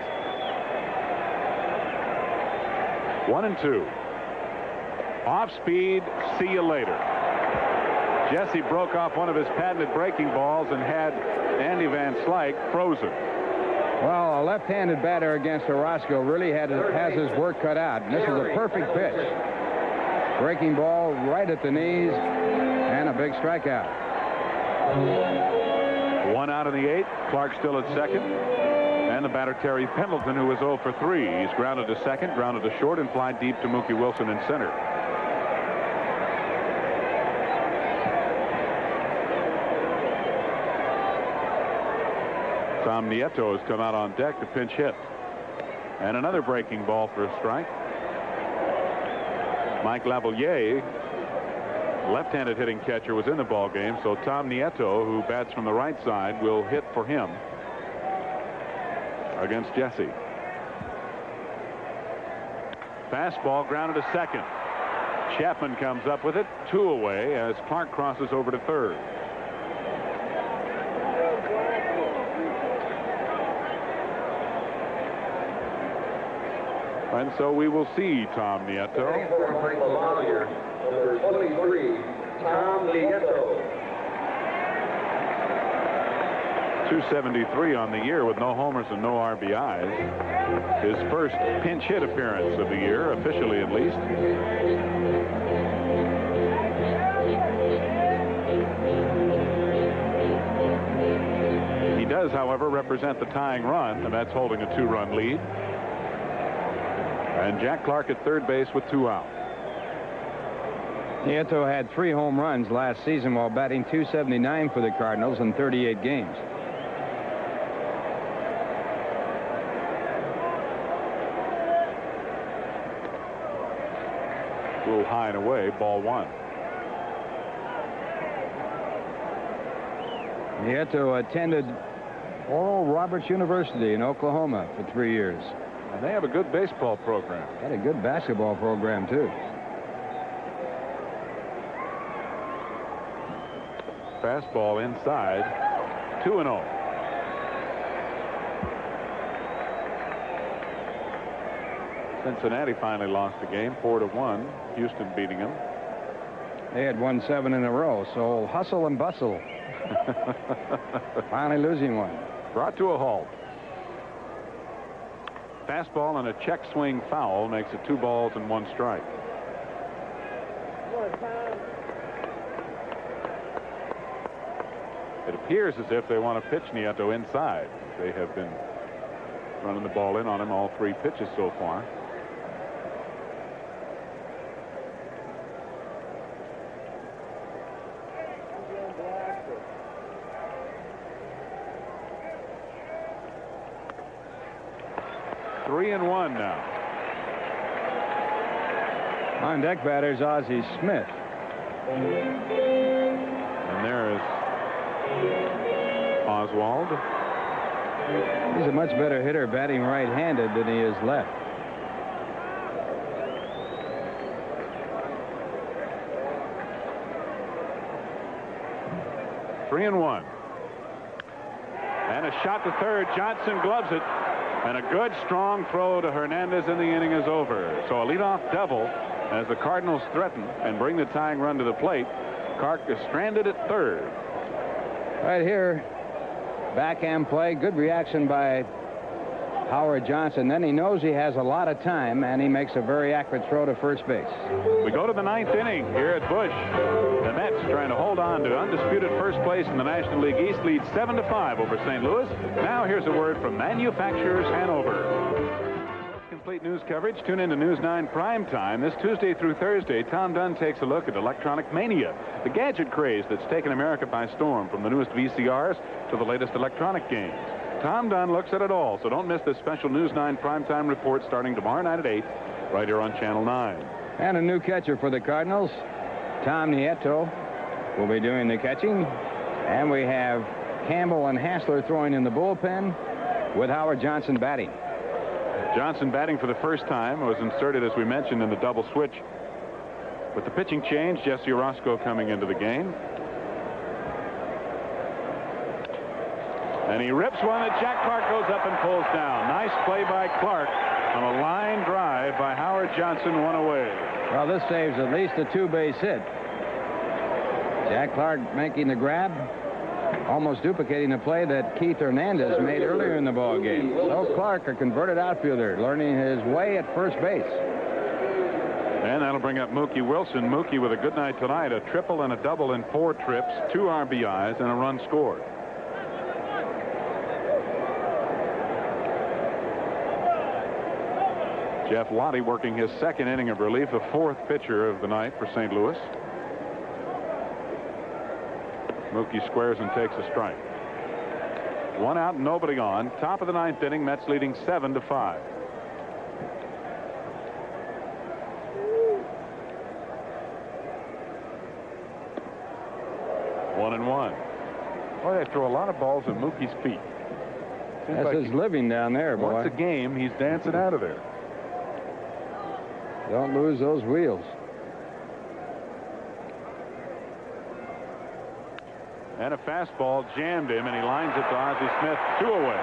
1-2. Off speed. See you later. Jesse broke off one of his patented breaking balls and had Andy Van Slyke frozen. Well, a left-handed batter against Orozco really has his work cut out. And this is a perfect pitch. Breaking ball right at the knees and a big strikeout. 1 out in the 8th. Clark still at second. And the batter Terry Pendleton, who was 0 for 3. He's grounded to second, grounded to short, and fly deep to Mookie Wilson in center. Tom Nieto has come out on deck to pinch hit. And another breaking ball for a strike. Mike Lavalier, left-handed hitting catcher, was in the ball game, so Tom Nieto, who bats from the right side, will hit for him against Jesse. Fastball grounded to second. Chapman comes up with it, 2 away as Clark crosses over to third. And so we will see Tom Nieto. Number 23, Tom Nieto. 273 on the year with no homers and no RBIs. His first pinch hit appearance of the year, officially at least. He does, however, represent the tying run, and that's holding a 2-run lead. And Jack Clark at third base with 2 outs. Nieto had 3 home runs last season while batting .279 for the Cardinals in 38 games. A little high and away, ball 1. Nieto attended Oral Roberts University in Oklahoma for 3 years. And they have a good baseball program. Had a good basketball program, too. Fastball inside, 2-0. Cincinnati finally lost the game, 4-1. Houston beating them. They had won 7 in a row, so hustle and bustle. Finally losing one. Brought to a halt. Fastball and a check swing foul makes it 2 balls and 1 strike. It appears as if they want to pitch Nieto inside. They have been running the ball in on him all 3 pitches so far. Three and 1 now. On deck batters Ozzie Smith. And there is Oswald. He's a much better hitter batting right-handed than he is left. Three and 1. And a shot to third. Johnson gloves it. And a good, strong throw to Hernandez, and the inning is over. So a leadoff double as the Cardinals threaten and bring the tying run to the plate. Clark is stranded at third. Right here, backhand play. Good reaction by Howard Johnson. Then he knows he has a lot of time, and he makes a very accurate throw to first base. We go to the 9th inning here at Busch. The Mets trying to hold on to undisputed first place in the National League East, leads 7-5 over St. Louis. Now here's a word from Manufacturers Hanover. Complete news coverage. Tune in to News 9 Prime Time this Tuesday through Thursday. Tom Dunn takes a look at electronic mania, the gadget craze that's taken America by storm, from the newest VCRs to the latest electronic games. Tom Dunn looks at it all, so don't miss this special News 9 Primetime report starting tomorrow night at 8, right here on Channel 9. And a new catcher for the Cardinals, Tom Nieto, will be doing the catching. And we have Campbell and Hassler throwing in the bullpen with Howard Johnson batting. Johnson batting for the first time, was inserted, as we mentioned, in the double switch. With the pitching change, Jesse Orozco coming into the game. And he rips one that Jack Clark goes up and pulls down. Nice play by Clark on a line drive by Howard Johnson, one away. Well, this saves at least a 2-base hit. Jack Clark making the grab, almost duplicating the play that Keith Hernandez made earlier in the ball game. So Clark, a converted outfielder, learning his way at first base. And that'll bring up Mookie Wilson. Mookie with a good night tonight, a triple and a double in 4 trips, 2 RBIs, and a run scored. Jeff Lottie working his 2nd inning of relief, the 4th pitcher of the night for St. Louis. Mookie squares and takes a strike. 1 out, nobody on. Top of the 9th inning, Mets leading 7-5. One and one. Boy, they throw a lot of balls at Mookie's feet. That's like his living down there, boy. Once a game, he's dancing out of there. Don't lose those wheels. And a fastball jammed him, and he lines it to Ozzie Smith, 2 away.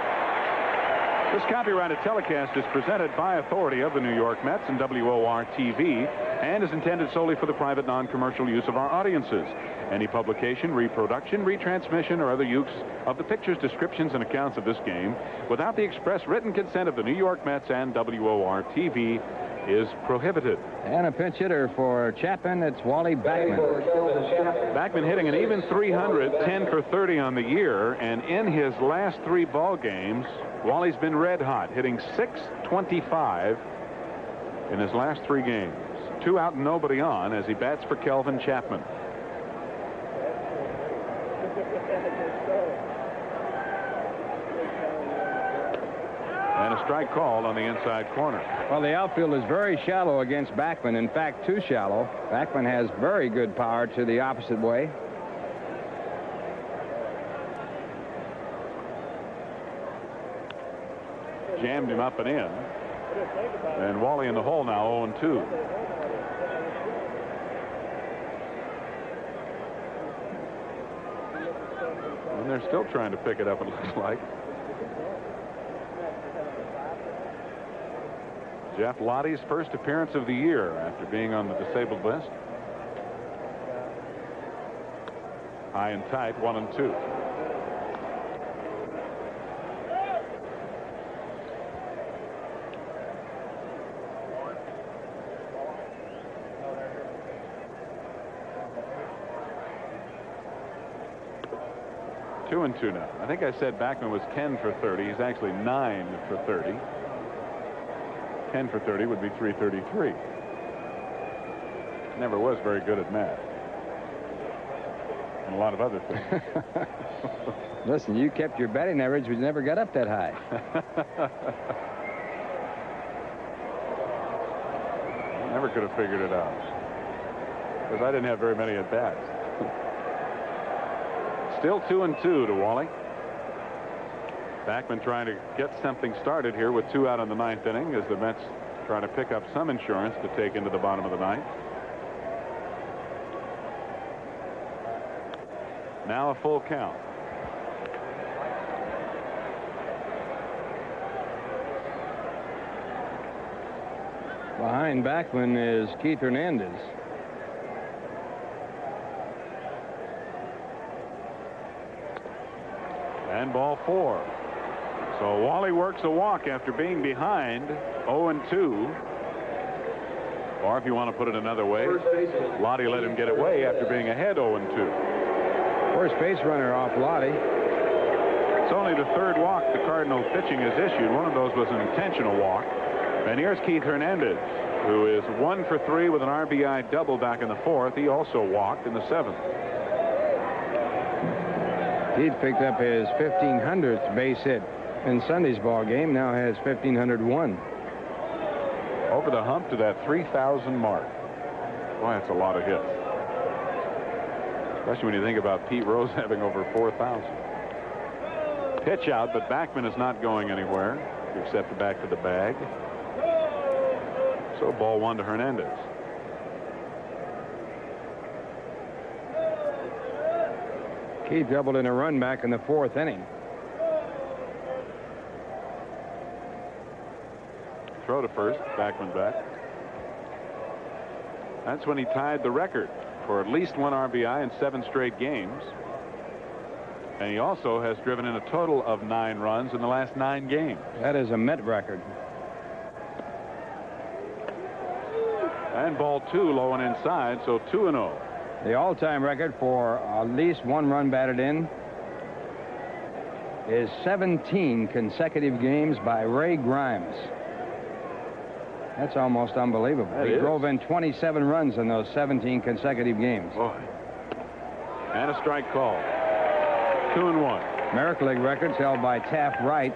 This copyrighted telecast is presented by authority of the New York Mets and WOR TV and is intended solely for the private non-commercial use of our audiences. Any publication, reproduction, retransmission, or other use of the pictures, descriptions, and accounts of this game without the express written consent of the New York Mets and WOR TV is prohibited. And a pinch hitter for Chapman, it's Wally Backman. Backman hitting an even 300, 10 for 30 on the year, and in his last 3 ball games, Wally's been red hot, hitting .625 in his last 3 games. 2 out and nobody on as he bats for Kelvin Chapman. And a strike called on the inside corner. Well, the outfield is very shallow against Backman. In fact, too shallow. Backman has very good power to the opposite way. Jammed him up and in. And Wally in the hole now, 0-2. And they're still trying to pick it up, it looks like. Jeff Lottie's first appearance of the year after being on the disabled list. High and tight, 1-2. Two and two now. I think I said Backman was 10 for 30. He's actually 9 for 30. 10 for 30 would be 333. Never was very good at math. And a lot of other things. Listen, you kept your batting average, but you never got up that high. I never could have figured it out. Because I didn't have very many at bats. Still 2-2 to Wally. Backman trying to get something started here with 2 out in the 9th inning as the Mets try to pick up some insurance to take into the bottom of the 9th. Now a full count. Behind Backman is Keith Hernandez. And ball 4. So Wally works a walk after being behind 0-2. Or if you want to put it another way, Lottie let him get away after being ahead 0-2. First base runner off Lottie. It's only the 3rd walk the Cardinals pitching has issued. One of those was an intentional walk. And here's Keith Hernandez, who is 1 for 3 with an RBI double back in the 4th. He also walked in the 7th. He'd picked up his 1500th base hit in Sunday's ball game. Now has 1501. Over the hump to that 3,000 mark. Boy, that's a lot of hits. Especially when you think about Pete Rose having over 4,000. Pitch out, but Backman is not going anywhere except back to the bag. So ball 1 to Hernandez. Keith doubled in a run back in the 4th inning. throw to first. Backman back. That's when he tied the record for at least 1 RBI in 7 straight games. And he also has driven in a total of 9 runs in the last 9 games. That is a Met record. And ball 2 low and inside, so 2-0. The all-time record for at least 1 run batted in is 17 consecutive games by Ray Grimes. That's almost unbelievable. That he is. drove in 27 runs in those 17 consecutive games. Boy. And a strike call. 2-1. American League records held by Taft Wright.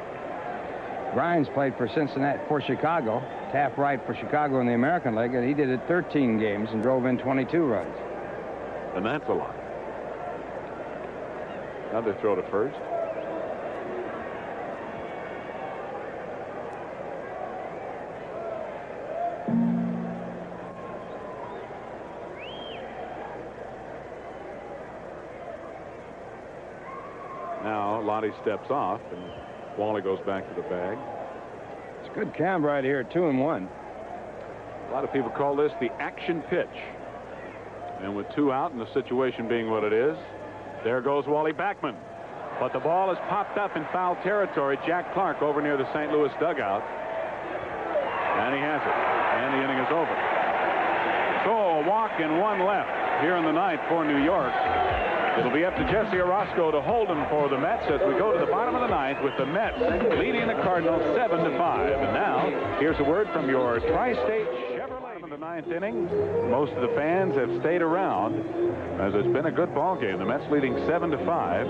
Grimes played for Chicago. Taft Wright for Chicago in the American League, and he did it 13 games and drove in 22 runs. And that's a lot. Another throw to first. Now Lottie steps off, and Wally goes back to the bag. It's a good count right here, 2-1. A lot of people call this the action pitch. And with 2 out and the situation being what it is, there goes Wally Backman. But the ball is popped up in foul territory. Jack Clark over near the St. Louis dugout. And he has it. And the inning is over. So a walk and 1 left here in the 9th for New York. It'll be up to Jesse Orozco to hold him for the Mets as we go to the bottom of the 9th with the Mets leading the Cardinals 7-5. And now, here's a word from your Tri-State Chevrolet. In the 9th inning, most of the fans have stayed around as it's been a good ball game. The Mets leading 7-5.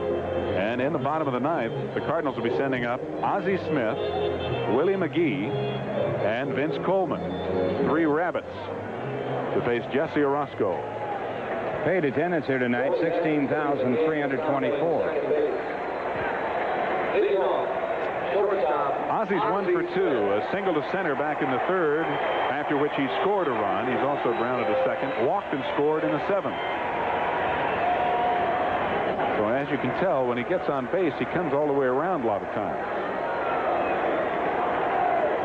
And in the bottom of the 9th, the Cardinals will be sending up Ozzie Smith, Willie McGee, and Vince Coleman. 3 rabbits to face Jesse Orozco. Paid attendance here tonight, 16,324. Ozzie's 1 for 2, a single to center back in the 3rd, after which he scored a run. He's also grounded a second, walked and scored in the 7th. So as you can tell, when he gets on base, he comes all the way around a lot of times.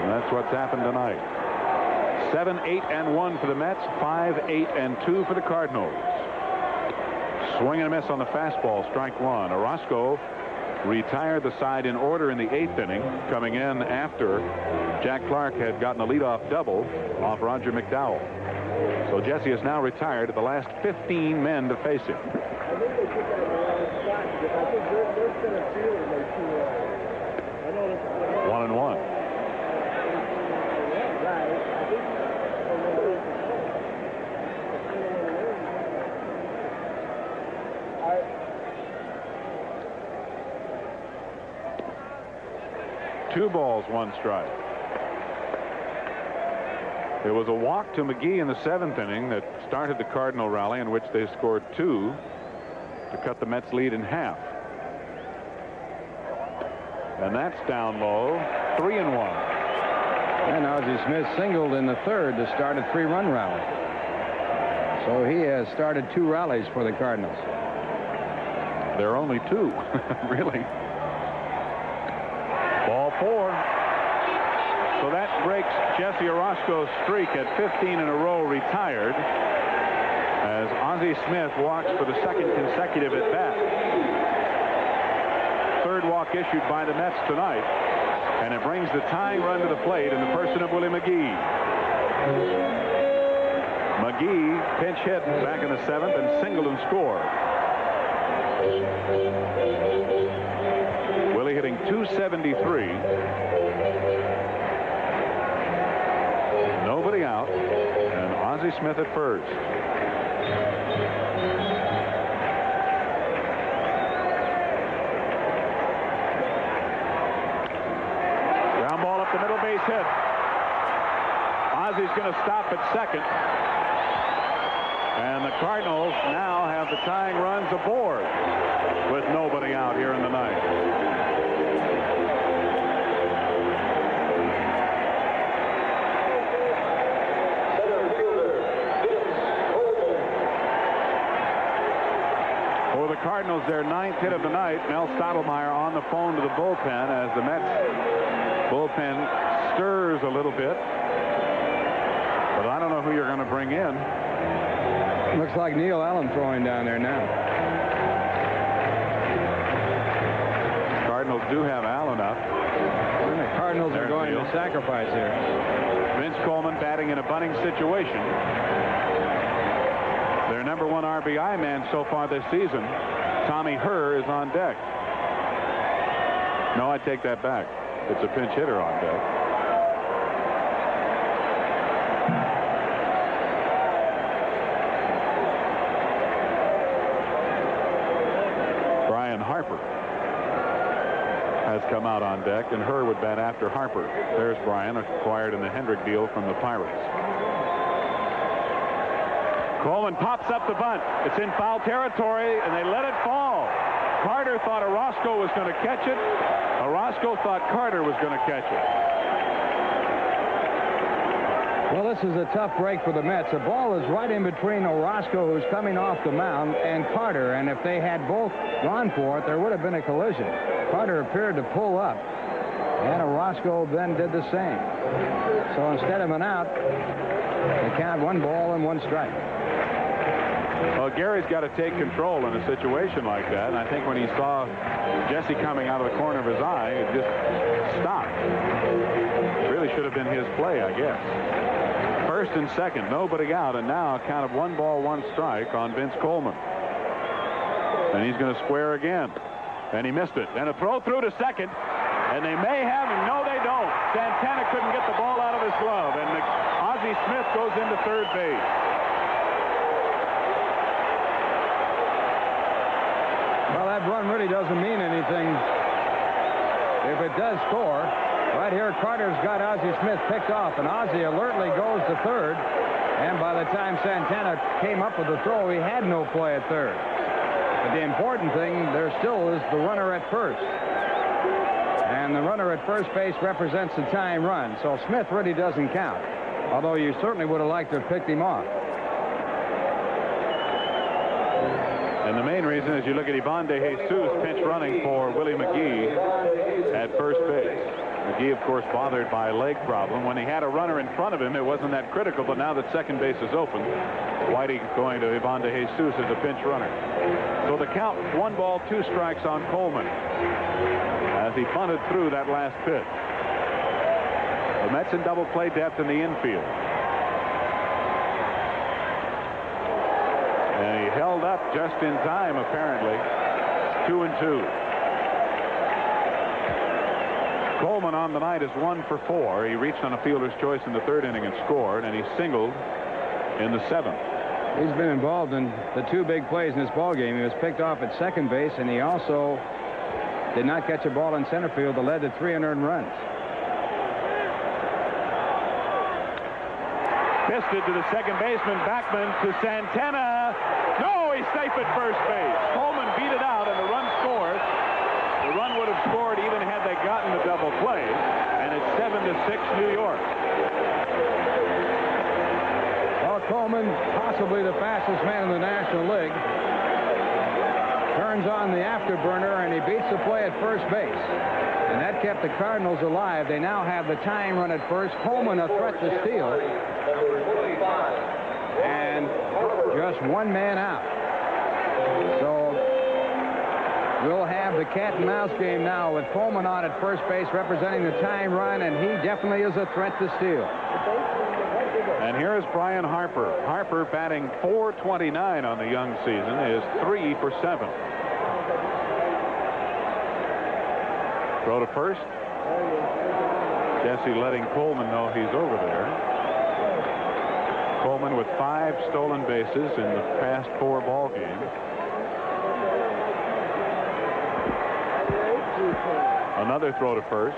And that's what's happened tonight. 7-8-1 for the Mets, 5-8-2 for the Cardinals. Swing and a miss on the fastball, strike 1. Orozco retired the side in order in the 8th inning, coming in after Jack Clark had gotten a leadoff double off Roger McDowell. So Jesse is now retired at the last 15 men to face him. 1-1. Two balls, 1 strike. There was a walk to McGee in the 7th inning that started the Cardinal rally, in which they scored 2 to cut the Mets lead in half. And that's down low, 3-1. And Ozzie Smith singled in the 3rd to start a 3-run rally. So he has started 2 rallies for the Cardinals. There are only 2, really. Ball 4. So that breaks Jesse Orozco's streak at 15 in a row retired, as Ozzie Smith walks for the 2nd consecutive at bat. 3rd walk issued by the Mets tonight, and it brings the tying run to the plate in the person of Willie McGee. McGee pinch hit back in the 7th and singled and scored. Willie hitting .273. Nobody out, and Ozzie Smith at first. Ground ball up the middle, base hit. Ozzie's going to stop at 2nd. And the Cardinals now have the tying runs aboard with nobody out here in the 9th. For the Cardinals, their 9th hit of the night. Mel Stottlemyre on the phone to the bullpen as the Mets bullpen stirs a little bit. But I don't know who you're going to bring in. Looks like Neil Allen throwing down there now. Cardinals do have Allen up. And the Cardinals are going to sacrifice here. Vince Coleman batting in a bunting situation. Their number 1 RBI man so far this season, Tommy Herr, is on deck. No, I take that back. It's a pinch hitter on deck. Brian Harper has come out on deck, and Herr would bat after Harper. There's Brian, acquired in the Hendrick deal from the Pirates. Coleman pops up the bunt. It's in foul territory, and they let it fall. Carter thought Orozco was going to catch it. Orozco thought Carter was going to catch it. Well, this is a tough break for the Mets. The ball is right in between Orozco, who's coming off the mound, and Carter. And if they had both gone for it, there would have been a collision. Carter appeared to pull up, and Orozco then did the same. So instead of an out, they count 1 ball and 1 strike. Well, Gary's got to take control in a situation like that. And I think when he saw Jesse coming out of the corner of his eye, it just stopped. It really should have been his play, I guess. First and second, nobody out, and now a count of 1 ball, 1 strike on Vince Coleman. And he's going to square again. And he missed it. And a throw through to second. And they may have him. No, they don't. Santana couldn't get the ball out of his glove. And Ozzie Smith goes into third base. Well, that run really doesn't mean anything if it does score. Right here, Carter's got Ozzie Smith picked off, and Ozzie alertly goes to third. And by the time Santana came up with the throw, he had no play at third. But the important thing, there still is the runner at first. And the runner at first base represents the tying run. So Smith really doesn't count, although you certainly would have liked to have picked him off. And the main reason is you look at Ivan De Jesus pinch running for Willie McGee at first base. McGee, of course, bothered by a leg problem. When he had a runner in front of him, it wasn't that critical, but now that second base is open, Whitey going to Ivan De Jesus as a pinch runner. So the count, 1 ball, 2 strikes on Coleman as he bunted through that last pitch. The Mets in double play depth in the infield. And he held up just in time, apparently. 2-2. Coleman on the night is 1 for 4. He reached on a fielder's choice in the 3rd inning and scored, and he singled in the 7th. He's been involved in the 2 big plays in this ball game. He was picked off at second base, and he also did not catch a ball in center field that led to 3 unearned runs. Fisted to the second baseman, Backman to Santana. No, he's safe at first base. Coleman beat it out, and the run scores. The run would have scored even had they gotten the double play, and it's 7-6 New York. Well, Coleman, possibly the fastest man in the National League, turns on the afterburner, and he beats the play at first base. And that kept the Cardinals alive. They now have the tying run at first. Coleman a threat to steal. And just 1 man out. So we'll have the cat and mouse game now with Coleman on at first base representing the tying run, and he definitely is a threat to steal. And here is Brian Harper. Harper, batting .429 on the young season, is 3 for 7. Throw to first. Jesse letting Coleman know he's over there. Coleman with 5 stolen bases in the past 4 ball games. Another throw to first.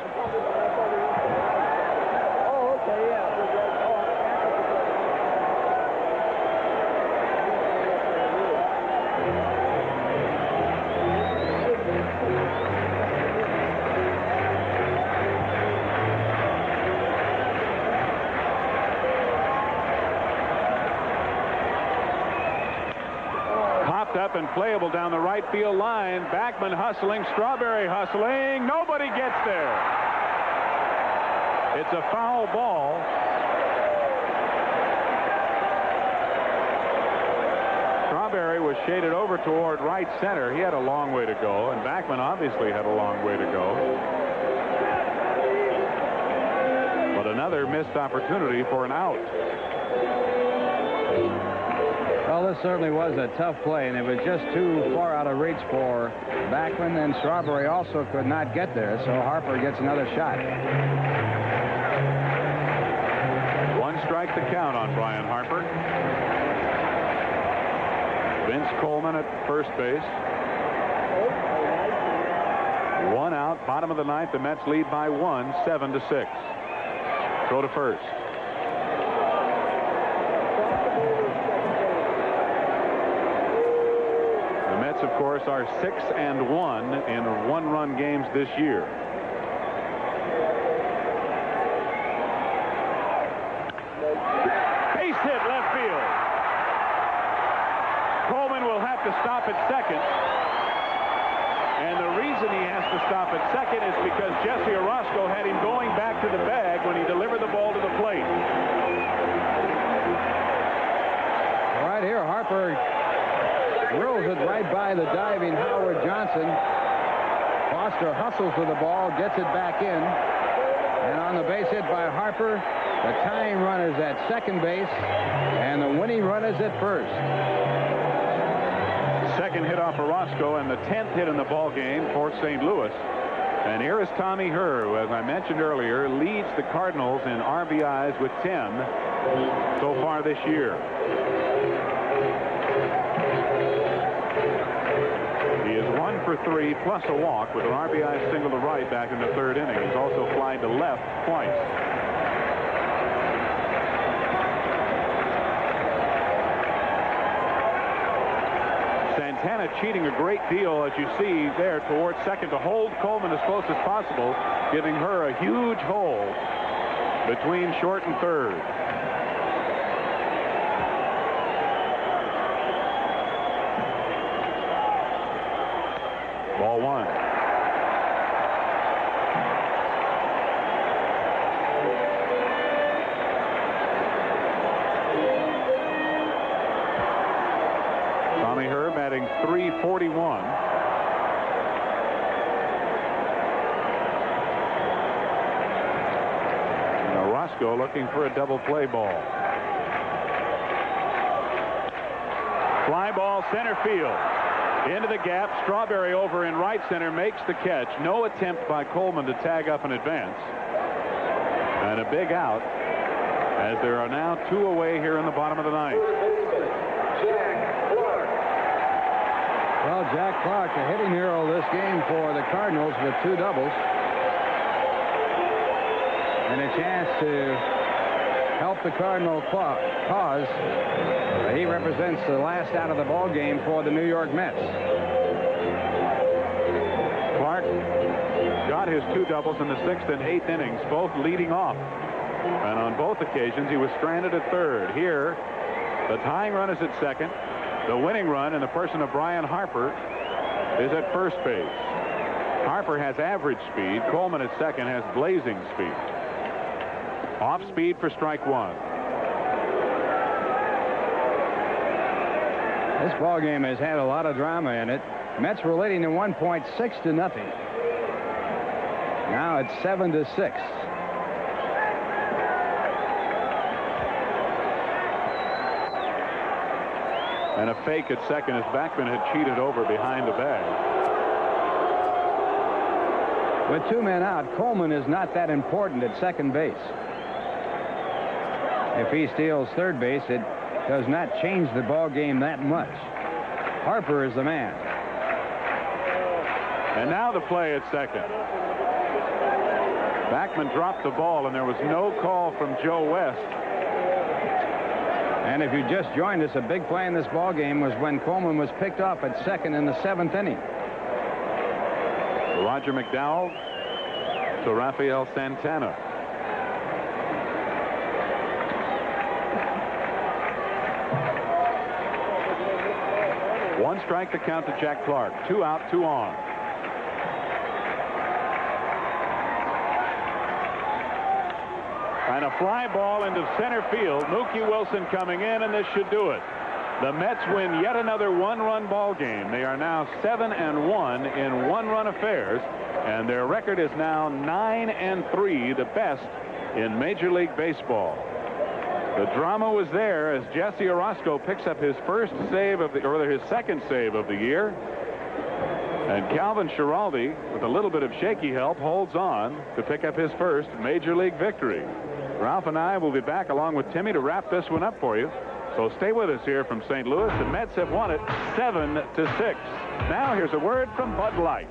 Up and playable down the right field line. Backman hustling, Strawberry hustling. Nobody gets there. It's a foul ball. Strawberry was shaded over toward right center. He had a long way to go, and Backman obviously had a long way to go. But another missed opportunity for an out. Well, this certainly was a tough play, and it was just too far out of reach for Backman, and Strawberry also could not get there, so Harper gets another shot. One strike to count on Brian Harper. Vince Coleman at first base. One out, bottom of the ninth. The Mets lead by 1, 7-6. Go to first. The Mets, of course, are 6-1 in one-run games this year. Base hit left field. Coleman will have to stop at second. And the reason he has to stop at second is because Jesse Orozco had him going back to the bag when he delivered the ball to the plate. Right here, Harper drills it right by the diving Howard Johnson. Foster hustles to the ball, gets it back in. And on the base hit by Harper, the tying run is at second base, and the winning run is at first. Second hit off Orozco and the 10th hit in the ball game for St. Louis. And here is Tommy Herr, who, as I mentioned earlier, leads the Cardinals in RBIs with 10 so far this year. He is 1 for 3 plus a walk with an RBI single to right back in the third inning. He's also flied to left twice. Santana cheating a great deal, as you see there, towards second to hold Coleman as close as possible, giving her a huge hole between short and third. Ball one. Tommy Herr batting .341. And Orozco looking for a double play ball. Fly ball center field. Into the gap. Strawberry over in right center makes the catch. No attempt by Coleman to tag up in advance. And a big out, as there are now 2 away here in the bottom of the ninth. Well, Jack Clark, a hitting hero this game for the Cardinals with 2 doubles. And a chance to help the Cardinal cause. He represents the last out of the ball game for the New York Mets. Clark got his 2 doubles in the 6th and 8th innings, both leading off. And on both occasions, he was stranded at third. Here, the tying run is at second. The winning run in the person of Brian Harper is at first base. Harper has average speed. Coleman at second has blazing speed. Off speed for strike one. This ball game has had a lot of drama in it. Mets were leading to 1.6 to nothing. Now it's 7-6. And a fake at second as Backman had cheated over behind the bag. With 2 men out, Coleman is not that important at second base. If he steals third base, it does not change the ball game that much. Harper is the man. And now the play at second. Backman dropped the ball, and there was no call from Joe West. And if you just joined us, a big play in this ball game was when Coleman was picked off at second in the 7th inning. Roger McDowell to Rafael Santana. One strike to count to Jack Clark. 2 out, 2 on. And a fly ball into center field. Mookie Wilson coming in, and this should do it. The Mets win yet another one-run ball game. They are now 7-1 in one-run affairs, and their record is now 9-3, the best in Major League Baseball. The drama was there as Jesse Orozco picks up his first save of the, or rather his second save of the year. And Calvin Schiraldi, with a little bit of shaky help, holds on to pick up his first Major League victory. Ralph and I will be back along with Timmy to wrap this one up for you. So stay with us here from St. Louis. The Mets have won it 7-6. Now here's a word from Bud Light.